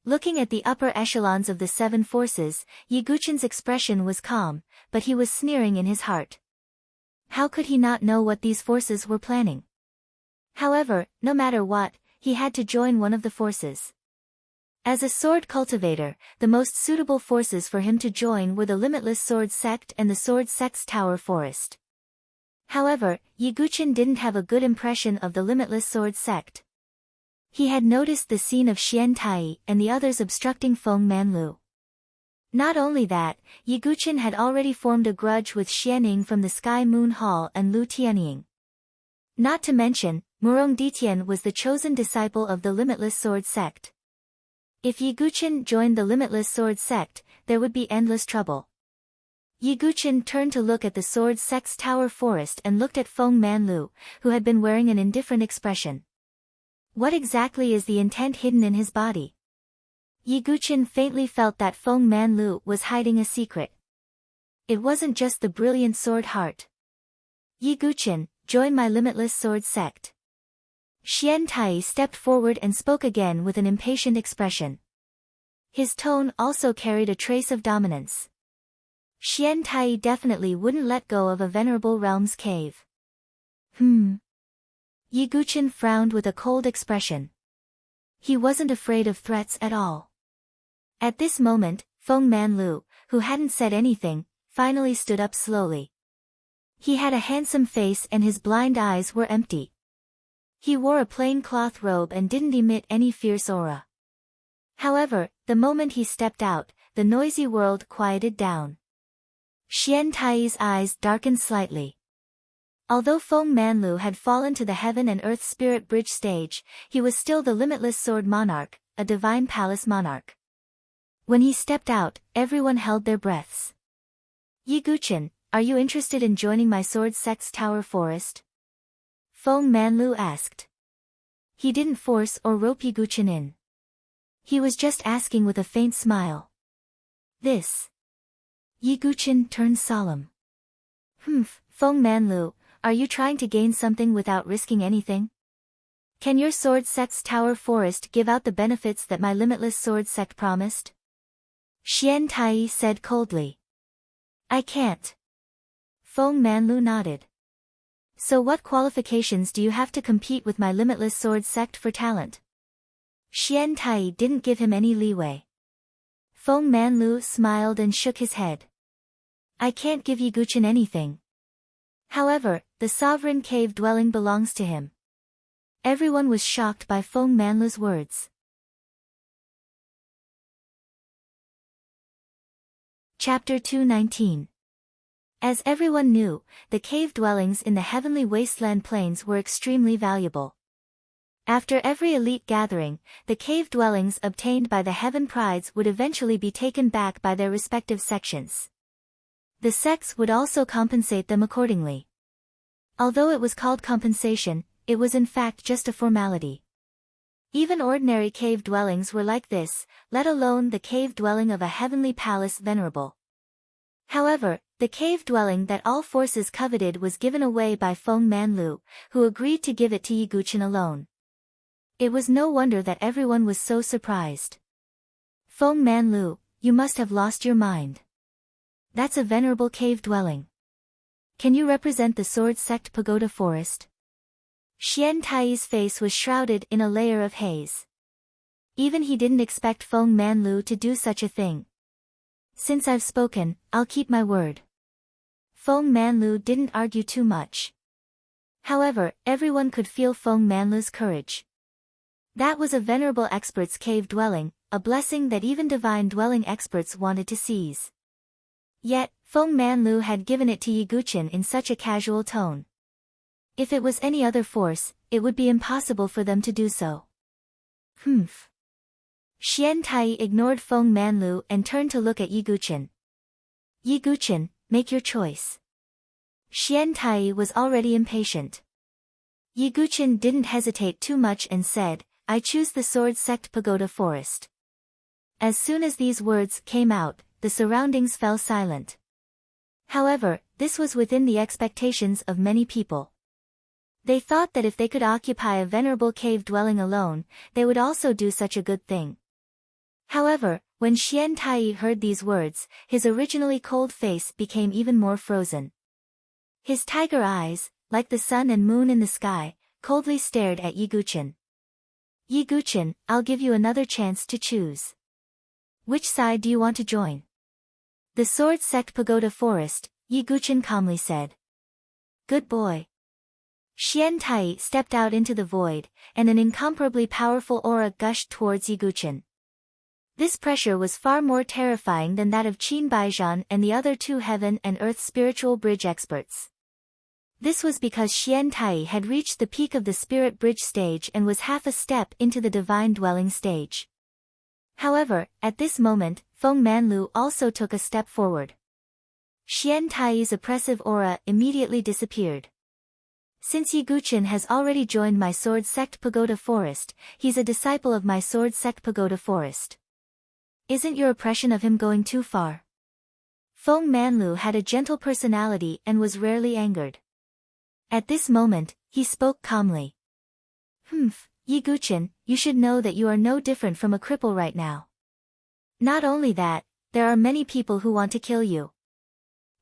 Looking at the upper echelons of the 7 forces, Yiguchen's expression was calm, but he was sneering in his heart. How could he not know what these forces were planning? However, no matter what, he had to join one of the forces. As a sword cultivator, the most suitable forces for him to join were the Limitless Sword sect and the Sword sect's Tower Forest. However, Yiguchen didn't have a good impression of the Limitless Sword sect. He had noticed the scene of Xian Tai and the others obstructing Feng Manlu. Not only that, Yiguchen had already formed a grudge with Xianing from the Sky Moon Hall and Lu Tianying. Not to mention, Murong Ditian was the chosen disciple of the Limitless Sword sect. If Yiguchen joined the Limitless Sword sect, there would be endless trouble. Yiguchen turned to look at the Sword sect's Tower Forest and looked at Feng Manlu, who had been wearing an indifferent expression. What exactly is the intent hidden in his body? Yiguchen faintly felt that Feng Manlu was hiding a secret. It wasn't just the brilliant sword heart. Yiguchen, join my Limitless Sword sect. Xian Tai stepped forward and spoke again with an impatient expression. His tone also carried a trace of dominance. Xian Tai definitely wouldn't let go of a venerable realm's cave. Yiguchen frowned with a cold expression. He wasn't afraid of threats at all. At this moment, Feng Manlu, who hadn't said anything, finally stood up slowly. He had a handsome face and his blind eyes were empty. He wore a plain cloth robe and didn't emit any fierce aura. However, the moment he stepped out, the noisy world quieted down. Xian Tai's eyes darkened slightly. Although Feng Manlu had fallen to the heaven and earth spirit bridge stage, he was still the limitless sword monarch, a divine palace monarch. When he stepped out, everyone held their breaths. Yi Guqin, are you interested in joining my sword sect's tower forest? Feng Manlu asked. He didn't force or rope Yi Guqin in. He was just asking with a faint smile. This. Yi Guqin turned solemn. Feng Manlu, are you trying to gain something without risking anything? Can your sword sect's tower forest give out the benefits that my limitless sword sect promised? Xian Tai said coldly. I can't. Feng Manlu nodded. So what qualifications do you have to compete with my limitless sword sect for talent? Xian Tai didn't give him any leeway. Feng Manlu smiled and shook his head. I can't give Yi Guqin anything. However, the sovereign cave dwelling belongs to him. Everyone was shocked by Feng Manlu's words. Chapter 219. As everyone knew, the cave dwellings in the heavenly wasteland plains were extremely valuable. After every elite gathering, the cave dwellings obtained by the heaven prides would eventually be taken back by their respective sections. The sects would also compensate them accordingly. Although it was called compensation, it was in fact just a formality. Even ordinary cave dwellings were like this, let alone the cave dwelling of a heavenly palace venerable. However, the cave dwelling that all forces coveted was given away by Feng Manlu, who agreed to give it to Yi Guqin alone. It was no wonder that everyone was so surprised. Feng Manlu, you must have lost your mind. That's a venerable cave dwelling. Can you represent the sword sect pagoda forest? Xian Tai's face was shrouded in a layer of haze. Even he didn't expect Feng Manlu to do such a thing. Since I've spoken, I'll keep my word. Feng Manlu didn't argue too much. However, everyone could feel Feng Manlu's courage. That was a venerable expert's cave dwelling, a blessing that even divine dwelling experts wanted to seize. Yet, Feng Manlu had given it to Yi Guqin in such a casual tone. If it was any other force, it would be impossible for them to do so. Xian Tai ignored Feng Manlu and turned to look at Yi Guqin. Yi Guqin, make your choice. Xian Tai was already impatient. Yi Guqin didn't hesitate too much and said, I choose the sword sect pagoda forest. As soon as these words came out, the surroundings fell silent. However, this was within the expectations of many people. They thought that if they could occupy a venerable cave dwelling alone, they would also do such a good thing. However, when Xian Tai heard these words, his originally cold face became even more frozen. His tiger eyes, like the sun and moon in the sky, coldly stared at Yi Guqin. Yi Guqin, I'll give you another chance to choose. Which side do you want to join? The sword sect pagoda forest, Yi Guqin calmly said. Good boy. Xian Tai stepped out into the void, and an incomparably powerful aura gushed towards Yi Guqin. This pressure was far more terrifying than that of Qin Baizhan and the other two heaven and earth spiritual bridge experts. This was because Xian Tai had reached the peak of the spirit bridge stage and was half a step into the divine dwelling stage. However, at this moment, Feng Manlu also took a step forward. Xian Tai's oppressive aura immediately disappeared. Since Yi Guqin has already joined my sword sect pagoda forest, he's a disciple of my sword sect pagoda forest. Isn't your oppression of him going too far? Feng Manlu had a gentle personality and was rarely angered. At this moment, he spoke calmly. Yi Guqin, you should know that you are no different from a cripple right now. Not only that, there are many people who want to kill you.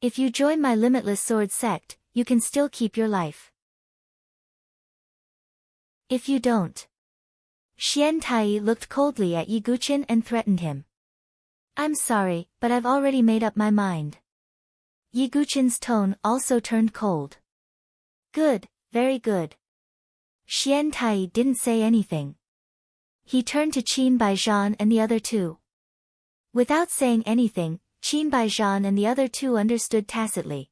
If you join my limitless sword sect, you can still keep your life. If you don't. Xian Tai looked coldly at Yi Guqin and threatened him. I'm sorry, but I've already made up my mind. Yi Guqin's tone also turned cold. Good, very good. Xian Tai didn't say anything. He turned to Qin Baizhan and the other two. Without saying anything, Qin Baizhan and the other two understood tacitly.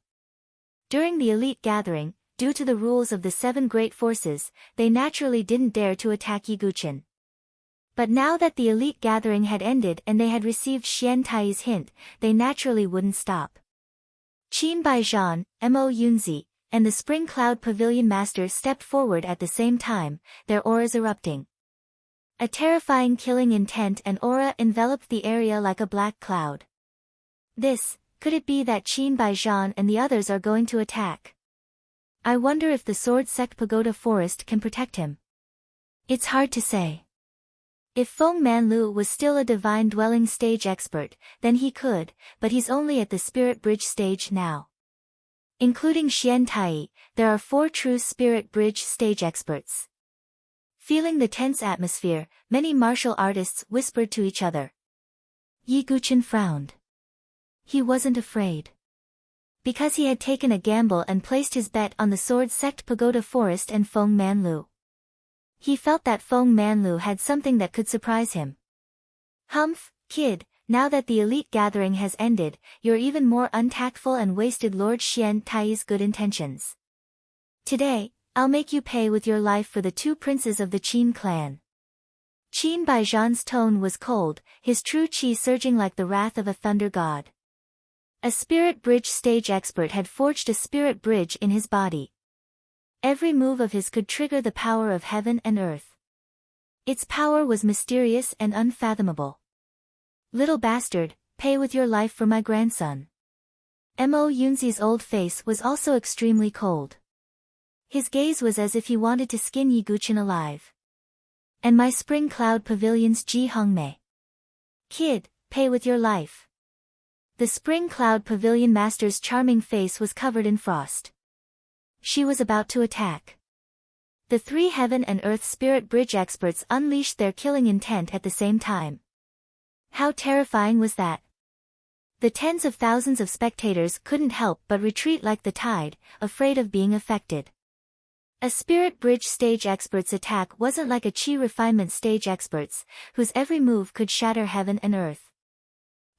During the elite gathering, due to the rules of the 7 great forces, they naturally didn't dare to attack Yiguchen. But now that the elite gathering had ended and they had received Xian Tai's hint, they naturally wouldn't stop. Qin Baijian, Mo Yunzi, and the Spring Cloud Pavilion Master stepped forward at the same time, their auras erupting. A terrifying killing intent and aura enveloped the area like a black cloud. Could it be that Qin Baijian and the others are going to attack? I wonder if the Sword Sect Pagoda Forest can protect him. It's hard to say. If Feng Manlu was still a Divine Dwelling stage expert, then he could, but he's only at the Spirit Bridge stage now. Including Xian Tai, there are 4 true Spirit Bridge stage experts. Feeling the tense atmosphere, many martial artists whispered to each other. Yiguchen frowned. He wasn't afraid. Because he had taken a gamble and placed his bet on the Sword Sect Pagoda Forest and Feng Manlu. He felt that Feng Manlu had something that could surprise him. Humph, kid, now that the elite gathering has ended, you're even more untactful and wasted Lord Xian Tai's good intentions. Today, I'll make you pay with your life for the 2 princes of the Qin clan. Qin Baijian's tone was cold, his true qi surging like the wrath of a thunder god. A Spirit Bridge stage expert had forged a Spirit Bridge in his body. Every move of his could trigger the power of heaven and earth. Its power was mysterious and unfathomable. Little bastard, pay with your life for my grandson. Mo Yunzi's old face was also extremely cold. His gaze was as if he wanted to skin Yiguchen alive. And my Spring Cloud Pavilion's Ji Hongmei. Kid, pay with your life. The Spring Cloud Pavilion Master's charming face was covered in frost. She was about to attack. The 3 Heaven and Earth Spirit Bridge experts unleashed their killing intent at the same time. How terrifying was that? The tens of thousands of spectators couldn't help but retreat like the tide, afraid of being affected. A Spirit Bridge stage expert's attack wasn't like a Qi refinement stage expert's, whose every move could shatter heaven and earth.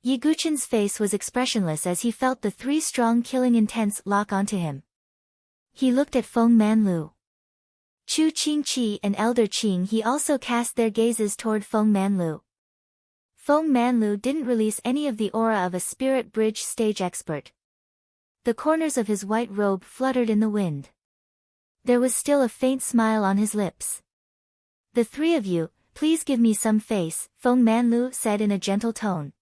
Yiguchen's face was expressionless as he felt the 3 strong killing intents lock onto him. He looked at Feng Manlu. Chu Qingqi and Elder Qing he also cast their gazes toward Feng Manlu. Feng Manlu didn't release any of the aura of a Spirit Bridge stage expert. The corners of his white robe fluttered in the wind. There was still a faint smile on his lips. The 3 of you, please give me some face, Feng Manlu said in a gentle tone.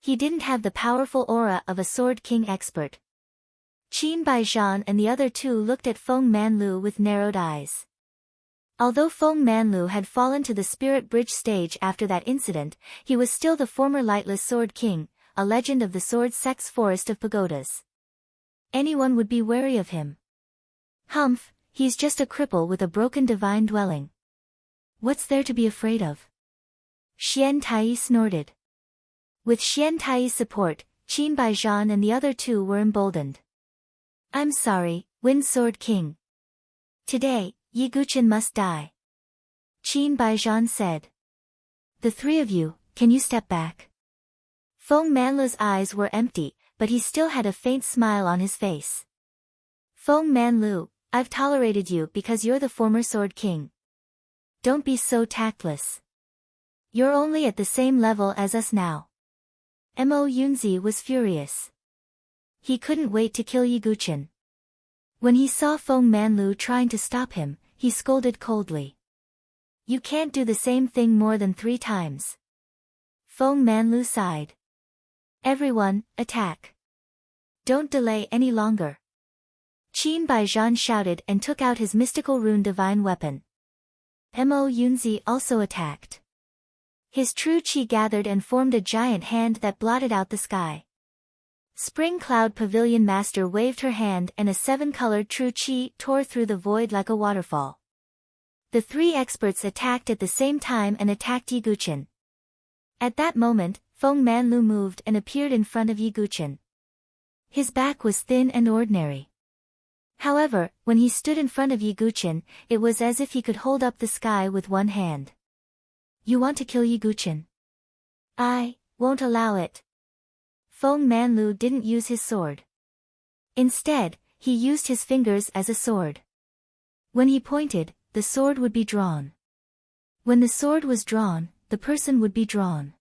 He didn't have the powerful aura of a Sword King expert. Qin Baijian and the other 2 looked at Feng Manlu with narrowed eyes. Although Feng Manlu had fallen to the Spirit Bridge stage after that incident, he was still the former Lightless Sword King, a legend of the Sword Sect's Forest of Pagodas. Anyone would be wary of him. Humph, he's just a cripple with a broken divine dwelling. What's there to be afraid of? Xian Tai snorted. With Xian Tai's support, Qin Baijian and the other 2 were emboldened. I'm sorry, Wind Sword King. Today, Yiguchen must die. Qin Baijian said. The 3 of you, can you step back? Feng Manlu's eyes were empty, but he still had a faint smile on his face. Feng Manlu, I've tolerated you because you're the former Sword King. Don't be so tactless. You're only at the same level as us now. Mo Yunzi was furious. He couldn't wait to kill Yiguchen. When he saw Feng Manlu trying to stop him, he scolded coldly. You can't do the same thing more than 3 times. Feng Manlu sighed. Everyone, attack. Don't delay any longer. Qin Baijian shouted and took out his mystical rune divine weapon. Mo Yunzi also attacked. His true qi gathered and formed a giant hand that blotted out the sky. Spring Cloud Pavilion Master waved her hand and a 7-colored true qi tore through the void like a waterfall. The 3 experts attacked at the same time and attacked Yiguchen. At that moment, Feng Manlu moved and appeared in front of Yiguchen. His back was thin and ordinary. However, when he stood in front of Yiguchen, it was as if he could hold up the sky with one hand. You want to kill Yiguchen? I won't allow it. Feng Manlu didn't use his sword. Instead, he used his fingers as a sword. When he pointed, the sword would be drawn. When the sword was drawn, the person would be drawn.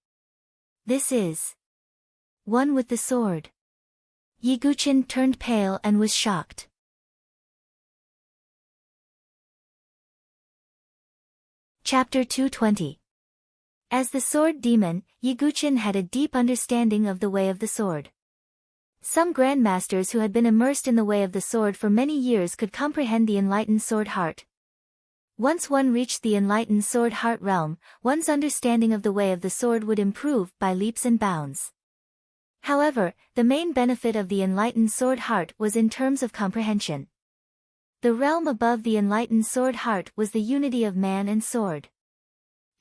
This is one with the sword. Yiguchin turned pale and was shocked. Chapter 220. As the sword demon, Yiguchin had a deep understanding of the way of the sword. Some grandmasters who had been immersed in the way of the sword for many years could comprehend the enlightened sword heart. Once one reached the enlightened sword heart realm, one's understanding of the way of the sword would improve by leaps and bounds. However, the main benefit of the enlightened sword heart was in terms of comprehension. The realm above the enlightened sword heart was the unity of man and sword.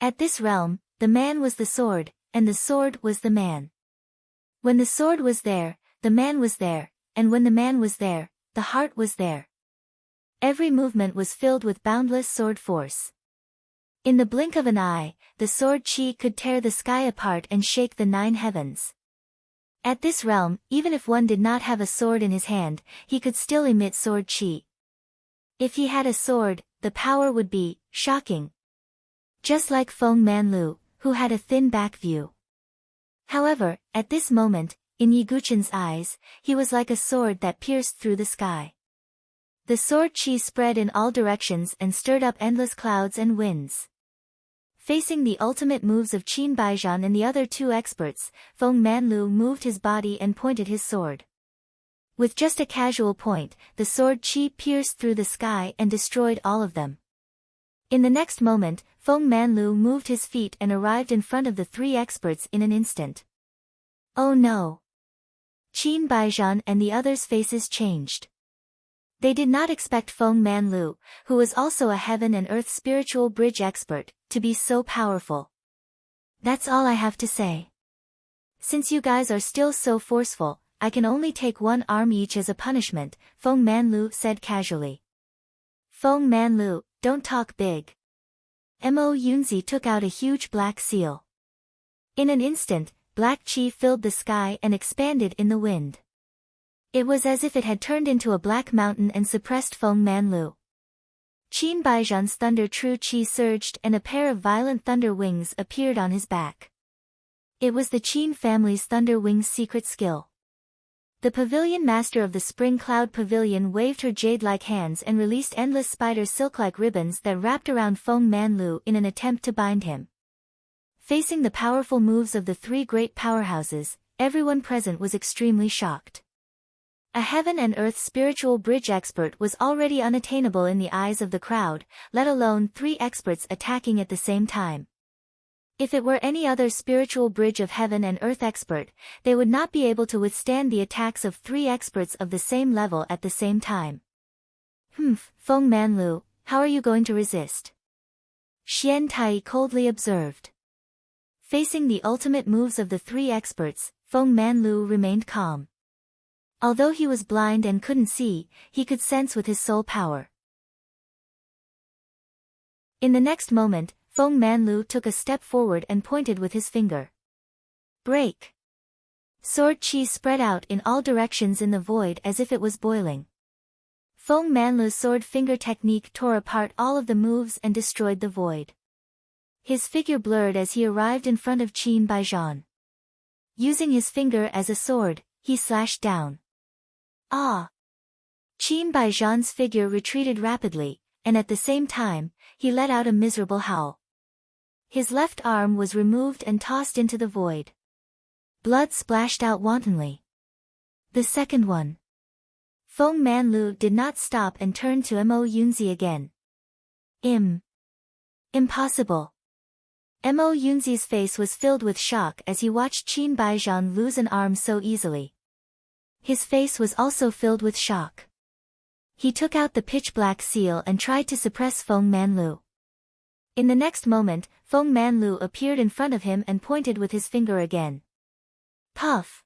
At this realm, the man was the sword, and the sword was the man. When the sword was there, the man was there, and when the man was there, the heart was there. Every movement was filled with boundless sword force. In the blink of an eye, the sword chi could tear the sky apart and shake the 9 heavens. At this realm, even if one did not have a sword in his hand, he could still emit sword chi. If he had a sword, the power would be shocking. Just like Feng Manlu, who had a thin back view. However, at this moment, in Yiguchin's eyes, he was like a sword that pierced through the sky. The sword chi spread in all directions and stirred up endless clouds and winds. Facing the ultimate moves of Qin Baijian and the other 2 experts, Feng Manlu moved his body and pointed his sword. With just a casual point, the sword chi pierced through the sky and destroyed all of them. In the next moment, Feng Manlu moved his feet and arrived in front of the 3 experts in an instant. Oh no! Qin Baijian and the others' faces changed. They did not expect Feng Manlu, who was also a heaven and earth spiritual bridge expert, to be so powerful. That's all I have to say. Since you guys are still so forceful, I can only take 1 arm each as a punishment, Feng Manlu said casually. Feng Manlu, don't talk big. Mo Yunzi took out a huge black seal. In an instant, black chi filled the sky and expanded in the wind. It was as if it had turned into a black mountain and suppressed Feng Manlu. Qin Baijian's thunder true chi surged and a pair of violent thunder wings appeared on his back. It was the Qin family's thunder wings secret skill. The pavilion master of the spring cloud pavilion waved her jade-like hands and released endless spider silk-like ribbons that wrapped around Feng Manlu in an attempt to bind him. Facing the powerful moves of the 3 great powerhouses, everyone present was extremely shocked. A heaven and earth spiritual bridge expert was already unattainable in the eyes of the crowd, let alone 3 experts attacking at the same time. If it were any other spiritual bridge of heaven and earth expert, they would not be able to withstand the attacks of 3 experts of the same level at the same time. Feng Manlu, how are you going to resist? Xian Tai coldly observed. Facing the ultimate moves of the 3 experts, Feng Manlu remained calm. Although he was blind and couldn't see, he could sense with his soul power. In the next moment, Feng Manlu took a step forward and pointed with his finger. Break! Sword chi spread out in all directions in the void as if it was boiling. Feng Manlu's sword finger technique tore apart all of the moves and destroyed the void. His figure blurred as he arrived in front of Qin Baijian. Using his finger as a sword, he slashed down. Ah! Qin Baijian's figure retreated rapidly, and at the same time, he let out a miserable howl. His left arm was removed and tossed into the void. Blood splashed out wantonly. The second one. Feng Manlu did not stop and turned to Mo Yunzi again. Impossible. Mo Yunzi's face was filled with shock as he watched Qin Baijian lose an arm so easily. His face was also filled with shock. He took out the pitch-black seal and tried to suppress Feng Manlu. In the next moment, Feng Manlu appeared in front of him and pointed with his finger again. Puff!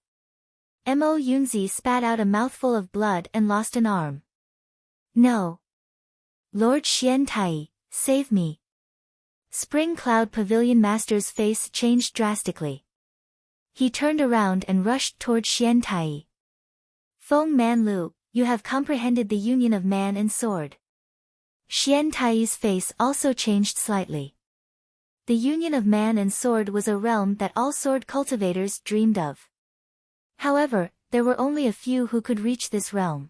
Mo Yunzi spat out a mouthful of blood and lost an arm. No! Lord Xian Tai, save me! Spring Cloud Pavilion Master's face changed drastically. He turned around and rushed toward Xian Tai. Feng Manlu, you have comprehended the union of man and sword. Xian Tai's face also changed slightly. The union of man and sword was a realm that all sword cultivators dreamed of. However, there were only a few who could reach this realm.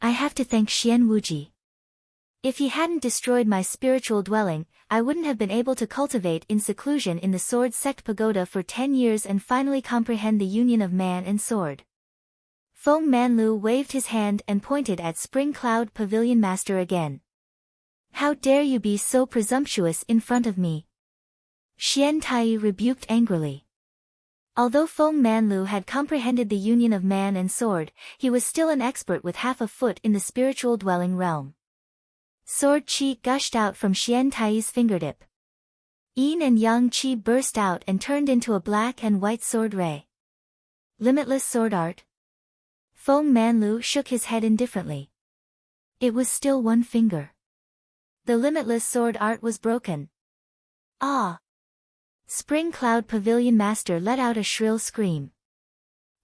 I have to thank Xian Wuji. If he hadn't destroyed my spiritual dwelling, I wouldn't have been able to cultivate in seclusion in the sword sect pagoda for 10 years and finally comprehend the union of man and sword. Feng Manlu waved his hand and pointed at Spring Cloud Pavilion Master again. How dare you be so presumptuous in front of me? Xian Tai rebuked angrily. Although Feng Manlu had comprehended the union of man and sword, he was still an expert with half a foot in the spiritual dwelling realm. Sword chi gushed out from Xian Tai's fingertip. Yin and yang chi burst out and turned into a black and white sword ray. Limitless sword art. Feng Manlu shook his head indifferently. It was still one finger. The limitless sword art was broken. Ah! Spring Cloud Pavilion Master let out a shrill scream.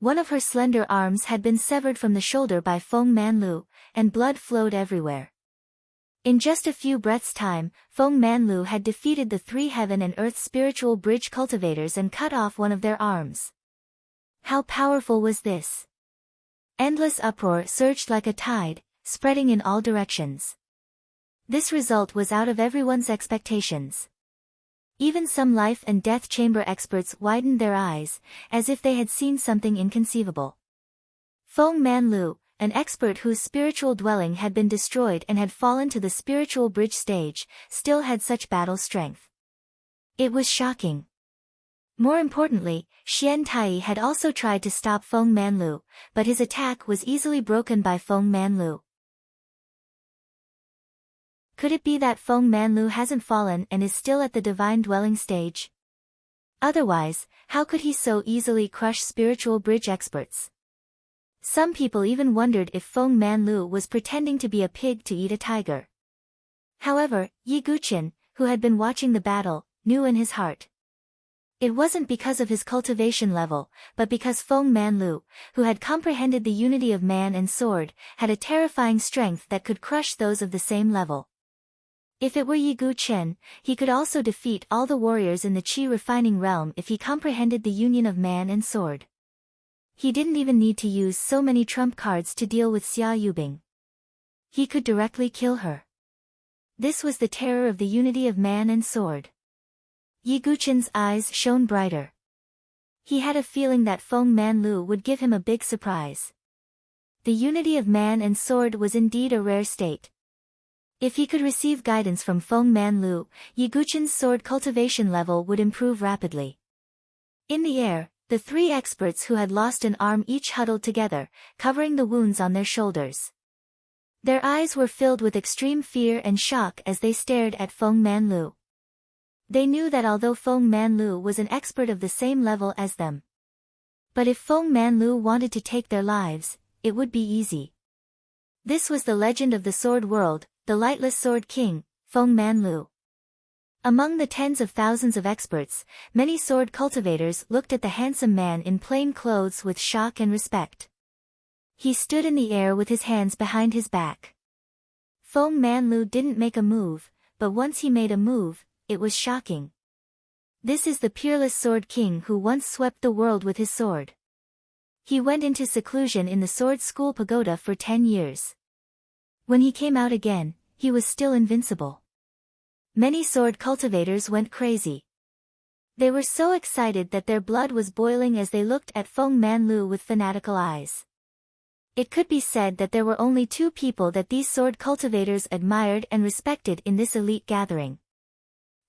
One of her slender arms had been severed from the shoulder by Feng Manlu, and blood flowed everywhere. In just a few breaths' time, Feng Manlu had defeated the 3 heaven and earth spiritual bridge cultivators and cut off one of their arms. How powerful was this? Endless uproar surged like a tide, spreading in all directions. This result was out of everyone's expectations. Even some life and death chamber experts widened their eyes, as if they had seen something inconceivable. Feng Manlu, an expert whose spiritual dwelling had been destroyed and had fallen to the spiritual bridge stage, still had such battle strength. It was shocking. More importantly, Xian Tai had also tried to stop Feng Manlu, but his attack was easily broken by Feng Manlu. Could it be that Feng Manlu hasn't fallen and is still at the divine dwelling stage? Otherwise, how could he so easily crush spiritual bridge experts? Some people even wondered if Feng Manlu was pretending to be a pig to eat a tiger. However, Yi Guqin, who had been watching the battle, knew in his heart. It wasn't because of his cultivation level, but because Feng Manlu, who had comprehended the unity of man and sword, had a terrifying strength that could crush those of the same level. If it were Yi Guqin, he could also defeat all the warriors in the Qi refining realm if he comprehended the union of man and sword. He didn't even need to use so many trump cards to deal with Xia Yubing. He could directly kill her. This was the terror of the unity of man and sword. Yi Guqin's eyes shone brighter. He had a feeling that Feng Manlu would give him a big surprise. The unity of man and sword was indeed a rare state. If he could receive guidance from Feng Manlu, Yi Guqin's sword cultivation level would improve rapidly. In the air, the 3 experts who had lost an arm each huddled together, covering the wounds on their shoulders. Their eyes were filled with extreme fear and shock as they stared at Feng Manlu. They knew that although Feng Manlu was an expert of the same level as them. But if Feng Manlu wanted to take their lives, it would be easy. This was the legend of the sword world, the lightless sword king, Feng Manlu. Among the tens of thousands of experts, many sword cultivators looked at the handsome man in plain clothes with shock and respect. He stood in the air with his hands behind his back. Feng Manlu didn't make a move, but once he made a move, it was shocking. This is the peerless sword king who once swept the world with his sword. He went into seclusion in the sword school pagoda for 10 years. When he came out again, he was still invincible. Many sword cultivators went crazy. They were so excited that their blood was boiling as they looked at Feng Manlu with fanatical eyes. It could be said that there were only 2 people that these sword cultivators admired and respected in this elite gathering.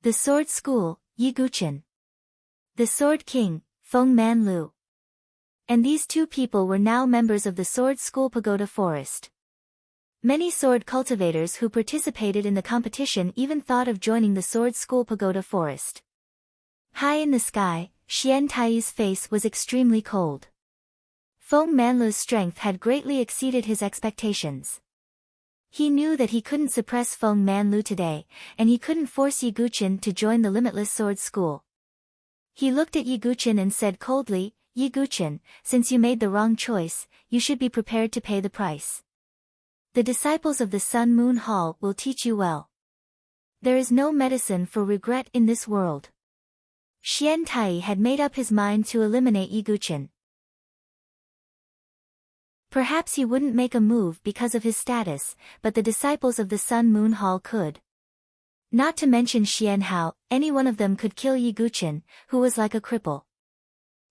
The sword school, Yi Guqin. The sword king, Feng Manlu. And these 2 people were now members of the sword school pagoda forest. Many sword cultivators who participated in the competition even thought of joining the sword school pagoda forest. High in the sky, Xian Tai's face was extremely cold. Feng Manlu's strength had greatly exceeded his expectations. He knew that he couldn't suppress Feng Manlu today, and he couldn't force Yi Guqin to join the limitless sword school. He looked at Yi Guqin and said coldly, Yi-Guchen, since you made the wrong choice, you should be prepared to pay the price. The disciples of the Sun Moon Hall will teach you well. There is no medicine for regret in this world. Xian Tai had made up his mind to eliminate Yi-Guchen. Perhaps he wouldn't make a move because of his status, but the disciples of the Sun Moon Hall could. Not to mention Xian Hao, any one of them could kill Yi-Guchen, who was like a cripple.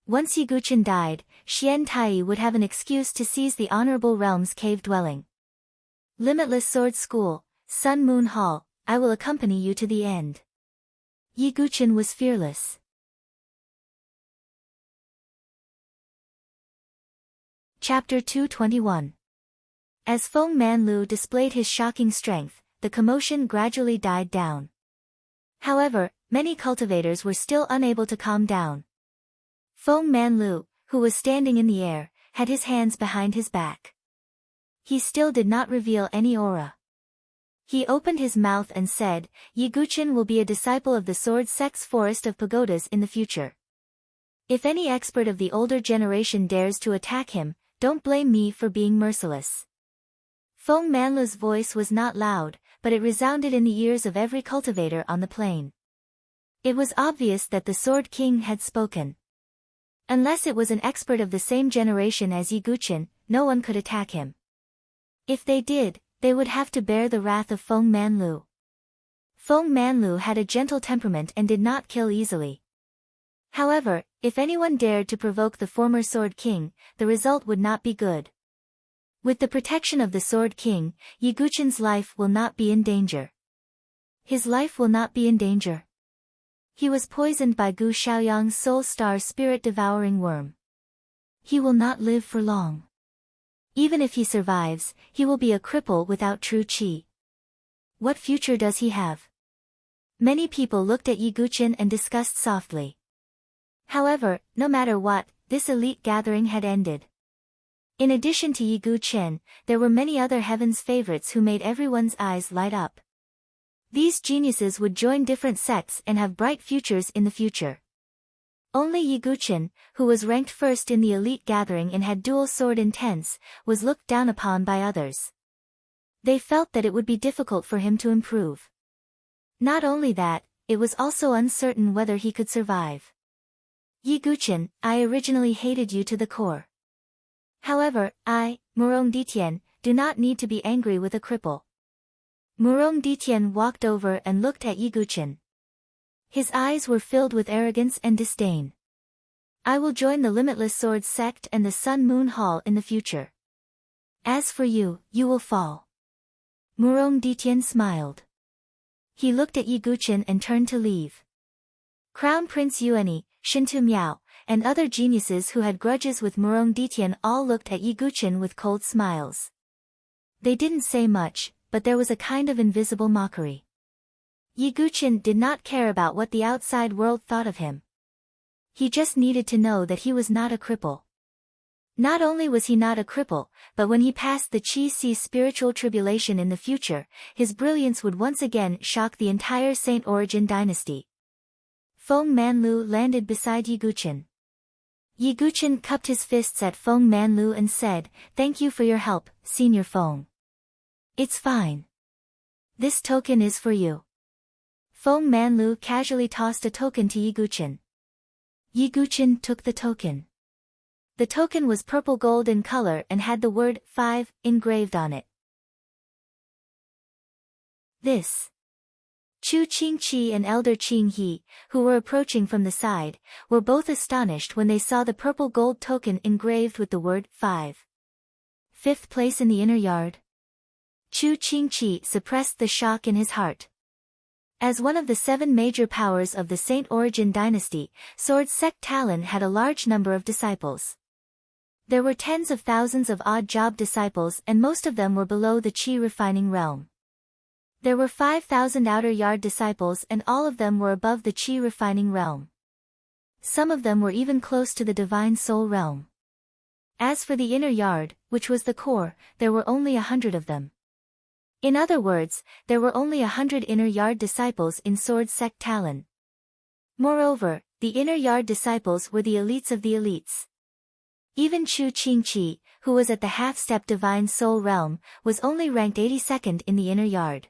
Once Yi-Guchen died, Xian Tai would have an excuse to seize the Honorable Realm's cave dwelling. Limitless Sword School, Sun Moon Hall, I will accompany you to the end. Yi-Guchen was fearless. Chapter 221. As Feng Manlu displayed his shocking strength, the commotion gradually died down. However, many cultivators were still unable to calm down. Feng Manlu, who was standing in the air, had his hands behind his back. He still did not reveal any aura. He opened his mouth and said, Yi-Guchen will be a disciple of the Sword Sect's Forest of Pagodas in the future. If any expert of the older generation dares to attack him, don't blame me for being merciless. Feng Manlu's voice was not loud, but it resounded in the ears of every cultivator on the plain. It was obvious that the Sword King had spoken. Unless it was an expert of the same generation as Yi-Guchen, no one could attack him. If they did, they would have to bear the wrath of Feng Manlu. Feng Manlu had a gentle temperament and did not kill easily. However, if anyone dared to provoke the former Sword King, the result would not be good. With the protection of the Sword King, Yi-Guchen's life will not be in danger. His life will not be in danger. He was poisoned by Gu Xiaoyang's soul star spirit-devouring worm. He will not live for long. Even if he survives, he will be a cripple without true qi. What future does he have? Many people looked at Yi-Guchen and discussed softly. However, no matter what, this elite gathering had ended. In addition to Yi-Guchen, there were many other heaven's favorites who made everyone's eyes light up. These geniuses would join different sects and have bright futures in the future. Only Yi-Guchen, who was ranked first in the elite gathering and had dual sword intense, was looked down upon by others. They felt that it would be difficult for him to improve. Not only that, it was also uncertain whether he could survive. Yi-Guchen, I originally hated you to the core. However, I, Murong Ditian, do not need to be angry with a cripple. Murong Ditian walked over and looked at Yi-Guchen. His eyes were filled with arrogance and disdain. I will join the Limitless Sword Sect and the Sun Moon Hall in the future. As for you, you will fall. Murong Ditian smiled. He looked at Yi-Guchen and turned to leave. Crown Prince Yuani, Shintu Miao, and other geniuses who had grudges with Murong Ditian all looked at Yi-Guchen with cold smiles. They didn't say much, but there was a kind of invisible mockery. Yi-Guchen did not care about what the outside world thought of him. He just needed to know that he was not a cripple. Not only was he not a cripple, but when he passed the Qi-Si spiritual tribulation in the future, his brilliance would once again shock the entire Saint Origin dynasty. Feng Manlu landed beside Yi-Guchen. Yi-Guchen cupped his fists at Feng Manlu and said, Thank you for your help, Senior Feng. It's fine. This token is for you. Feng Manlu casually tossed a token to Yi-Guchen. Yi-Guchen took the token. The token was purple gold in color and had the word 5 engraved on it. This. Chu Qingqi and Elder Qinghe, who were approaching from the side, were both astonished when they saw the purple gold token engraved with the word 5. Fifth place in the inner yard. Chu Qingqi suppressed the shock in his heart. As one of the 7 major powers of the Saint Origin dynasty, Sword Sect Talon had a large number of disciples. There were tens of thousands of odd job disciples and most of them were below the Qi refining realm. There were 5,000 outer yard disciples and all of them were above the Qi refining realm. Some of them were even close to the divine soul realm. As for the inner yard, which was the core, there were only 100 of them. In other words, there were only 100 inner yard disciples in Sword Sect Talon. Moreover, the inner yard disciples were the elites of the elites. Even Chu Qingqi, who was at the half-step divine soul realm, was only ranked 82nd in the inner yard.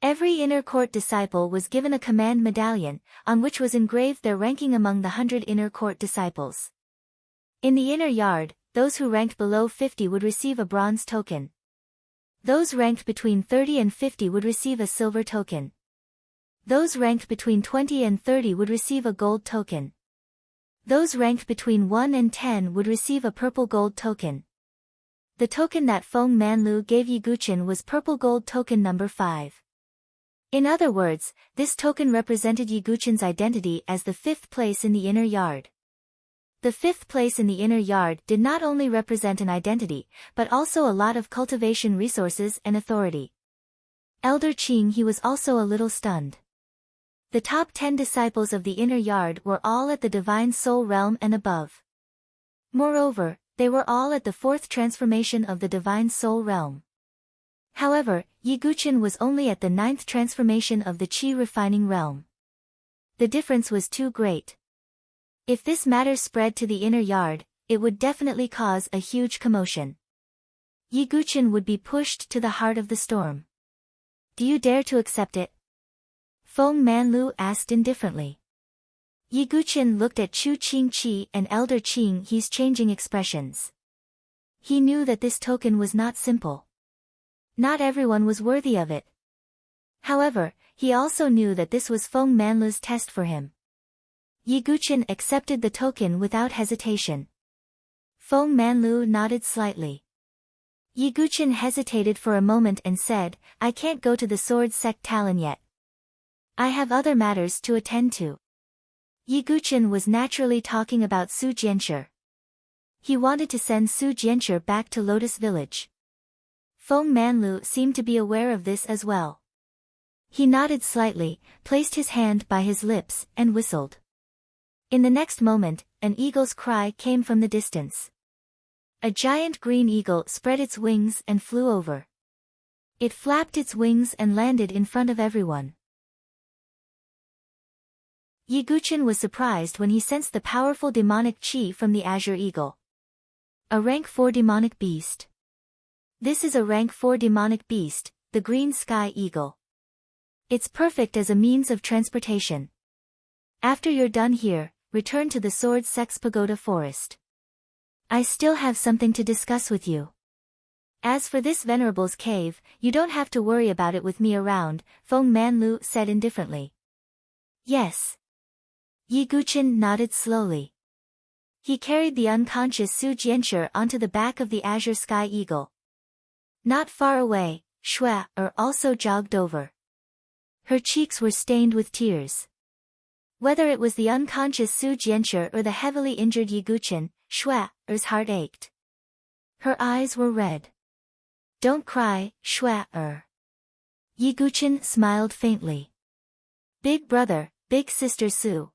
Every inner court disciple was given a command medallion, on which was engraved their ranking among the 100 inner court disciples. In the inner yard, those who ranked below 50 would receive a bronze token. Those ranked between 30 and 50 would receive a silver token. Those ranked between 20 and 30 would receive a gold token. Those ranked between 1 and 10 would receive a purple gold token. The token that Feng Manlu gave Yi Guqin was purple gold token number 5. In other words, this token represented Yi Guqin's identity as the 5th place in the inner yard. The 5th place in the inner yard did not only represent an identity, but also a lot of cultivation resources and authority. Elder Qing he was also a little stunned. The top 10 disciples of the inner yard were all at the divine soul realm and above. Moreover, they were all at the 4th transformation of the divine soul realm. However, Yi Guqin was only at the 9th transformation of the qi refining realm. The difference was too great. If this matter spread to the inner yard, it would definitely cause a huge commotion. Yi Guqin would be pushed to the heart of the storm. Do you dare to accept it? Feng Manlu asked indifferently. Yi Guqin looked at Chu Qingqi and Elder Qing he's changing expressions. He knew that this token was not simple. Not everyone was worthy of it. However, he also knew that this was Feng Manlu's test for him. Yi Guqin accepted the token without hesitation. Feng Manlu nodded slightly. Yi Guqin hesitated for a moment and said, I can't go to the sword sect Talon yet. I have other matters to attend to. Yi Guqin was naturally talking about Su Jianshi. He wanted to send Su Jianshi back to Lotus Village. Feng Manlu seemed to be aware of this as well. He nodded slightly, placed his hand by his lips, and whistled. In the next moment, an eagle's cry came from the distance. A giant green eagle spread its wings and flew over. It flapped its wings and landed in front of everyone. Yi Guqin was surprised when he sensed the powerful demonic qi from the azure eagle. A rank 4 demonic beast. This is a rank 4 demonic beast, the green sky eagle. It's perfect as a means of transportation. After you're done here, return to the Sword Sect's Pagoda Forest. I still have something to discuss with you. As for this Venerable's cave, you don't have to worry about it with me around, Feng Manlu said indifferently. Yes. Yi Guqin nodded slowly. He carried the unconscious Su Jianshi onto the back of the azure sky eagle. Not far away, Shui also jogged over. Her cheeks were stained with tears. Whether it was the unconscious Su Jianshi or the heavily injured Yi Guqin, Shui's heart ached. Her eyes were red. Don't cry, Shui. Yi Guqin smiled faintly. Big brother, big sister Su.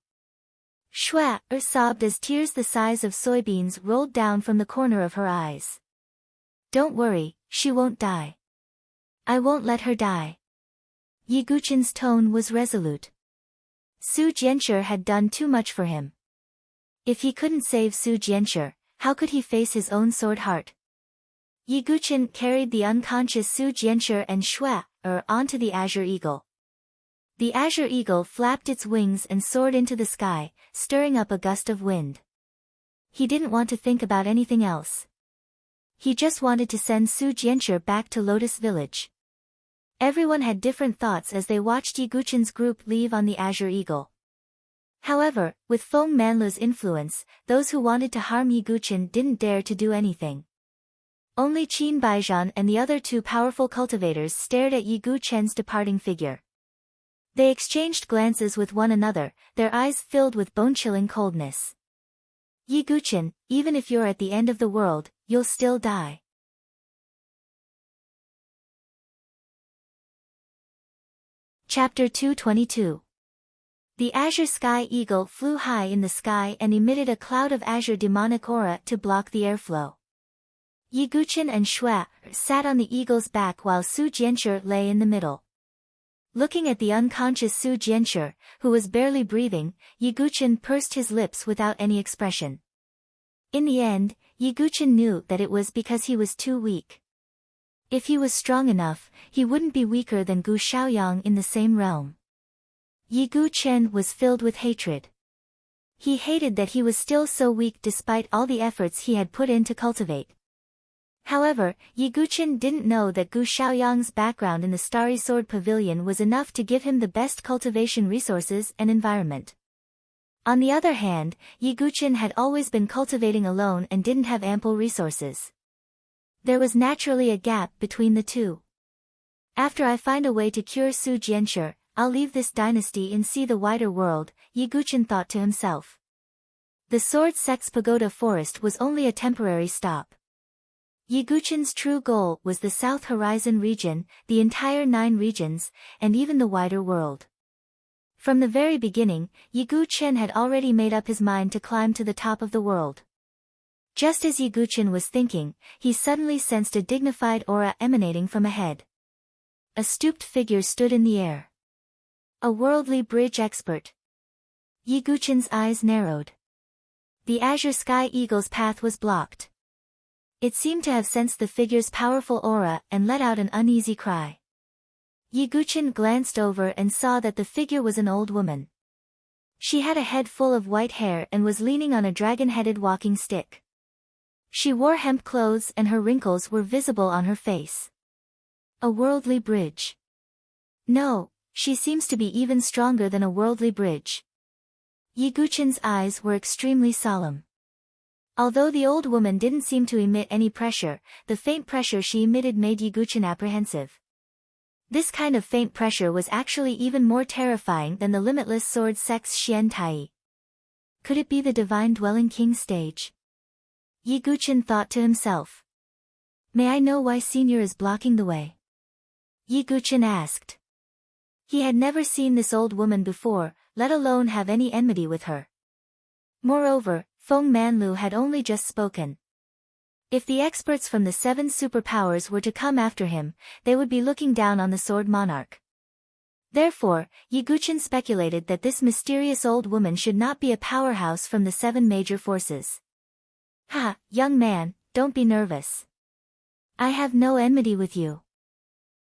Shui sobbed as tears the size of soybeans rolled down from the corner of her eyes. Don't worry, she won't die. I won't let her die. Yi Guqin's tone was resolute. Su Jianshi had done too much for him. If he couldn't save Su Jianshi, how could he face his own sword heart? Yi Guqin carried the unconscious Su Jianshi and Shui onto the azure eagle. The azure eagle flapped its wings and soared into the sky, stirring up a gust of wind. He didn't want to think about anything else. He just wanted to send Su Jianshi back to Lotus Village. Everyone had different thoughts as they watched Yi Guqin's group leave on the azure eagle. However, with Feng Manlu's influence, those who wanted to harm Yi Guqin didn't dare to do anything. Only Qin Baijian and the other 2 powerful cultivators stared at Yi Guqin's departing figure. They exchanged glances with one another, their eyes filled with bone-chilling coldness. Yi Guqin, even if you're at the end of the world, you'll still die. Chapter 222. The azure sky eagle flew high in the sky and emitted a cloud of azure demonic aura to block the airflow. Yi Guqin and Shui sat on the eagle's back while Su Jianshi lay in the middle. Looking at the unconscious Su Jianshi, who was barely breathing, Yi Guqin pursed his lips without any expression. In the end, Yiguchen knew that it was because he was too weak. If he was strong enough, he wouldn't be weaker than Gu Xiaoyang in the same realm. Yiguchen was filled with hatred. He hated that he was still so weak despite all the efforts he had put in to cultivate. However, Yiguchen didn't know that Gu Xiaoyang's background in the Starry Sword Pavilion was enough to give him the best cultivation resources and environment. On the other hand, Yiguchen had always been cultivating alone and didn't have ample resources. There was naturally a gap between the two. After I find a way to cure Su Jianshi, I'll leave this dynasty and see the wider world, Yiguchen thought to himself. The Sword Sect's Pagoda Forest was only a temporary stop. Yiguchen's true goal was the South Horizon region, the entire 9 regions, and even the wider world. From the very beginning, Yiguchen had already made up his mind to climb to the top of the world. Just as Yiguchen was thinking, he suddenly sensed a dignified aura emanating from ahead. A stooped figure stood in the air. A worldly bridge expert. Yiguchen's eyes narrowed. The Azure Sky Eagle's path was blocked. It seemed to have sensed the figure's powerful aura and let out an uneasy cry. Yiguchen glanced over and saw that the figure was an old woman. She had a head full of white hair and was leaning on a dragon-headed walking stick. She wore hemp clothes and her wrinkles were visible on her face. A worldly bridge. No, she seems to be even stronger than a worldly bridge. Yiguchen's eyes were extremely solemn. Although the old woman didn't seem to emit any pressure, the faint pressure she emitted made Yiguchen apprehensive. This kind of faint pressure was actually even more terrifying than the limitless sword sect's Xian Tai. Could it be the Divine Dwelling King stage? Yiguchen thought to himself. May I know why Senior is blocking the way? Yiguchen asked. He had never seen this old woman before, let alone have any enmity with her. Moreover, Feng Manlu had only just spoken. If the experts from the 7 superpowers were to come after him, they would be looking down on the Sword Monarch. Therefore, Yiguchen speculated that this mysterious old woman should not be a powerhouse from the 7 major forces. Ha, young man, don't be nervous. I have no enmity with you.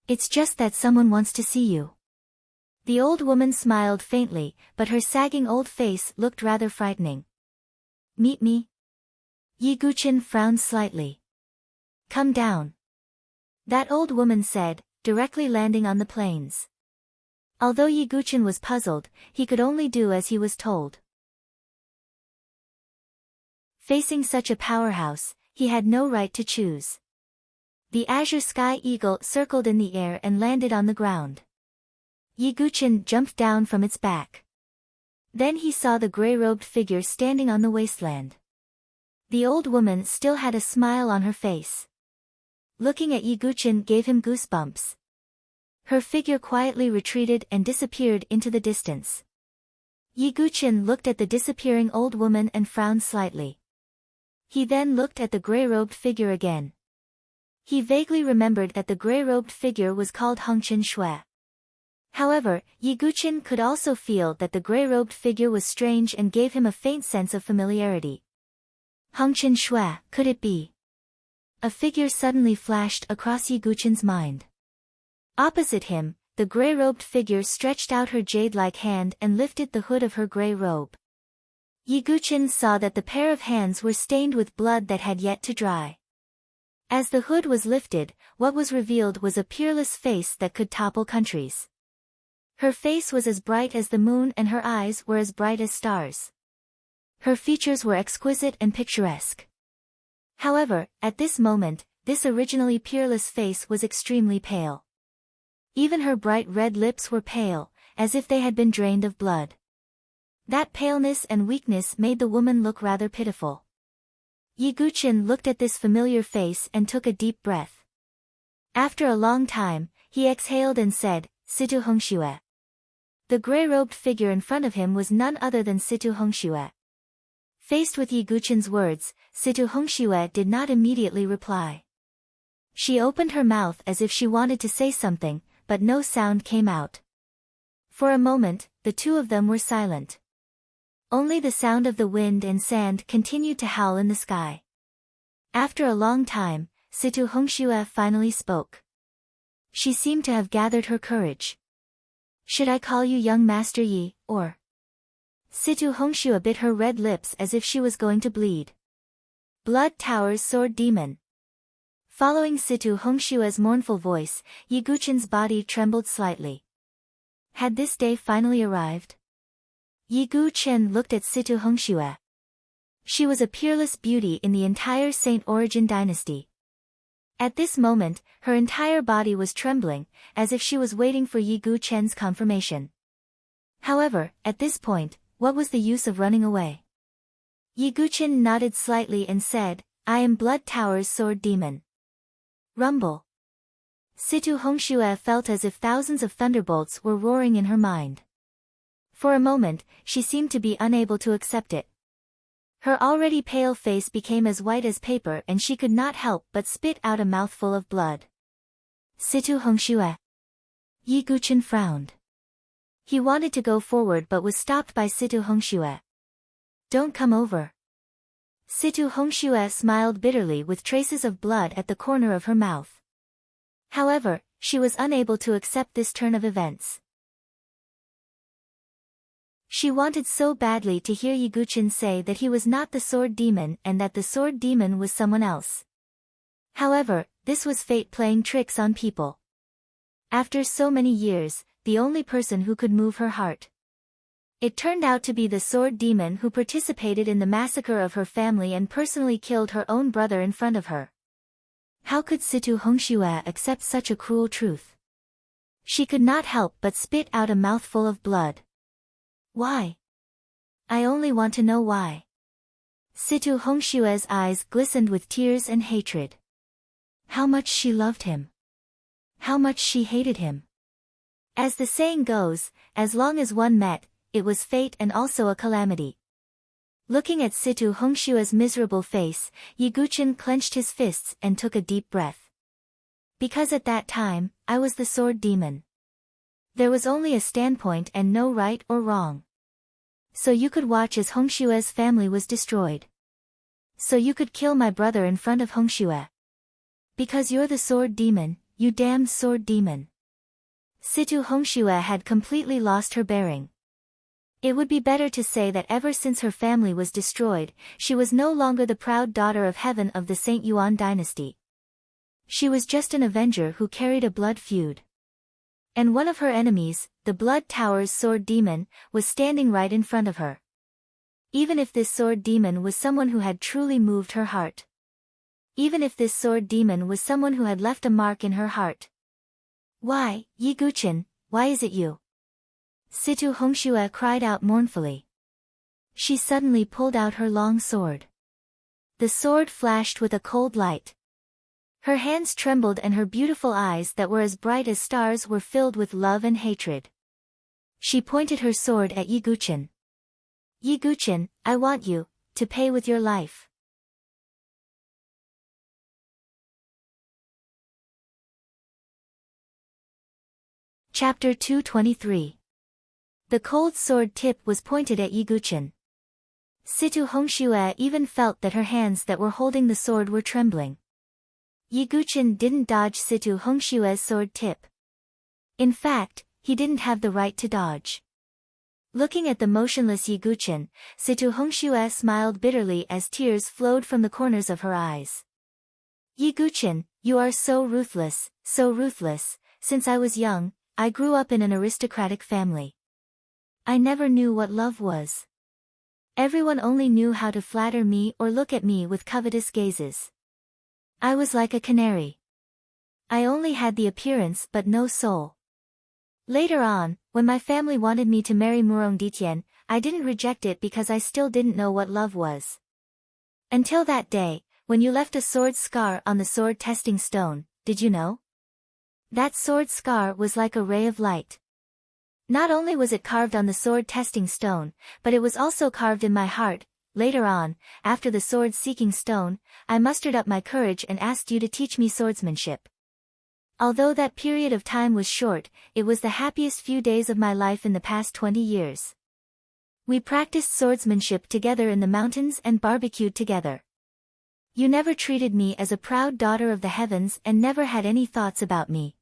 It's just that someone wants to see you. The old woman smiled faintly, but her sagging old face looked rather frightening. Meet me? Yiguchen frowned slightly. Come down. That old woman said, directly landing on the plains. Although Yiguchen was puzzled, he could only do as he was told. Facing such a powerhouse, he had no right to choose. The Azure Sky Eagle circled in the air and landed on the ground. Yiguchen jumped down from its back. Then he saw the gray-robed figure standing on the wasteland. The old woman still had a smile on her face. Looking at Yiguchen gave him goosebumps. Her figure quietly retreated and disappeared into the distance. Yiguchen looked at the disappearing old woman and frowned slightly. He then looked at the gray-robed figure again. He vaguely remembered that the gray-robed figure was called Hongchen Shui. However, Yiguchen could also feel that the gray-robed figure was strange and gave him a faint sense of familiarity. Hongchen Shui, could it be? A figure suddenly flashed across Yiguchen's mind. Opposite him, the gray-robed figure stretched out her jade-like hand and lifted the hood of her gray robe. Yiguchen saw that the pair of hands were stained with blood that had yet to dry. As the hood was lifted, what was revealed was a peerless face that could topple countries. Her face was as bright as the moon and her eyes were as bright as stars. Her features were exquisite and picturesque. However, at this moment, this originally peerless face was extremely pale. Even her bright red lips were pale, as if they had been drained of blood. That paleness and weakness made the woman look rather pitiful. Yiguchen looked at this familiar face and took a deep breath. After a long time, he exhaled and said, Situ Hongxue. The gray-robed figure in front of him was none other than Situ Hongxue. Faced with Yiguchen's words, Situ Hongxue did not immediately reply. She opened her mouth as if she wanted to say something, but no sound came out. For a moment, the two of them were silent. Only the sound of the wind and sand continued to howl in the sky. After a long time, Situ Hongxue finally spoke. She seemed to have gathered her courage. Should I call you young Master Yi, or? Situ Hongxue bit her red lips as if she was going to bleed. Blood Tower's Sword Demon. Following Situ Hongshue's mournful voice, Yi Guqin's body trembled slightly. Had this day finally arrived? Yi Guqin looked at Situ Hongxue. She was a peerless beauty in the entire Saint Origin dynasty. At this moment, her entire body was trembling, as if she was waiting for Yi Guqin's confirmation. However, at this point, what was the use of running away? Yi Guqin nodded slightly and said, I am Blood Tower's Sword Demon. Rumble. Situ Hongxue felt as if thousands of thunderbolts were roaring in her mind. For a moment, she seemed to be unable to accept it. Her already pale face became as white as paper and she could not help but spit out a mouthful of blood. Situ Hongxue. Yi Guqin frowned. He wanted to go forward but was stopped by Situ Hongxue. Don't come over. Situ Hongxue smiled bitterly with traces of blood at the corner of her mouth. However, she was unable to accept this turn of events. She wanted so badly to hear Yi Guqin say that he was not the Sword Demon and that the Sword Demon was someone else. However, this was fate playing tricks on people. After so many years, the only person who could move her heart. It turned out to be the Sword Demon who participated in the massacre of her family and personally killed her own brother in front of her. How could Situ Hongxue accept such a cruel truth? She could not help but spit out a mouthful of blood. Why? I only want to know why. Situ Hongshue's eyes glistened with tears and hatred. How much she loved him. How much she hated him. As the saying goes, as long as one met, it was fate and also a calamity. Looking at Situ Hongshue's miserable face, Yi Guqin clenched his fists and took a deep breath. Because at that time, I was the Sword Demon. There was only a standpoint and no right or wrong. So you could watch as Hongshue's family was destroyed. So you could kill my brother in front of Hongxue. Because you're the Sword Demon, you damned Sword Demon. Situ Hongxue had completely lost her bearing. It would be better to say that ever since her family was destroyed, she was no longer the proud daughter of heaven of the Saint Yuan dynasty. She was just an avenger who carried a blood feud. And one of her enemies, the Blood Tower's Sword Demon, was standing right in front of her. Even if this Sword Demon was someone who had truly moved her heart. Even if this Sword Demon was someone who had left a mark in her heart. Why, Yi Guqin, why is it you? Situ Hongxue cried out mournfully. She suddenly pulled out her long sword. The sword flashed with a cold light. Her hands trembled and her beautiful eyes that were as bright as stars were filled with love and hatred. She pointed her sword at Yi Guqin. Yi Guqin, I want you to pay with your life. Chapter 223. The cold sword tip was pointed at Yi Guqin. Situ Hongxue even felt that her hands that were holding the sword were trembling. Yi Guqin didn't dodge Situ Hongshue's sword tip. In fact, he didn't have the right to dodge. Looking at the motionless Yi Guqin, Situ Hongxue smiled bitterly as tears flowed from the corners of her eyes. Yi Guqin, you are so ruthless, so ruthless. Since I was young, I grew up in an aristocratic family. I never knew what love was. Everyone only knew how to flatter me or look at me with covetous gazes. I was like a canary. I only had the appearance but no soul. Later on, when my family wanted me to marry Murong Ditian, I didn't reject it because I still didn't know what love was. Until that day, when you left a sword scar on the sword testing stone, did you know? That sword scar was like a ray of light. Not only was it carved on the sword testing stone, but it was also carved in my heart. Later on, after the sword-seeking stone, I mustered up my courage and asked you to teach me swordsmanship. Although that period of time was short, it was the happiest few days of my life in the past 20 years. We practiced swordsmanship together in the mountains and barbecued together. You never treated me as a proud daughter of the heavens and never had any thoughts about me.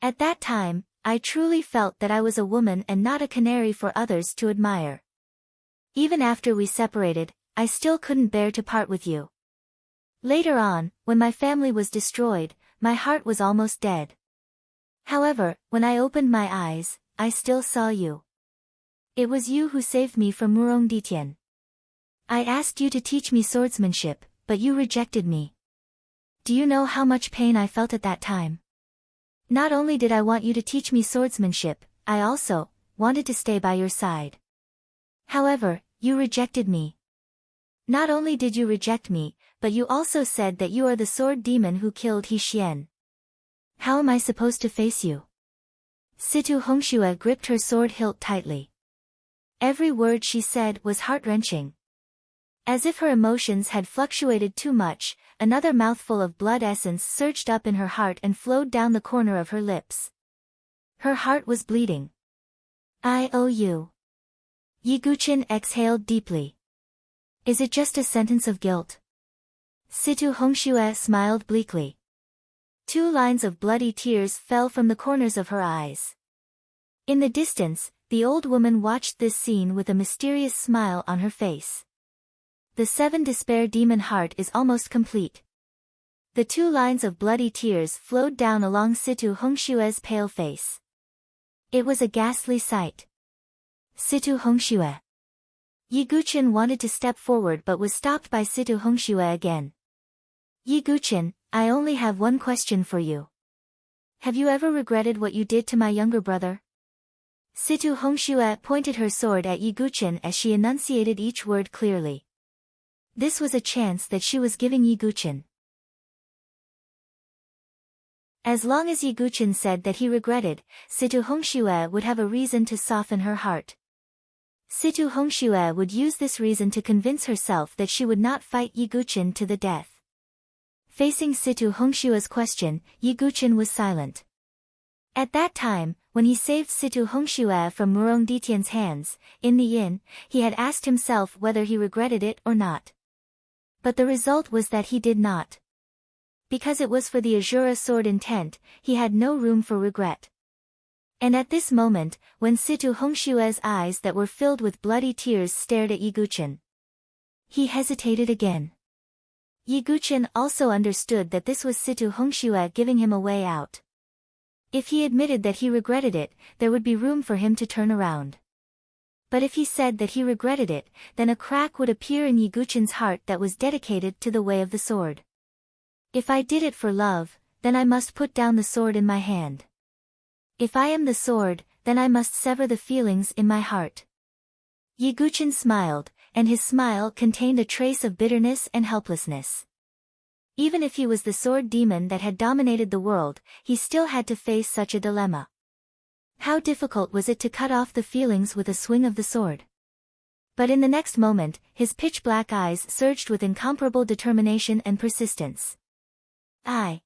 At that time, I truly felt that I was a woman and not a canary for others to admire. Even after we separated, I still couldn't bear to part with you. Later on, when my family was destroyed, my heart was almost dead. However, when I opened my eyes, I still saw you. It was you who saved me from Murongditian. I asked you to teach me swordsmanship, but you rejected me. Do you know how much pain I felt at that time? Not only did I want you to teach me swordsmanship, I also wanted to stay by your side. However, you rejected me. Not only did you reject me, but you also said that you are the sword demon who killed He Xian. How am I supposed to face you? Situ Hongxue gripped her sword hilt tightly. Every word she said was heart-wrenching. As if her emotions had fluctuated too much, another mouthful of blood essence surged up in her heart and flowed down the corner of her lips. Her heart was bleeding. I owe you. Yi Guqin exhaled deeply. Is it just a sentence of guilt? Situ Hongxue smiled bleakly. 2 lines of bloody tears fell from the corners of her eyes. In the distance, the old woman watched this scene with a mysterious smile on her face. The 7 despair demon heart is almost complete. The 2 lines of bloody tears flowed down along Situ Hongxue's pale face. It was a ghastly sight. Situ Hongxue. Yi Guqin wanted to step forward but was stopped by Situ Hongxue again. Yi Guqin, I only have one question for you. Have you ever regretted what you did to my younger brother? Situ Hongxue pointed her sword at Yi Guqin as she enunciated each word clearly. This was a chance that she was giving Yi Guqin. As long as Yi Guqin said that he regretted, Situ Hongxue would have a reason to soften her heart. Situ Hongxue would use this reason to convince herself that she would not fight Yi Guqin to the death. Facing Situ Hongxue's question, Yi Guqin was silent. At that time, when he saved Situ Hongxue from Murongditian's hands, in the inn, he had asked himself whether he regretted it or not. But the result was that he did not. Because it was for the Azura sword intent, he had no room for regret. And at this moment, when Situ Hongxue's eyes that were filled with bloody tears stared at Yi Guqin, he hesitated again. Yi Guqin also understood that this was Situ Hongxue giving him a way out. If he admitted that he regretted it, there would be room for him to turn around. But if he said that he regretted it, then a crack would appear in Yi Guqin's heart that was dedicated to the way of the sword. If I did it for love, then I must put down the sword in my hand. If I am the sword, then I must sever the feelings in my heart. Yi Guqin smiled, and his smile contained a trace of bitterness and helplessness. Even if he was the sword demon that had dominated the world, he still had to face such a dilemma. How difficult was it to cut off the feelings with a swing of the sword? But in the next moment, his pitch-black eyes surged with incomparable determination and persistence. I,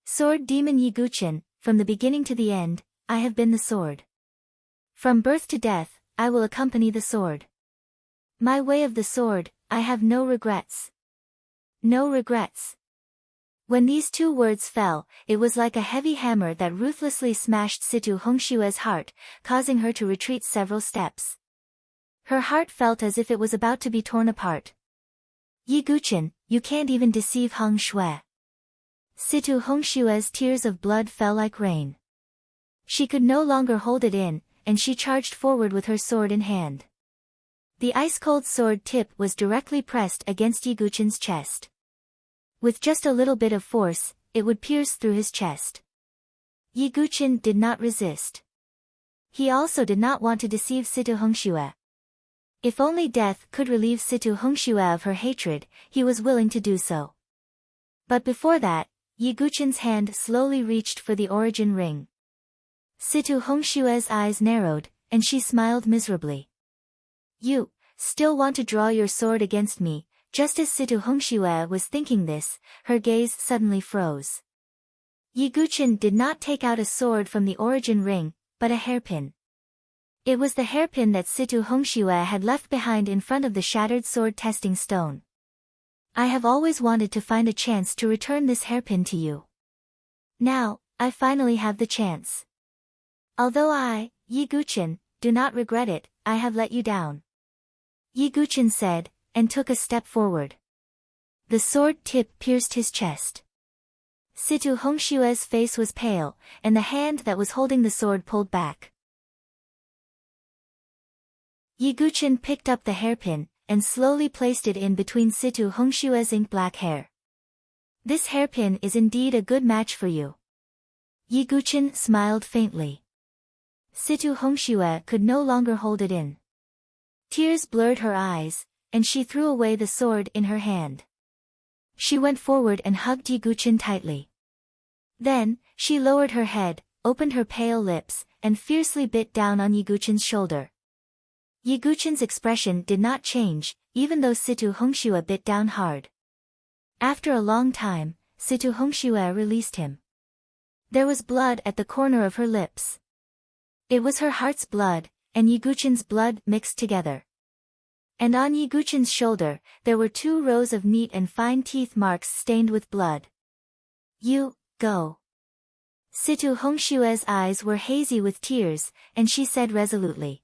Sword Demon Yi Guqin, from the beginning to the end, I have been the sword. From birth to death, I will accompany the sword. My way of the sword, I have no regrets. No regrets. When these 2 words fell, it was like a heavy hammer that ruthlessly smashed Situ Hongxue's heart, causing her to retreat several steps. Her heart felt as if it was about to be torn apart. Yi Guqin, you can't even deceive Hong Shui. Situ Hongxue's tears of blood fell like rain. She could no longer hold it in, and she charged forward with her sword in hand. The ice-cold sword tip was directly pressed against Yi Guqin's chest. With just a little bit of force, it would pierce through his chest. Yi Guqin did not resist. He also did not want to deceive Situ Hongxue. If only death could relieve Situ Hongxue of her hatred, he was willing to do so. But before that, Yi Guqin's hand slowly reached for the origin ring. Situ Hongxue's eyes narrowed, and she smiled miserably. You still want to draw your sword against me? Just as Situ Hongxue was thinking this, her gaze suddenly froze. Yi Guqin did not take out a sword from the origin ring, but a hairpin. It was the hairpin that Situ Hongxue had left behind in front of the shattered sword testing stone. I have always wanted to find a chance to return this hairpin to you. Now, I finally have the chance. Although I, Yi Guqin, do not regret it, I have let you down. Yi Guqin said, and took a step forward. The sword tip pierced his chest. Situ Hongshue's face was pale, and the hand that was holding the sword pulled back. Yi Guqin picked up the hairpin, and slowly placed it in between Situ Hongshue's ink-black hair. This hairpin is indeed a good match for you. Yi Guqin smiled faintly. Situ Hongxue could no longer hold it in. Tears blurred her eyes, and she threw away the sword in her hand. She went forward and hugged Yi Guqin tightly. Then, she lowered her head, opened her pale lips, and fiercely bit down on Yi Guqin's shoulder. Yi Guqin's expression did not change, even though Situ Hongxue bit down hard. After a long time, Situ Hongxue released him. There was blood at the corner of her lips. It was her heart's blood, and Yi Guqin's blood mixed together. And on Yi Guqin's shoulder, there were 2 rows of neat and fine teeth marks stained with blood. You, go. Situ Hongshue's eyes were hazy with tears, and she said resolutely.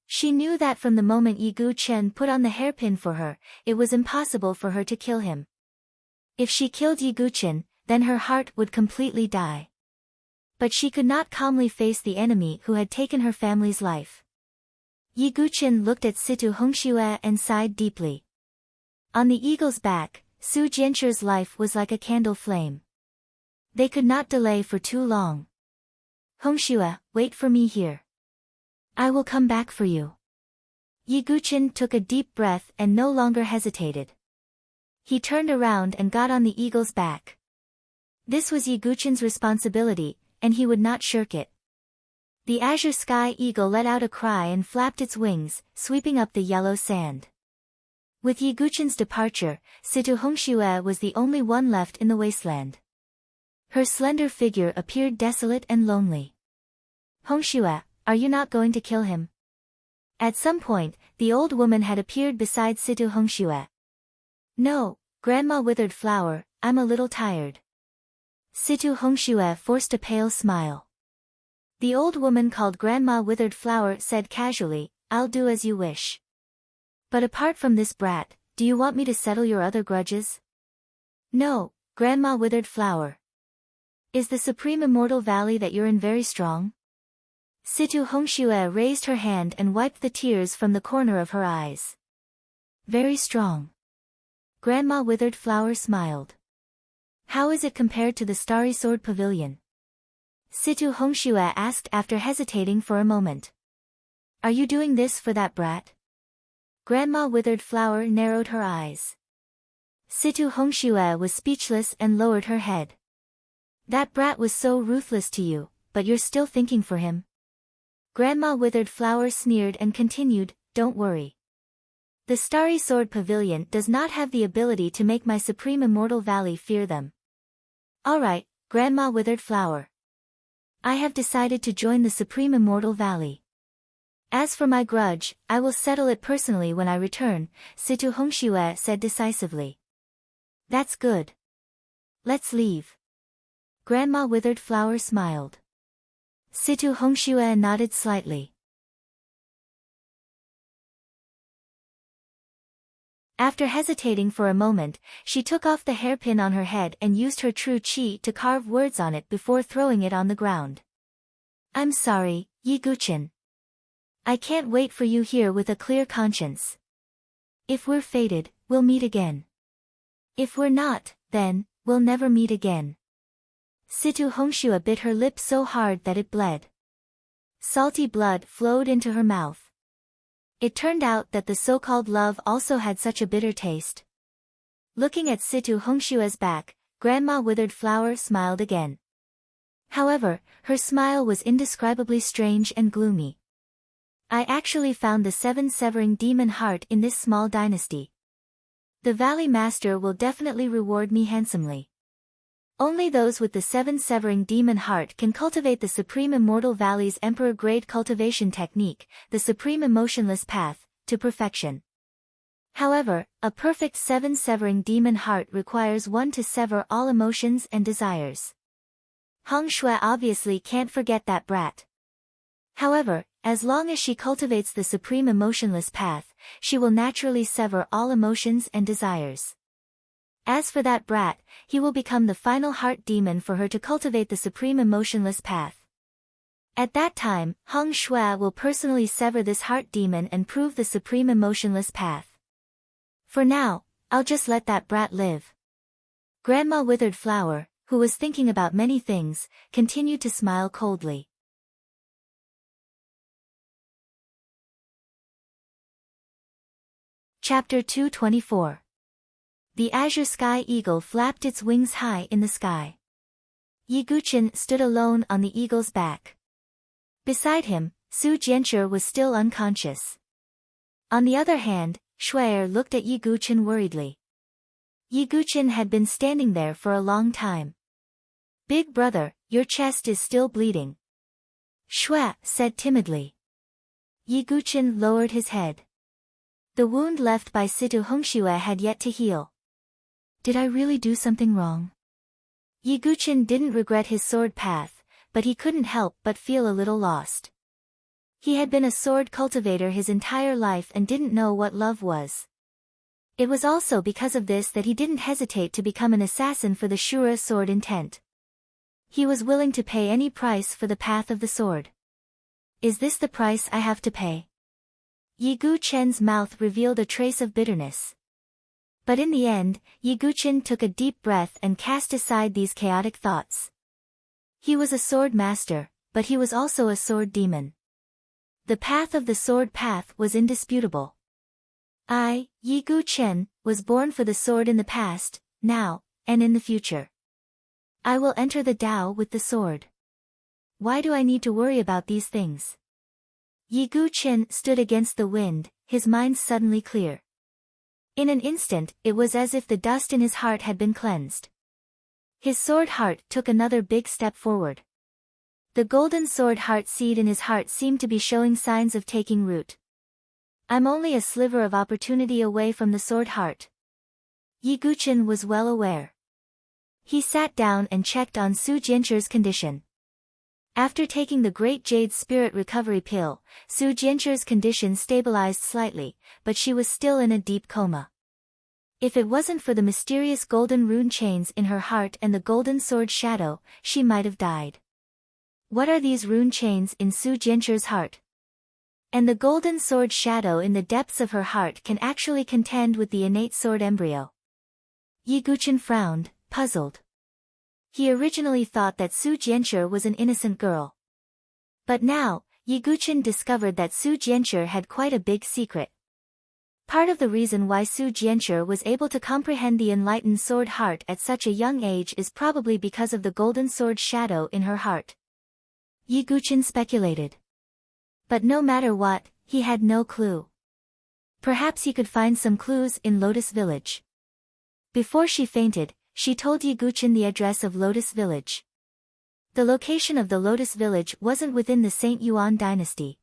She knew that from the moment Yi Guqin put on the hairpin for her, it was impossible for her to kill him. If she killed Yi Guqin, then her heart would completely die. But she could not calmly face the enemy who had taken her family's life. Yi Guqin looked at Situ Hongxue and sighed deeply. On the eagle's back, Su Jianchu's life was like a candle flame. They could not delay for too long. Hongxue, wait for me here. I will come back for you. Yi Guqin took a deep breath and no longer hesitated. He turned around and got on the eagle's back. This was Yi Guqin's responsibility, and he would not shirk it. The azure sky eagle let out a cry and flapped its wings, sweeping up the yellow sand. With Yi Guqin's departure, Situ Hongxue was the only one left in the wasteland. Her slender figure appeared desolate and lonely. Hongxue, are you not going to kill him? At some point, the old woman had appeared beside Situ Hongxue. No, Grandma Withered Flower, I'm a little tired. Situ Hongxue forced a pale smile. The old woman called Grandma Withered Flower said casually, I'll do as you wish. But apart from this brat, do you want me to settle your other grudges? No, Grandma Withered Flower. Is the Supreme Immortal Valley that you're in very strong? Situ Hongxue raised her hand and wiped the tears from the corner of her eyes. Very strong. Grandma Withered Flower smiled. How is it compared to the Starry Sword Pavilion? Situ Hongxue asked after hesitating for a moment. Are you doing this for that brat? Grandma Withered Flower narrowed her eyes. Situ Hongxue was speechless and lowered her head. That brat was so ruthless to you, but you're still thinking for him? Grandma Withered Flower sneered and continued, don't worry. The Starry Sword Pavilion does not have the ability to make my Supreme Immortal Valley fear them. Alright, Grandma Withered Flower. I have decided to join the Supreme Immortal Valley. As for my grudge, I will settle it personally when I return, Situ Hongxue said decisively. That's good. Let's leave. Grandma Withered Flower smiled. Situ Hongxue nodded slightly. After hesitating for a moment, she took off the hairpin on her head and used her true qi to carve words on it before throwing it on the ground. I'm sorry, Yi Guqin. I can't wait for you here with a clear conscience. If we're fated, we'll meet again. If we're not, then, we'll never meet again. Situ Hongxue bit her lip so hard that it bled. Salty blood flowed into her mouth. It turned out that the so-called love also had such a bitter taste. Looking at Situ Hongshue's back, Grandma Withered Flower smiled again. However, her smile was indescribably strange and gloomy. I actually found the 7 demon heart in this small dynasty. The Valley Master will definitely reward me handsomely. Only those with the 7-severing demon heart can cultivate the Supreme Immortal Valley's Emperor-grade cultivation technique, the Supreme Emotionless Path, to perfection. However, a perfect 7-severing demon heart requires one to sever all emotions and desires. Hong Shui obviously can't forget that brat. However, as long as she cultivates the Supreme Emotionless Path, she will naturally sever all emotions and desires. As for that brat, he will become the final heart demon for her to cultivate the Supreme Emotionless Path. At that time, Hong Shui will personally sever this heart demon and prove the Supreme Emotionless Path. For now, I'll just let that brat live. Grandma Withered Flower, who was thinking about many things, continued to smile coldly. Chapter 224. The azure sky eagle flapped its wings high in the sky. Yi Guqin stood alone on the eagle's back. Beside him, Su Jianshi was still unconscious. On the other hand, Shui'er looked at Yi Guqin worriedly. Yi Guqin had been standing there for a long time. "Big brother, your chest is still bleeding," Shui said timidly. Yi Guqin lowered his head. The wound left by Situ Hongxue had yet to heal. Did I really do something wrong? Yi Guqin didn't regret his sword path, but he couldn't help but feel a little lost. He had been a sword cultivator his entire life and didn't know what love was. It was also because of this that he didn't hesitate to become an assassin for the Shura sword intent. He was willing to pay any price for the path of the sword. Is this the price I have to pay? Yi Guqin's mouth revealed a trace of bitterness. But in the end, Yi Guqin took a deep breath and cast aside these chaotic thoughts. He was a sword master, but he was also a sword demon. The path of the sword path was indisputable. I, Yi Guqin, was born for the sword in the past, now, and in the future. I will enter the Tao with the sword. Why do I need to worry about these things? Yi Guqin stood against the wind, his mind suddenly clear. In an instant, it was as if the dust in his heart had been cleansed. His sword heart took another big step forward. The golden sword heart seed in his heart seemed to be showing signs of taking root. I'm only a sliver of opportunity away from the sword heart. Yi Guqin was well aware. He sat down and checked on Su Jianqi's condition. After taking the Great Jade Spirit Recovery Pill, Su Jianqi's condition stabilized slightly, but she was still in a deep coma. If it wasn't for the mysterious golden rune chains in her heart and the golden sword shadow, she might have died. What are these rune chains in Su Jianqi's heart? And the golden sword shadow in the depths of her heart can actually contend with the innate sword embryo. Yi Guqin frowned, puzzled. He originally thought that Su Jianshi was an innocent girl. But now, Yi Guqin discovered that Su Jianshi had quite a big secret. Part of the reason why Su Jianshi was able to comprehend the enlightened sword heart at such a young age is probably because of the golden sword shadow in her heart. Yi Guqin speculated. But no matter what, he had no clue. Perhaps he could find some clues in Lotus Village. Before she fainted, she told Yi Guqin the address of Lotus Village. The location of the Lotus Village wasn't within the Saint Yuan dynasty.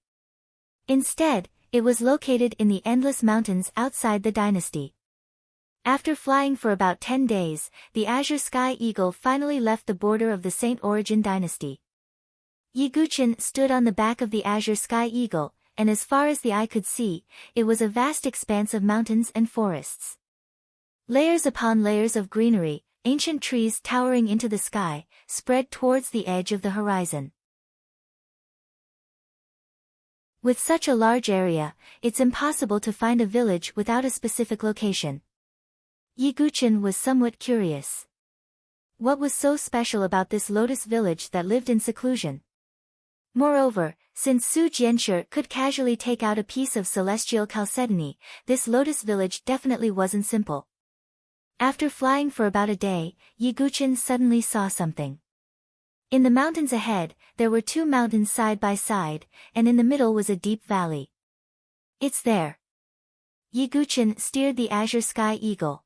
Instead, it was located in the Endless Mountains outside the dynasty. After flying for about 10 days, the Azure Sky Eagle finally left the border of the Saint Origin dynasty. Yi Guqin stood on the back of the Azure Sky Eagle, and as far as the eye could see, it was a vast expanse of mountains and forests. Layers upon layers of greenery, ancient trees towering into the sky, spread towards the edge of the horizon. With such a large area, it's impossible to find a village without a specific location. Yi Guqin was somewhat curious. What was so special about this lotus village that lived in seclusion? Moreover, since Su Jianshi could casually take out a piece of celestial chalcedony, this lotus village definitely wasn't simple. After flying for about a day, Yi Guqin suddenly saw something. In the mountains ahead, there were two mountains side by side, and in the middle was a deep valley. It's there. Yi Guqin steered the Azure Sky Eagle.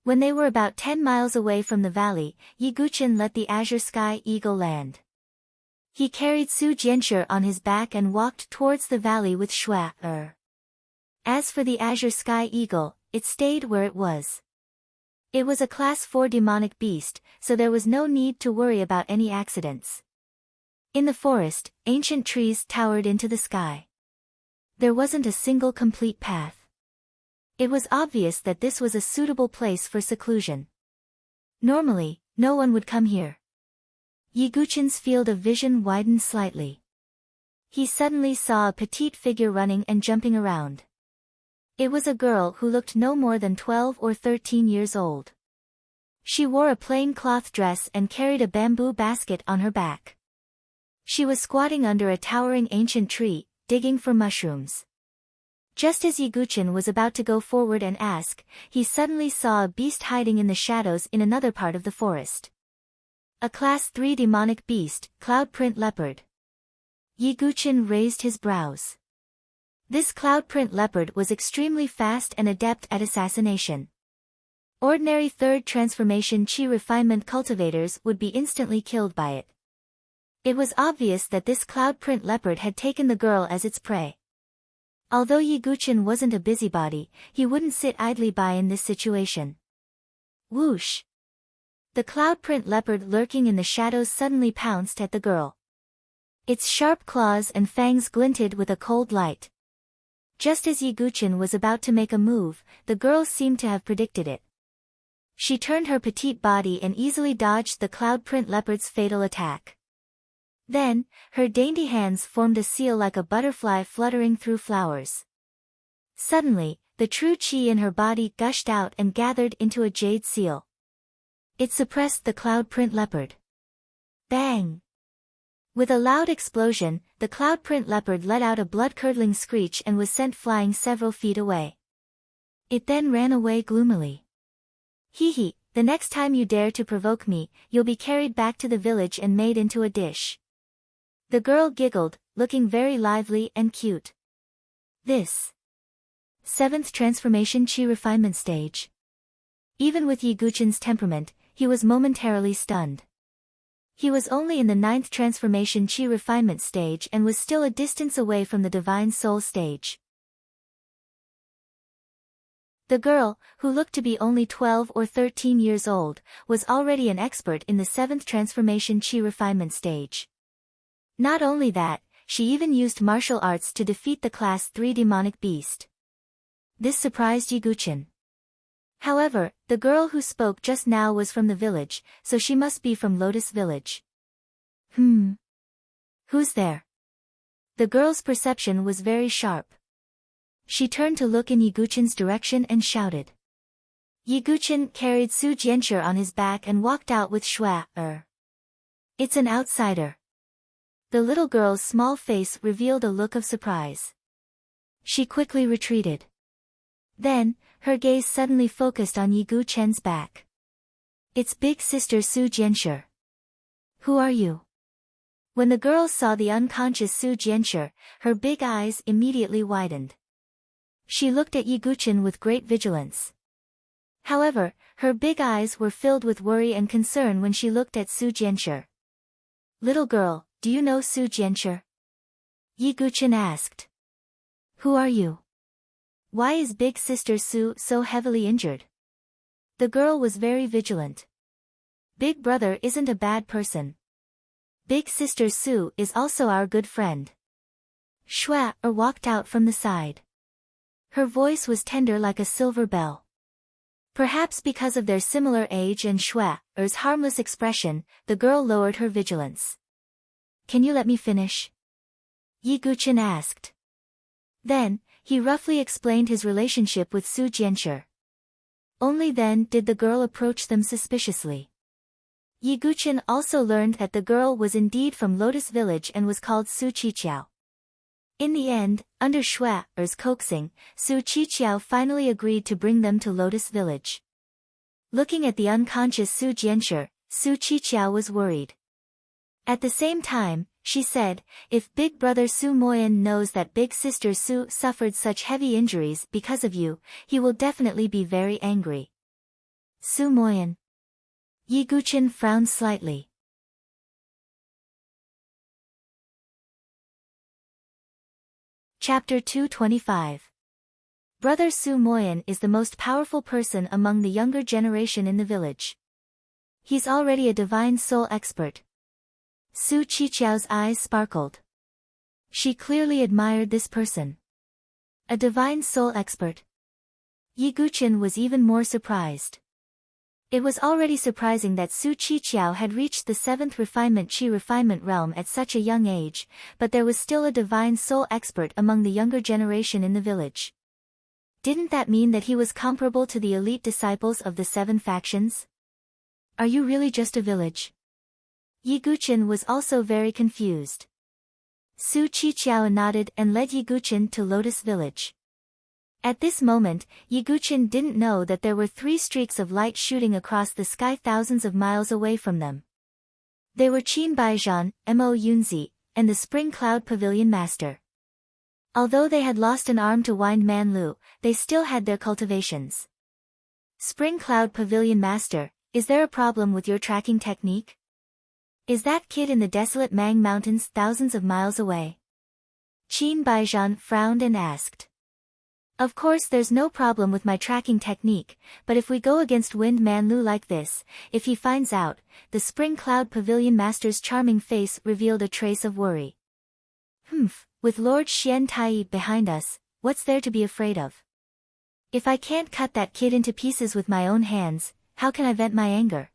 When they were about 10 miles away from the valley, Yiguchen let the Azure Sky Eagle land. He carried Su Jianshi on his back and walked towards the valley with Shui. As for the Azure Sky Eagle, it stayed where it was. It was a Class 4 demonic beast, so there was no need to worry about any accidents. In the forest, ancient trees towered into the sky. There wasn't a single complete path. It was obvious that this was a suitable place for seclusion. Normally, no one would come here. Yiguchen's field of vision widened slightly. He suddenly saw a petite figure running and jumping around. It was a girl who looked no more than 12 or 13 years old. She wore a plain cloth dress and carried a bamboo basket on her back. She was squatting under a towering ancient tree, digging for mushrooms. Just as Yiguchen was about to go forward and ask, he suddenly saw a beast hiding in the shadows in another part of the forest. A Class 3 demonic beast, cloud-print leopard. Yiguchen raised his brows. This cloud-print leopard was extremely fast and adept at assassination. Ordinary third transformation chi refinement cultivators would be instantly killed by it. It was obvious that this cloud-print leopard had taken the girl as its prey. Although Yiguchen wasn't a busybody, he wouldn't sit idly by in this situation. Whoosh! The cloud-print leopard lurking in the shadows suddenly pounced at the girl. Its sharp claws and fangs glinted with a cold light. Just as Yiguchen was about to make a move, the girl seemed to have predicted it. She turned her petite body and easily dodged the cloud-print leopard's fatal attack. Then, her dainty hands formed a seal like a butterfly fluttering through flowers. Suddenly, the true chi in her body gushed out and gathered into a jade seal. It suppressed the cloud-print leopard. Bang! With a loud explosion, the cloud-print leopard let out a blood-curdling screech and was sent flying several feet away. It then ran away gloomily. Hee hee, the next time you dare to provoke me, you'll be carried back to the village and made into a dish. The girl giggled, looking very lively and cute. This 7th transformation chi refinement stage. Even with Yiguchen's temperament, he was momentarily stunned. He was only in the 9th transformation chi refinement stage and was still a distance away from the divine soul stage. The girl, who looked to be only 12 or 13 years old, was already an expert in the 7th transformation chi refinement stage. Not only that, she even used martial arts to defeat the Class 3 demonic beast. This surprised Yiguchen. However, the girl who spoke just now was from the village, so she must be from Lotus Village. Who's there? The girl's perception was very sharp. She turned to look in Yiguchen's direction and shouted. Yiguchen carried Su Jianshi on his back and walked out with Shui. It's an outsider. The little girl's small face revealed a look of surprise. She quickly retreated. Then, her gaze suddenly focused on Yiguchen's back. It's big sister Su Jianshi. Who are you? When the girl saw the unconscious Su Jianshi, her big eyes immediately widened. She looked at Yiguchen with great vigilance. However, her big eyes were filled with worry and concern when she looked at Su Jianshi. Little girl, do you know Su Jianshi? Yiguchen asked. Who are you? Why is big sister Su so heavily injured? The girl was very vigilant. Big brother isn't a bad person. Big sister Su is also our good friend. Shui walked out from the side. Her voice was tender like a silver bell. Perhaps because of their similar age and Shui's harmless expression, the girl lowered her vigilance. Can you let me finish? Yiguchen asked. Then, he roughly explained his relationship with Su Jianshi. Only then did the girl approach them suspiciously. Yiguchen also learned that the girl was indeed from Lotus Village and was called Su Qiqiao. In the end, under Shui's coaxing, Su Qiqiao finally agreed to bring them to Lotus Village. Looking at the unconscious Su Jianshi, Su Qiqiao was worried. At the same time, she said, if big brother Su Moyan knows that big sister Su suffered such heavy injuries because of you, he will definitely be very angry. Su Moyan. Yi Guchen frowned slightly. Chapter 225. Brother Su Moyan is the most powerful person among the younger generation in the village. He's already a divine soul expert. Su Qiqiao's eyes sparkled. She clearly admired this person. A divine soul expert. Yi Guchen was even more surprised. It was already surprising that Su Qiqiao had reached the 7th refinement realm at such a young age, but there was still a divine soul expert among the younger generation in the village. Didn't that mean that he was comparable to the elite disciples of the 7 factions? Are you really just a village? Yi Guchen was also very confused. Su Qiqiao nodded and led Yi Guchen to Lotus Village. At this moment, Yi Guchen didn't know that there were 3 streaks of light shooting across the sky thousands of miles away from them. They were Qin Baizhan, Mo Yunzi, and the Spring Cloud Pavilion Master. Although they had lost an arm to Wind Man Lu, they still had their cultivations. Spring Cloud Pavilion Master, is there a problem with your tracking technique? Is that kid in the desolate Mang Mountains thousands of miles away? Qin Baizhan frowned and asked. Of course there's no problem with my tracking technique, but if we go against Wind Man Lu like this, if he finds out, the Spring Cloud Pavilion Master's charming face revealed a trace of worry. With Lord Xian Tai behind us, what's there to be afraid of? If I can't cut that kid into pieces with my own hands, how can I vent my anger?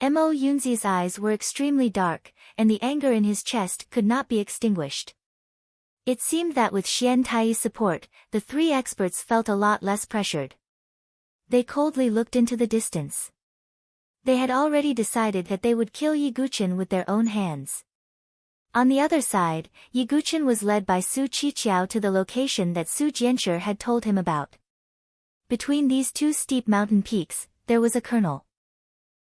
Mo Yunzi's eyes were extremely dark, and the anger in his chest could not be extinguished. It seemed that with Xian Tai's support, the 3 experts felt a lot less pressured. They coldly looked into the distance. They had already decided that they would kill Yi Guchen with their own hands. On the other side, Yi Guchen was led by Su Qiqiao to the location that Su Jianshi had told him about. Between these 2 steep mountain peaks, there was a kernel.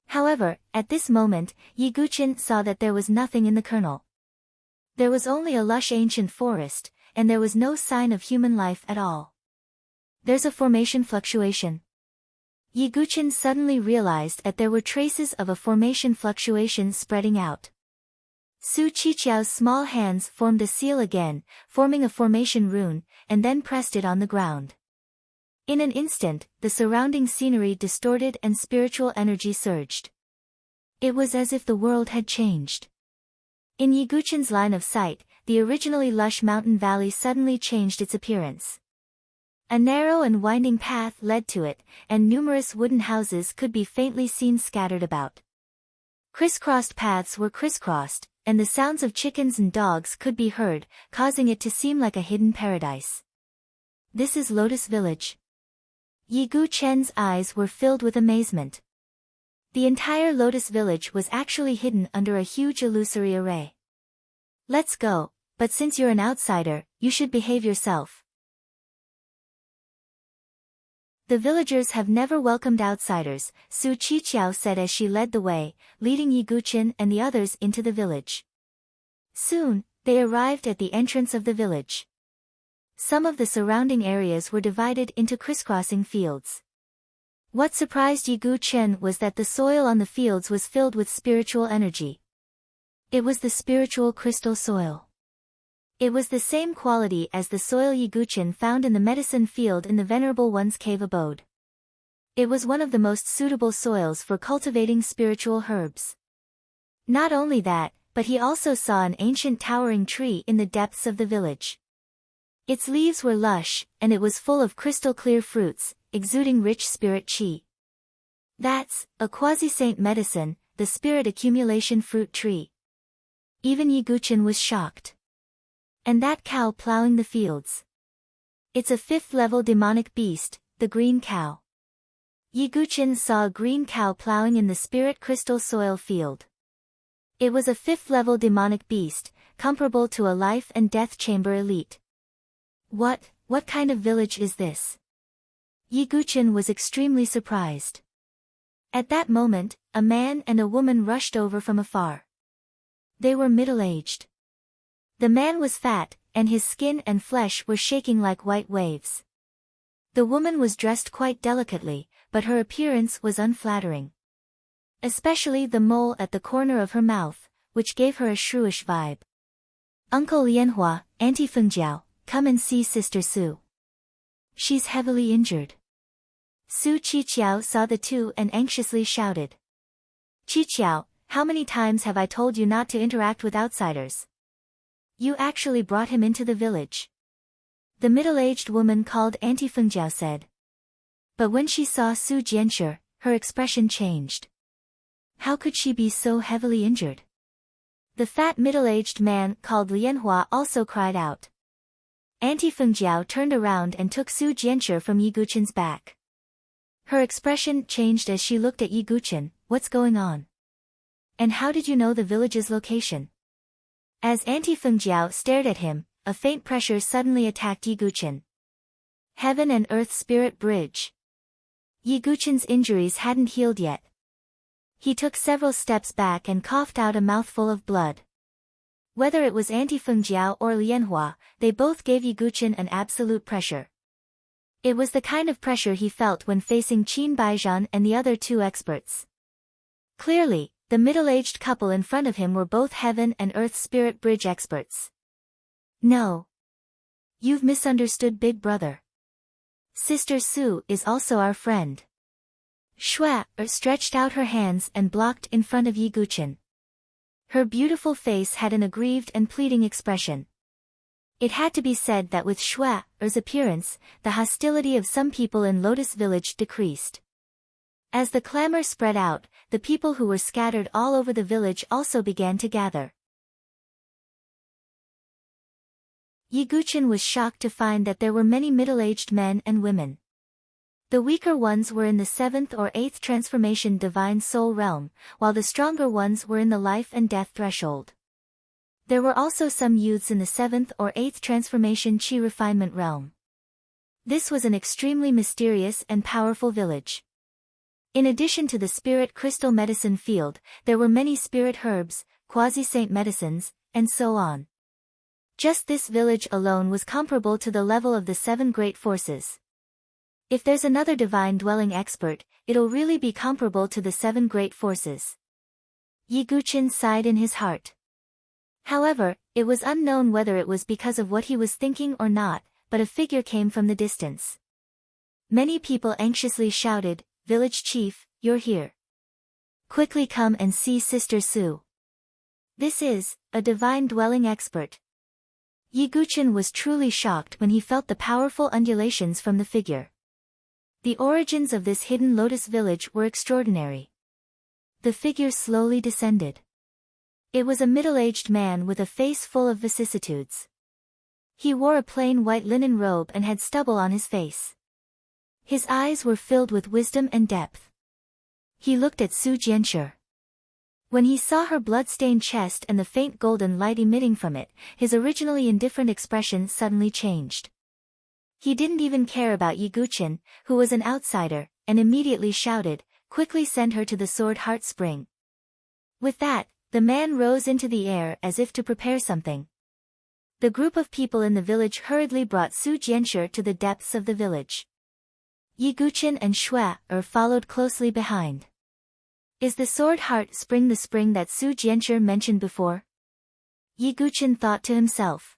However, at this moment, Yi Guchen saw that there was nothing in the kernel. There was only a lush ancient forest, and there was no sign of human life at all. There's a formation fluctuation. Yi Guchen suddenly realized that there were traces of a formation fluctuation spreading out. Su Qiqiao's small hands formed a seal again, forming a formation rune, and then pressed it on the ground. In an instant, the surrounding scenery distorted and spiritual energy surged. It was as if the world had changed. In Yi Guchen's line of sight, the originally lush mountain valley suddenly changed its appearance. A narrow and winding path led to it, and numerous wooden houses could be faintly seen scattered about. Crisscrossed paths were crisscrossed, and the sounds of chickens and dogs could be heard, causing it to seem like a hidden paradise. This is Lotus Village. Yi Guchen's eyes were filled with amazement. The entire Lotus Village was actually hidden under a huge illusory array. Let's go, but since you're an outsider, you should behave yourself. The villagers have never welcomed outsiders, Su Qiqiao said as she led the way, leading Yi Guchen and the others into the village. Soon, they arrived at the entrance of the village. Some of the surrounding areas were divided into crisscrossing fields. What surprised Yi Guchen was that the soil on the fields was filled with spiritual energy. It was the spiritual crystal soil. It was the same quality as the soil Yi Guchen found in the medicine field in the Venerable One's cave abode. It was one of the most suitable soils for cultivating spiritual herbs. Not only that, but he also saw an ancient towering tree in the depths of the village. Its leaves were lush, and it was full of crystal-clear fruits, exuding rich spirit qi. That's a quasi-saint medicine, the spirit accumulation fruit tree. Even Yi Guchen was shocked. And that cow plowing the fields. It's a 5th-level demonic beast, the green cow. Yi Guchen saw a green cow plowing in the spirit crystal soil field. It was a 5th-level demonic beast, comparable to a life and death chamber elite. What kind of village is this? Yi Guchen was extremely surprised. At that moment, a man and a woman rushed over from afar. They were middle-aged. The man was fat, and his skin and flesh were shaking like white waves. The woman was dressed quite delicately, but her appearance was unflattering. Especially the mole at the corner of her mouth, which gave her a shrewish vibe. Uncle Lianhua, Auntie Fengjiao, come and see Sister Su. She's heavily injured. Su Qiqiao saw the two and anxiously shouted. Qiqiao, how many times have I told you not to interact with outsiders? You actually brought him into the village. The middle-aged woman called Auntie Fengjiao said. But when she saw Su Jianshi, her expression changed. How could she be so heavily injured? The fat middle-aged man called Lianhua also cried out. Auntie Fengjiao turned around and took Su Jianshi from Yi Guqin's back. Her expression changed as she looked at Yi Guqin. What's going on? And how did you know the village's location? As Auntie Fengjiao stared at him, a faint pressure suddenly attacked Yi Guqin. Heaven and Earth Spirit Bridge. Yi Guqin's injuries hadn't healed yet. He took several steps back and coughed out a mouthful of blood. Whether it was Auntie Fengjiao or Lianhua, they both gave Yi Guqin an absolute pressure. It was the kind of pressure he felt when facing Qin Baijian and the other two experts. Clearly, the middle-aged couple in front of him were both Heaven and Earth Spirit Bridge experts. No. You've misunderstood Big Brother. Sister Su is also our friend. Shui stretched out her hands and blocked in front of Yi Guqin. Her beautiful face had an aggrieved and pleading expression. It had to be said that with Shui's appearance, the hostility of some people in Lotus Village decreased. As the clamor spread out, the people who were scattered all over the village also began to gather. Yi Guqin was shocked to find that there were many middle-aged men and women. The weaker ones were in the 7th or 8th transformation divine soul realm, while the stronger ones were in the life and death threshold. There were also some youths in the 7th or 8th transformation chi refinement realm. This was an extremely mysterious and powerful village. In addition to the spirit crystal medicine field, there were many spirit herbs, quasi-saint medicines, and so on. Just this village alone was comparable to the level of the 7 great forces. If there's another divine dwelling expert, it'll really be comparable to the 7 great forces. Yi Guqin sighed in his heart. However, it was unknown whether it was because of what he was thinking or not, but a figure came from the distance. Many people anxiously shouted, "Village chief, you're here. Quickly come and see Sister Su. This is a divine dwelling expert." Yi Guqin was truly shocked when he felt the powerful undulations from the figure. The origins of this hidden lotus village were extraordinary. The figure slowly descended. It was a middle-aged man with a face full of vicissitudes. He wore a plain white linen robe and had stubble on his face. His eyes were filled with wisdom and depth. He looked at Su Jianshi. When he saw her blood-stained chest and the faint golden light emitting from it, his originally indifferent expression suddenly changed. He didn't even care about Yi Guqin, who was an outsider, and immediately shouted, "Quickly send her to the Sword Heart Spring." With that, the man rose into the air as if to prepare something. The group of people in the village hurriedly brought Su Jianshi to the depths of the village. Yi Guqin and Shui followed closely behind. Is the Sword Heart Spring the spring that Su Jianshi mentioned before? Yi Guqin thought to himself.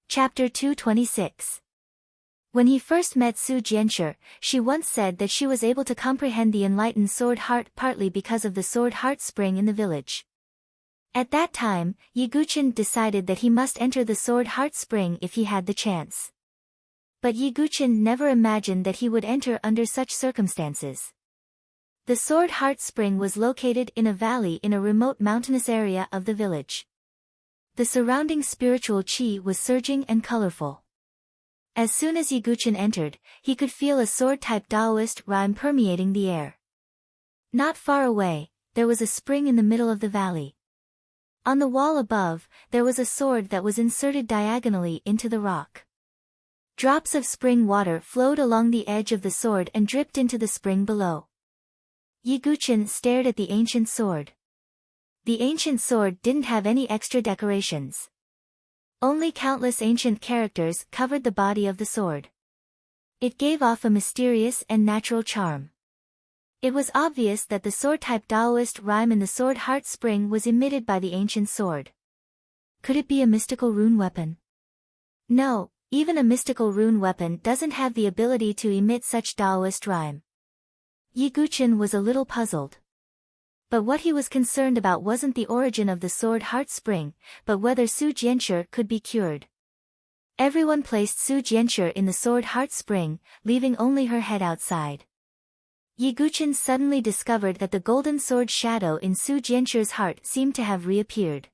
Chapter 226. When he first met Su Jianshi, she once said that she was able to comprehend the enlightened Sword Heart partly because of the Sword Heart Spring in the village. At that time, Yi Guqin decided that he must enter the Sword Heart Spring if he had the chance. But Yi Guqin never imagined that he would enter under such circumstances. The Sword Heart Spring was located in a valley in a remote mountainous area of the village. The surrounding spiritual qi was surging and colorful. As soon as Yi Guqin entered, he could feel a sword-type Taoist rhyme permeating the air. Not far away, there was a spring in the middle of the valley. On the wall above, there was a sword that was inserted diagonally into the rock. Drops of spring water flowed along the edge of the sword and dripped into the spring below. Yi Guqin stared at the ancient sword. The ancient sword didn't have any extra decorations. Only countless ancient characters covered the body of the sword. It gave off a mysterious and natural charm. It was obvious that the sword-type Taoist rhyme in the sword heart spring was emitted by the ancient sword. Could it be a mystical rune weapon? No, even a mystical rune weapon doesn't have the ability to emit such Taoist rhyme. Yi Guqin was a little puzzled. But what he was concerned about wasn't the origin of the sword heart spring, but whether Su Jianshi could be cured. Everyone placed Su Jianshi in the sword heart spring, leaving only her head outside. Yi Guqin suddenly discovered that the golden sword shadow in Su Jianshi's heart seemed to have reappeared.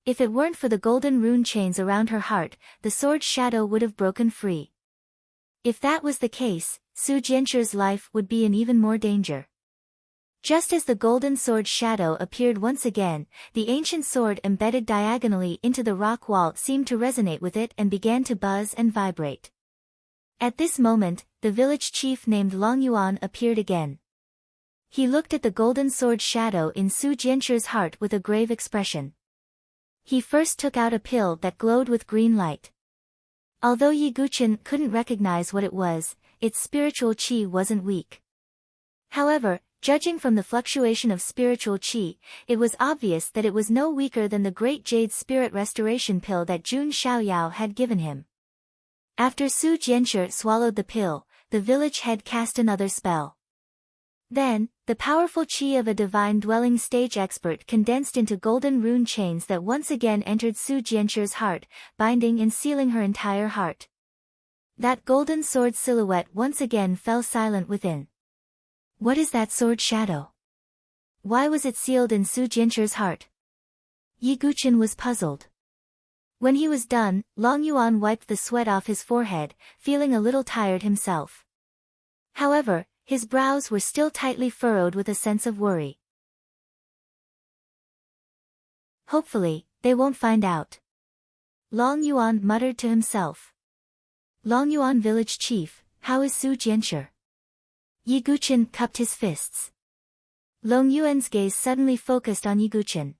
If it weren't for the golden rune chains around her heart, the sword shadow would have broken free. If that was the case, Su Jianshi's life would be in even more danger. Just as the golden sword shadow appeared once again, the ancient sword embedded diagonally into the rock wall seemed to resonate with it and began to buzz and vibrate. At this moment, the village chief named Long Yuan appeared again. He looked at the golden sword shadow in Su Jianshi's heart with a grave expression. He first took out a pill that glowed with green light. Although Yi Guqin couldn't recognize what it was, its spiritual qi wasn't weak. However, judging from the fluctuation of spiritual qi, it was obvious that it was no weaker than the Great Jade Spirit Restoration pill that Jun Xiaoyao had given him. After Su Jianshi swallowed the pill, the village head cast another spell. Then, the powerful qi of a divine dwelling stage expert condensed into golden rune chains that once again entered Su Jianshi's heart, binding and sealing her entire heart. That golden sword silhouette once again fell silent within. What is that sword shadow? Why was it sealed in Su Jianshi's heart? Yi Guqin was puzzled. When he was done, Long Yuan wiped the sweat off his forehead, feeling a little tired himself. However, his brows were still tightly furrowed with a sense of worry. Hopefully, they won't find out. Long Yuan muttered to himself. Long Yuan village chief, how is Su Jianshi? Yi Guqin cupped his fists. Long Yuan's gaze suddenly focused on Yi Guqin.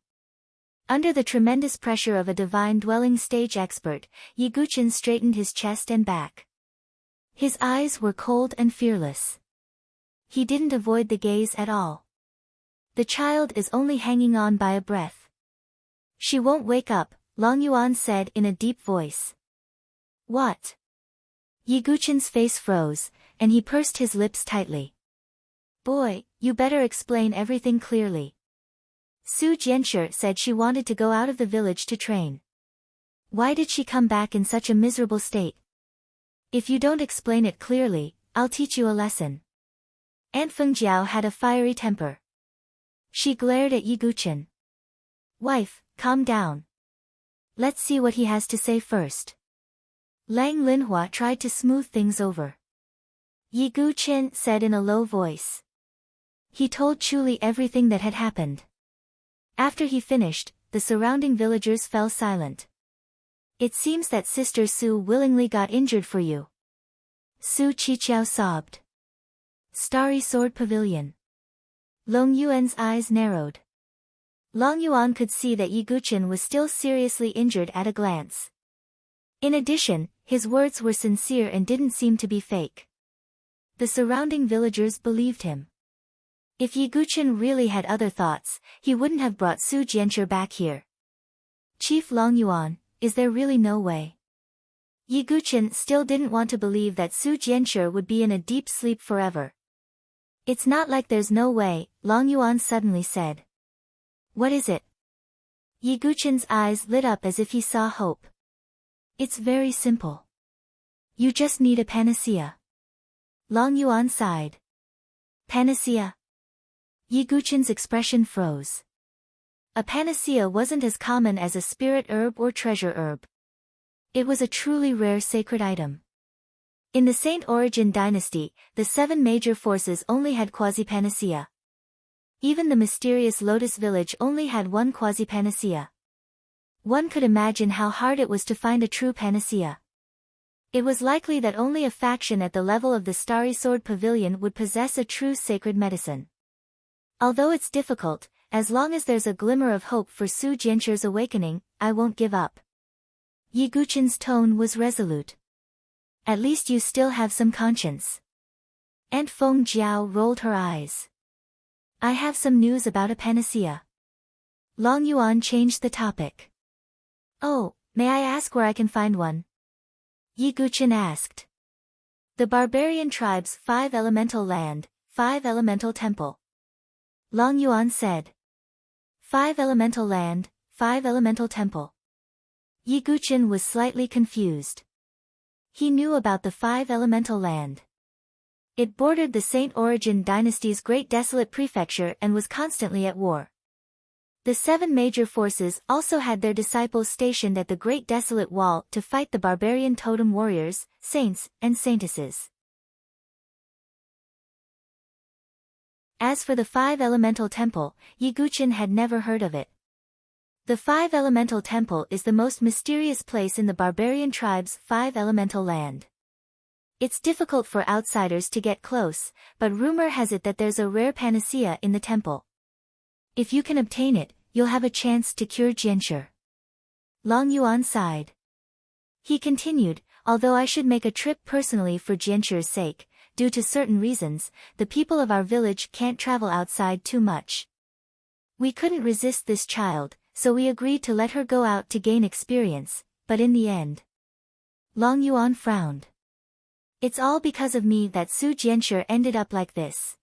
Under the tremendous pressure of a divine dwelling stage expert, Yi Guqin straightened his chest and back. His eyes were cold and fearless. He didn't avoid the gaze at all. The child is only hanging on by a breath. She won't wake up, Long Yuan said in a deep voice. What? Yi Guqin's face froze, and he pursed his lips tightly. Boy, you better explain everything clearly. Su Jianshi said she wanted to go out of the village to train. Why did she come back in such a miserable state? If you don't explain it clearly, I'll teach you a lesson. Aunt Fengjiao had a fiery temper. She glared at Yi Guqin. Wife, calm down. Let's see what he has to say first. Lang Linhua tried to smooth things over. Yi Guqin said in a low voice. He told Chuli everything that had happened. After he finished, the surrounding villagers fell silent. It seems that Sister Su willingly got injured for you. Su Qiqiao sobbed. Starry Sword Pavilion. Long Yuan's eyes narrowed. Long Yuan could see that Yi Guqin was still seriously injured at a glance. In addition, his words were sincere and didn't seem to be fake. The surrounding villagers believed him. If Yi Guqin really had other thoughts, he wouldn't have brought Su Jianshi back here. Chief Long Yuan, is there really no way? Yi Guqin still didn't want to believe that Su Jianshi would be in a deep sleep forever. It's not like there's no way, Long Yuan suddenly said. What is it? Yi Guqin's eyes lit up as if he saw hope. It's very simple. You just need a panacea. Long Yuan sighed. Panacea? Yi Guqin's expression froze. A panacea wasn't as common as a spirit herb or treasure herb. It was a truly rare sacred item. In the Saint Origin dynasty, the 7 major forces only had quasi-panacea. Even the mysterious Lotus village only had one quasi-panacea. One could imagine how hard it was to find a true panacea. It was likely that only a faction at the level of the Starry Sword Pavilion would possess a true sacred medicine. Although it's difficult, as long as there's a glimmer of hope for Su Jianshi's awakening, I won't give up. Yi Guchen's tone was resolute. At least you still have some conscience. Aunt Feng Jiao rolled her eyes. I have some news about a panacea. Long Yuan changed the topic. Oh, may I ask where I can find one? Yi Guchen asked. The barbarian tribe's 5 elemental land, 5 elemental temple. Long Yuan said. 5 elemental land, 5 elemental temple. Yi Guchen was slightly confused. He knew about the 5 elemental land. It bordered the Saint Origin dynasty's Great Desolate Prefecture and was constantly at war. The 7 major forces also had their disciples stationed at the Great Desolate Wall to fight the barbarian totem warriors, saints, and saintesses. As for the 5 elemental temple, Yi Guchen had never heard of it. The 5 elemental temple is the most mysterious place in the barbarian tribe's 5 elemental land. It's difficult for outsiders to get close, but rumor has it that there's a rare panacea in the temple. If you can obtain it, you'll have a chance to cure Jianshi. Long Yuan sighed. He continued, although I should make a trip personally for Jianshi's sake, due to certain reasons, the people of our village can't travel outside too much. We couldn't resist this child, so we agreed to let her go out to gain experience, but in the end. Long Yuan frowned. It's all because of me that Su Jianshi ended up like this.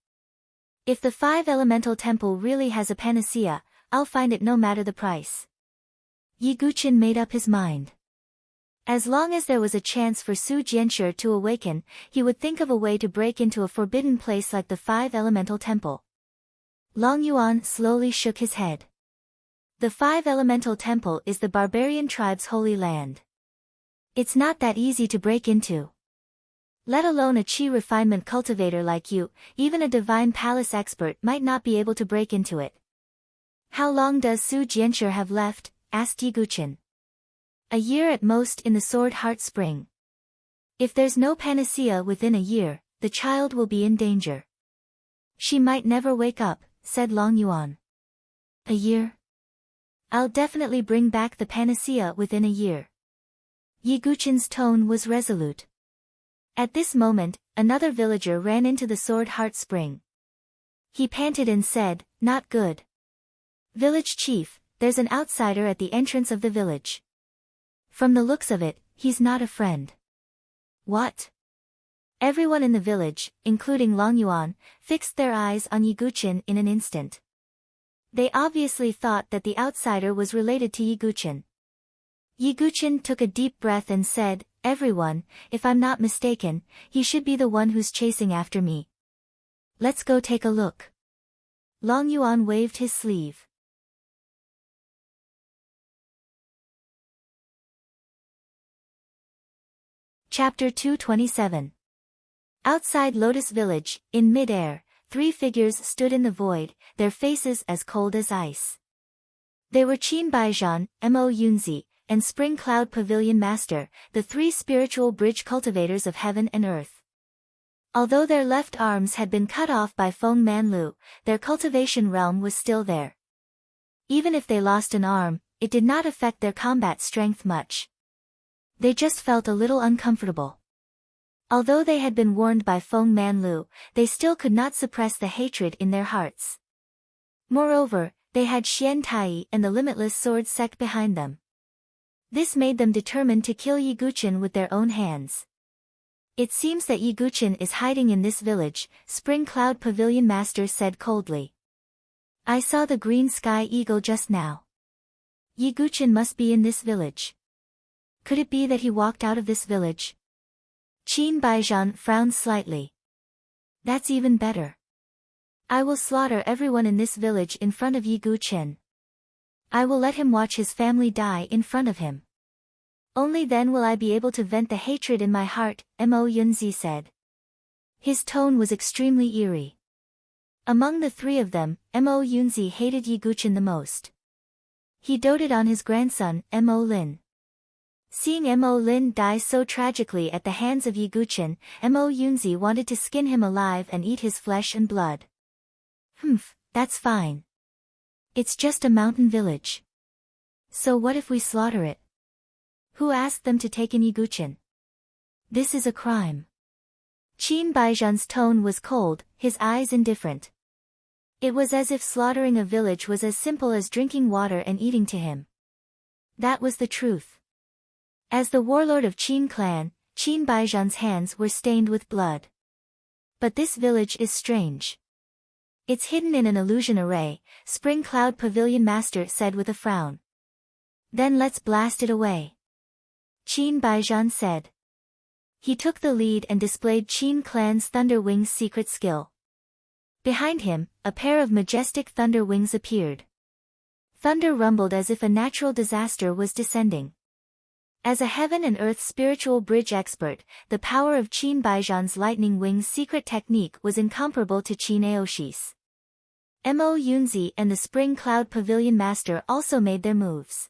If the 5 elemental temple really has a panacea, I'll find it no matter the price. Yi Guchen made up his mind. As long as there was a chance for Su Jianshi to awaken, he would think of a way to break into a forbidden place like the 5 elemental temple. Long Yuan slowly shook his head. The 5 elemental temple is the barbarian tribe's holy land. It's not that easy to break into. Let alone a chi refinement cultivator like you, even a divine palace expert might not be able to break into it. How long does Su Jianshi have left? Asked Yi Guchen. A year at most in the Sword Heart Spring. If there's no panacea within a year, the child will be in danger. She might never wake up, said Long Yuan. A year? I'll definitely bring back the panacea within a year. Yi Guchen's tone was resolute. At this moment, another villager ran into the Sword Heart Spring. He panted and said, Not good. Village chief, there's an outsider at the entrance of the village. From the looks of it, he's not a friend. What? Everyone in the village, including Long Yuan, fixed their eyes on Yi Guchen in an instant. They obviously thought that the outsider was related to Yi Guchen. Yi Guchen took a deep breath and said, Everyone, if I'm not mistaken, he should be the one who's chasing after me. Let's go take a look. Long Yuan waved his sleeve. Chapter 227. Outside Lotus Village, in mid-air, 3 figures stood in the void, their faces as cold as ice. They were Qin Baijian, Mo Yunzi, and Spring Cloud Pavilion Master, the 3 spiritual bridge cultivators of heaven and earth. Although their left arms had been cut off by Feng Manlu, their cultivation realm was still there. Even if they lost an arm, it did not affect their combat strength much. They just felt a little uncomfortable. Although they had been warned by Feng Manlu, they still could not suppress the hatred in their hearts. Moreover, they had Xian Tai and the Limitless Sword sect behind them. This made them determined to kill Yi Guchen with their own hands. It seems that Yi Guchen is hiding in this village, Spring Cloud Pavilion Master said coldly. I saw the green sky eagle just now. Yi Guchen must be in this village. Could it be that he walked out of this village? Qin Baijian frowned slightly. That's even better. I will slaughter everyone in this village in front of Yi Guchen. I will let him watch his family die in front of him. Only then will I be able to vent the hatred in my heart, Mo Yunzi said. His tone was extremely eerie. Among the 3 of them, Mo Yunzi hated Yi Guchen the most. He doted on his grandson, Mo Lin. Seeing Mo Lin die so tragically at the hands of Yi Guchen, Mo Yunzi wanted to skin him alive and eat his flesh and blood. That's fine. It's just a mountain village. So what if we slaughter it? Who asked them to take in Yiguchen? This is a crime. Qin Baijian's tone was cold, his eyes indifferent. It was as if slaughtering a village was as simple as drinking water and eating to him. That was the truth. As the warlord of Qin clan, Qin Baijian's hands were stained with blood. But this village is strange. It's hidden in an illusion array, Spring Cloud Pavilion Master said with a frown. Then let's blast it away. Qin Baijian said. He took the lead and displayed Qin clan's Thunder Wings' secret skill. Behind him, a pair of majestic thunder wings appeared. Thunder rumbled as if a natural disaster was descending. As a heaven and earth spiritual bridge expert, the power of Qin Baijian's lightning wings secret technique was incomparable to Qin Aoshi's. Mo Yunzi and the Spring Cloud Pavilion Master also made their moves.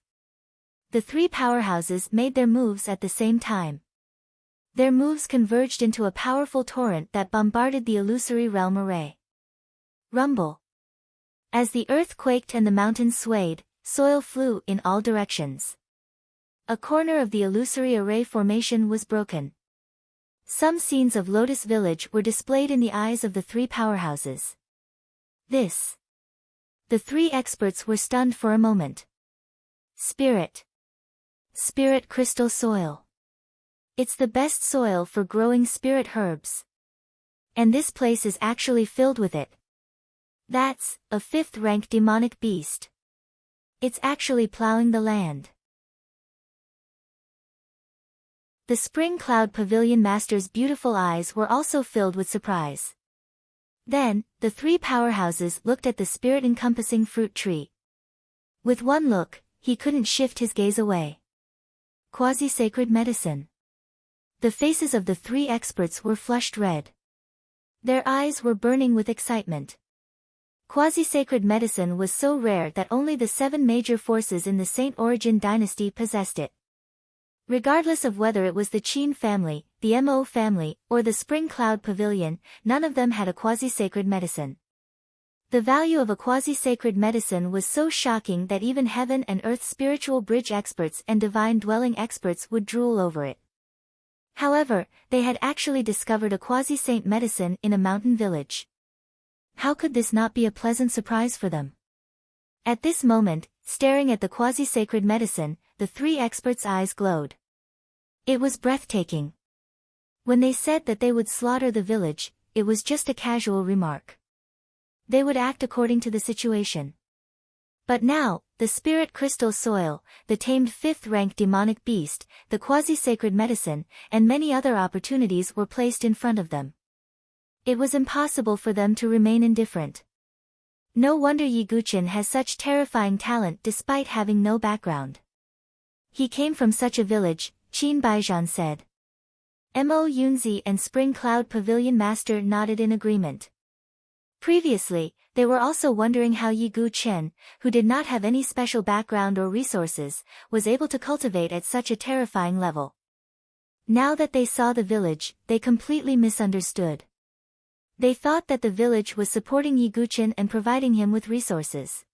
The three powerhouses made their moves at the same time. Their moves converged into a powerful torrent that bombarded the illusory realm array. Rumble. As the earth quaked and the mountains swayed, soil flew in all directions. A corner of the illusory array formation was broken. Some scenes of Lotus Village were displayed in the eyes of the three powerhouses. This. The three experts were stunned for a moment. Spirit. Spirit crystal soil. It's the best soil for growing spirit herbs. And this place is actually filled with it. That's a 5th-rank demonic beast. It's actually plowing the land. The Spring Cloud Pavilion Master's beautiful eyes were also filled with surprise. Then, the three powerhouses looked at the spirit-encompassing fruit tree. With one look, he couldn't shift his gaze away. Quasi-sacred medicine. The faces of the three experts were flushed red. Their eyes were burning with excitement. Quasi-sacred medicine was so rare that only the 7 major forces in the Saint Origin dynasty possessed it. Regardless of whether it was the Qin family, the Mo family, or the Spring Cloud Pavilion, none of them had a quasi-sacred medicine. The value of a quasi-sacred medicine was so shocking that even heaven and earth spiritual bridge experts and divine dwelling experts would drool over it. However, they had actually discovered a quasi-saint medicine in a mountain village. How could this not be a pleasant surprise for them? At this moment, staring at the quasi-sacred medicine, the three experts' eyes glowed. It was breathtaking. When they said that they would slaughter the village, it was just a casual remark. They would act according to the situation. But now, the spirit crystal soil, the tamed 5th-rank demonic beast, the quasi-sacred medicine, and many other opportunities were placed in front of them. It was impossible for them to remain indifferent. No wonder Yiguchen has such terrifying talent despite having no background. He came from such a village, Qin Baijian said. Mo Yunzi and Spring Cloud Pavilion Master nodded in agreement. Previously, they were also wondering how Yiguchen, who did not have any special background or resources, was able to cultivate at such a terrifying level. Now that they saw the village, they completely misunderstood. They thought that the village was supporting Yiguchen and providing him with resources.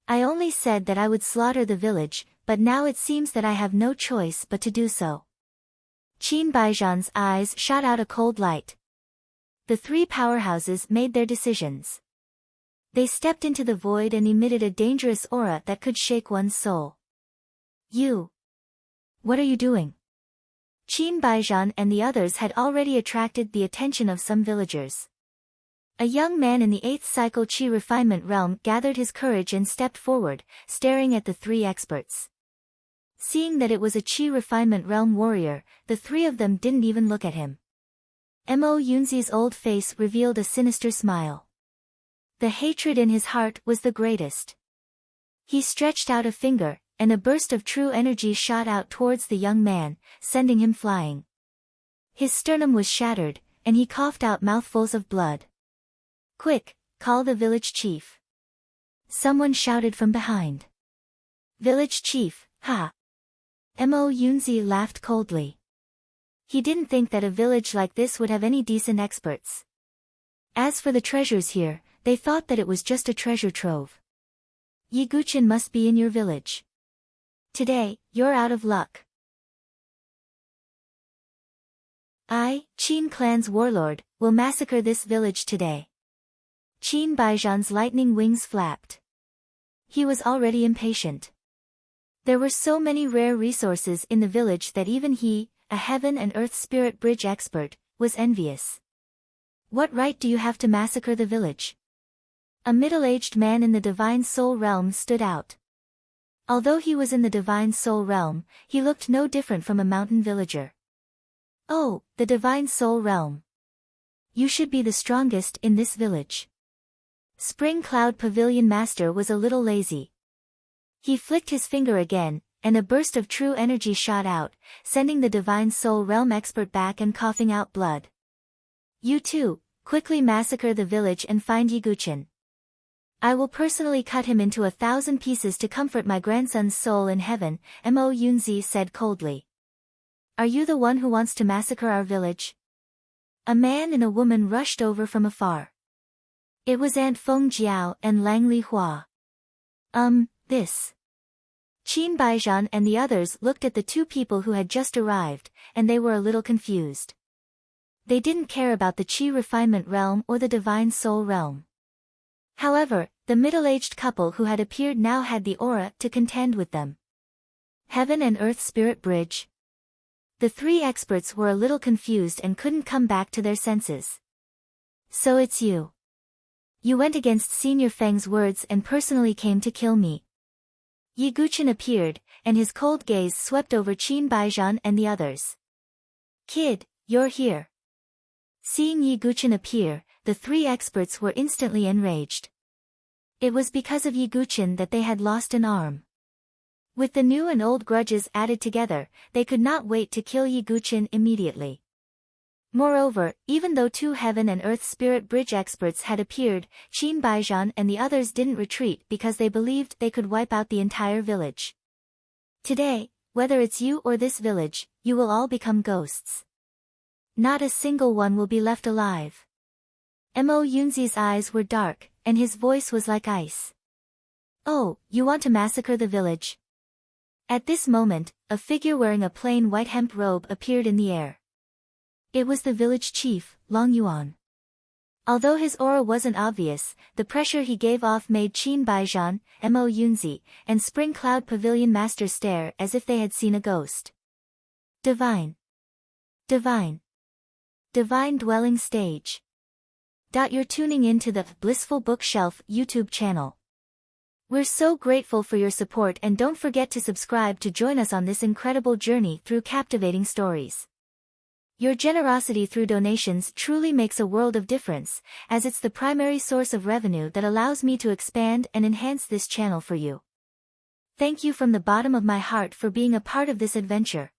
I only said that I would slaughter the village, but now it seems that I have no choice but to do so. Qin Baijian's eyes shot out a cold light. The three powerhouses made their decisions. They stepped into the void and emitted a dangerous aura that could shake one's soul. You! What are you doing? Qin Baijian and the others had already attracted the attention of some villagers. A young man in the 8th cycle Qi refinement realm gathered his courage and stepped forward, staring at the three experts. Seeing that it was a Qi refinement realm warrior, the three of them didn't even look at him. Mo Yunzi's old face revealed a sinister smile. The hatred in his heart was the greatest. He stretched out a finger, and a burst of true energy shot out towards the young man, sending him flying. His sternum was shattered, and he coughed out mouthfuls of blood. Quick, call the village chief. Someone shouted from behind. Village chief, ha! Mo Yunzi laughed coldly. He didn't think that a village like this would have any decent experts. As for the treasures here, they thought that it was just a treasure trove. Yiguchen must be in your village. Today, you're out of luck. I, Qin clan's warlord, will massacre this village today. Qin Baijian's lightning wings flapped. He was already impatient. There were so many rare resources in the village that even he, a heaven and earth spirit bridge expert, was envious. What right do you have to massacre the village? A middle-aged man in the Divine Soul Realm stood out. Although he was in the Divine Soul Realm, he looked no different from a mountain villager. Oh, the Divine Soul Realm. You should be the strongest in this village. Spring Cloud Pavilion Master was a little lazy. He flicked his finger again, and a burst of true energy shot out, sending the Divine Soul Realm expert back and coughing out blood. You too, quickly massacre the village and find Yiguchen. I will personally cut him into 1,000 pieces to comfort my grandson's soul in heaven, Mo Yunzi said coldly. Are you the one who wants to massacre our village? A man and a woman rushed over from afar. It was Aunt Feng Jiao and Lang Li Hua. This. Qin Baijian and the others looked at the two people who had just arrived, and they were a little confused. They didn't care about the Qi Refinement Realm or the Divine Soul Realm. However, the middle-aged couple who had appeared now had the aura to contend with them. Heaven and Earth Spirit Bridge. The three experts were a little confused and couldn't come back to their senses. So it's you. You went against Senior Feng's words and personally came to kill me. Yiguchen appeared, and his cold gaze swept over Qin Baijian and the others. Kid, you're here. Seeing Yiguchen appear, the three experts were instantly enraged. It was because of Yiguchen that they had lost an arm. With the new and old grudges added together, they could not wait to kill Yiguchen immediately. Moreover, even though two Heaven and Earth Spirit Bridge experts had appeared, Qin Baijian and the others didn't retreat because they believed they could wipe out the entire village. Today, whether it's you or this village, you will all become ghosts. Not a single one will be left alive. Mo Yunzi's eyes were dark, and his voice was like ice. Oh, you want to massacre the village? At this moment, a figure wearing a plain white hemp robe appeared in the air. It was the village chief, Long Yuan. Although his aura wasn't obvious, the pressure he gave off made Qin Baijian, Mo Yunzi, and Spring Cloud Pavilion Master stare as if they had seen a ghost. Divine. Divine. Divine Dwelling Stage. You're tuning in to the Blissful Bookshelf YouTube channel. We're so grateful for your support, and don't forget to subscribe to join us on this incredible journey through captivating stories. Your generosity through donations truly makes a world of difference, as it's the primary source of revenue that allows me to expand and enhance this channel for you. Thank you from the bottom of my heart for being a part of this adventure.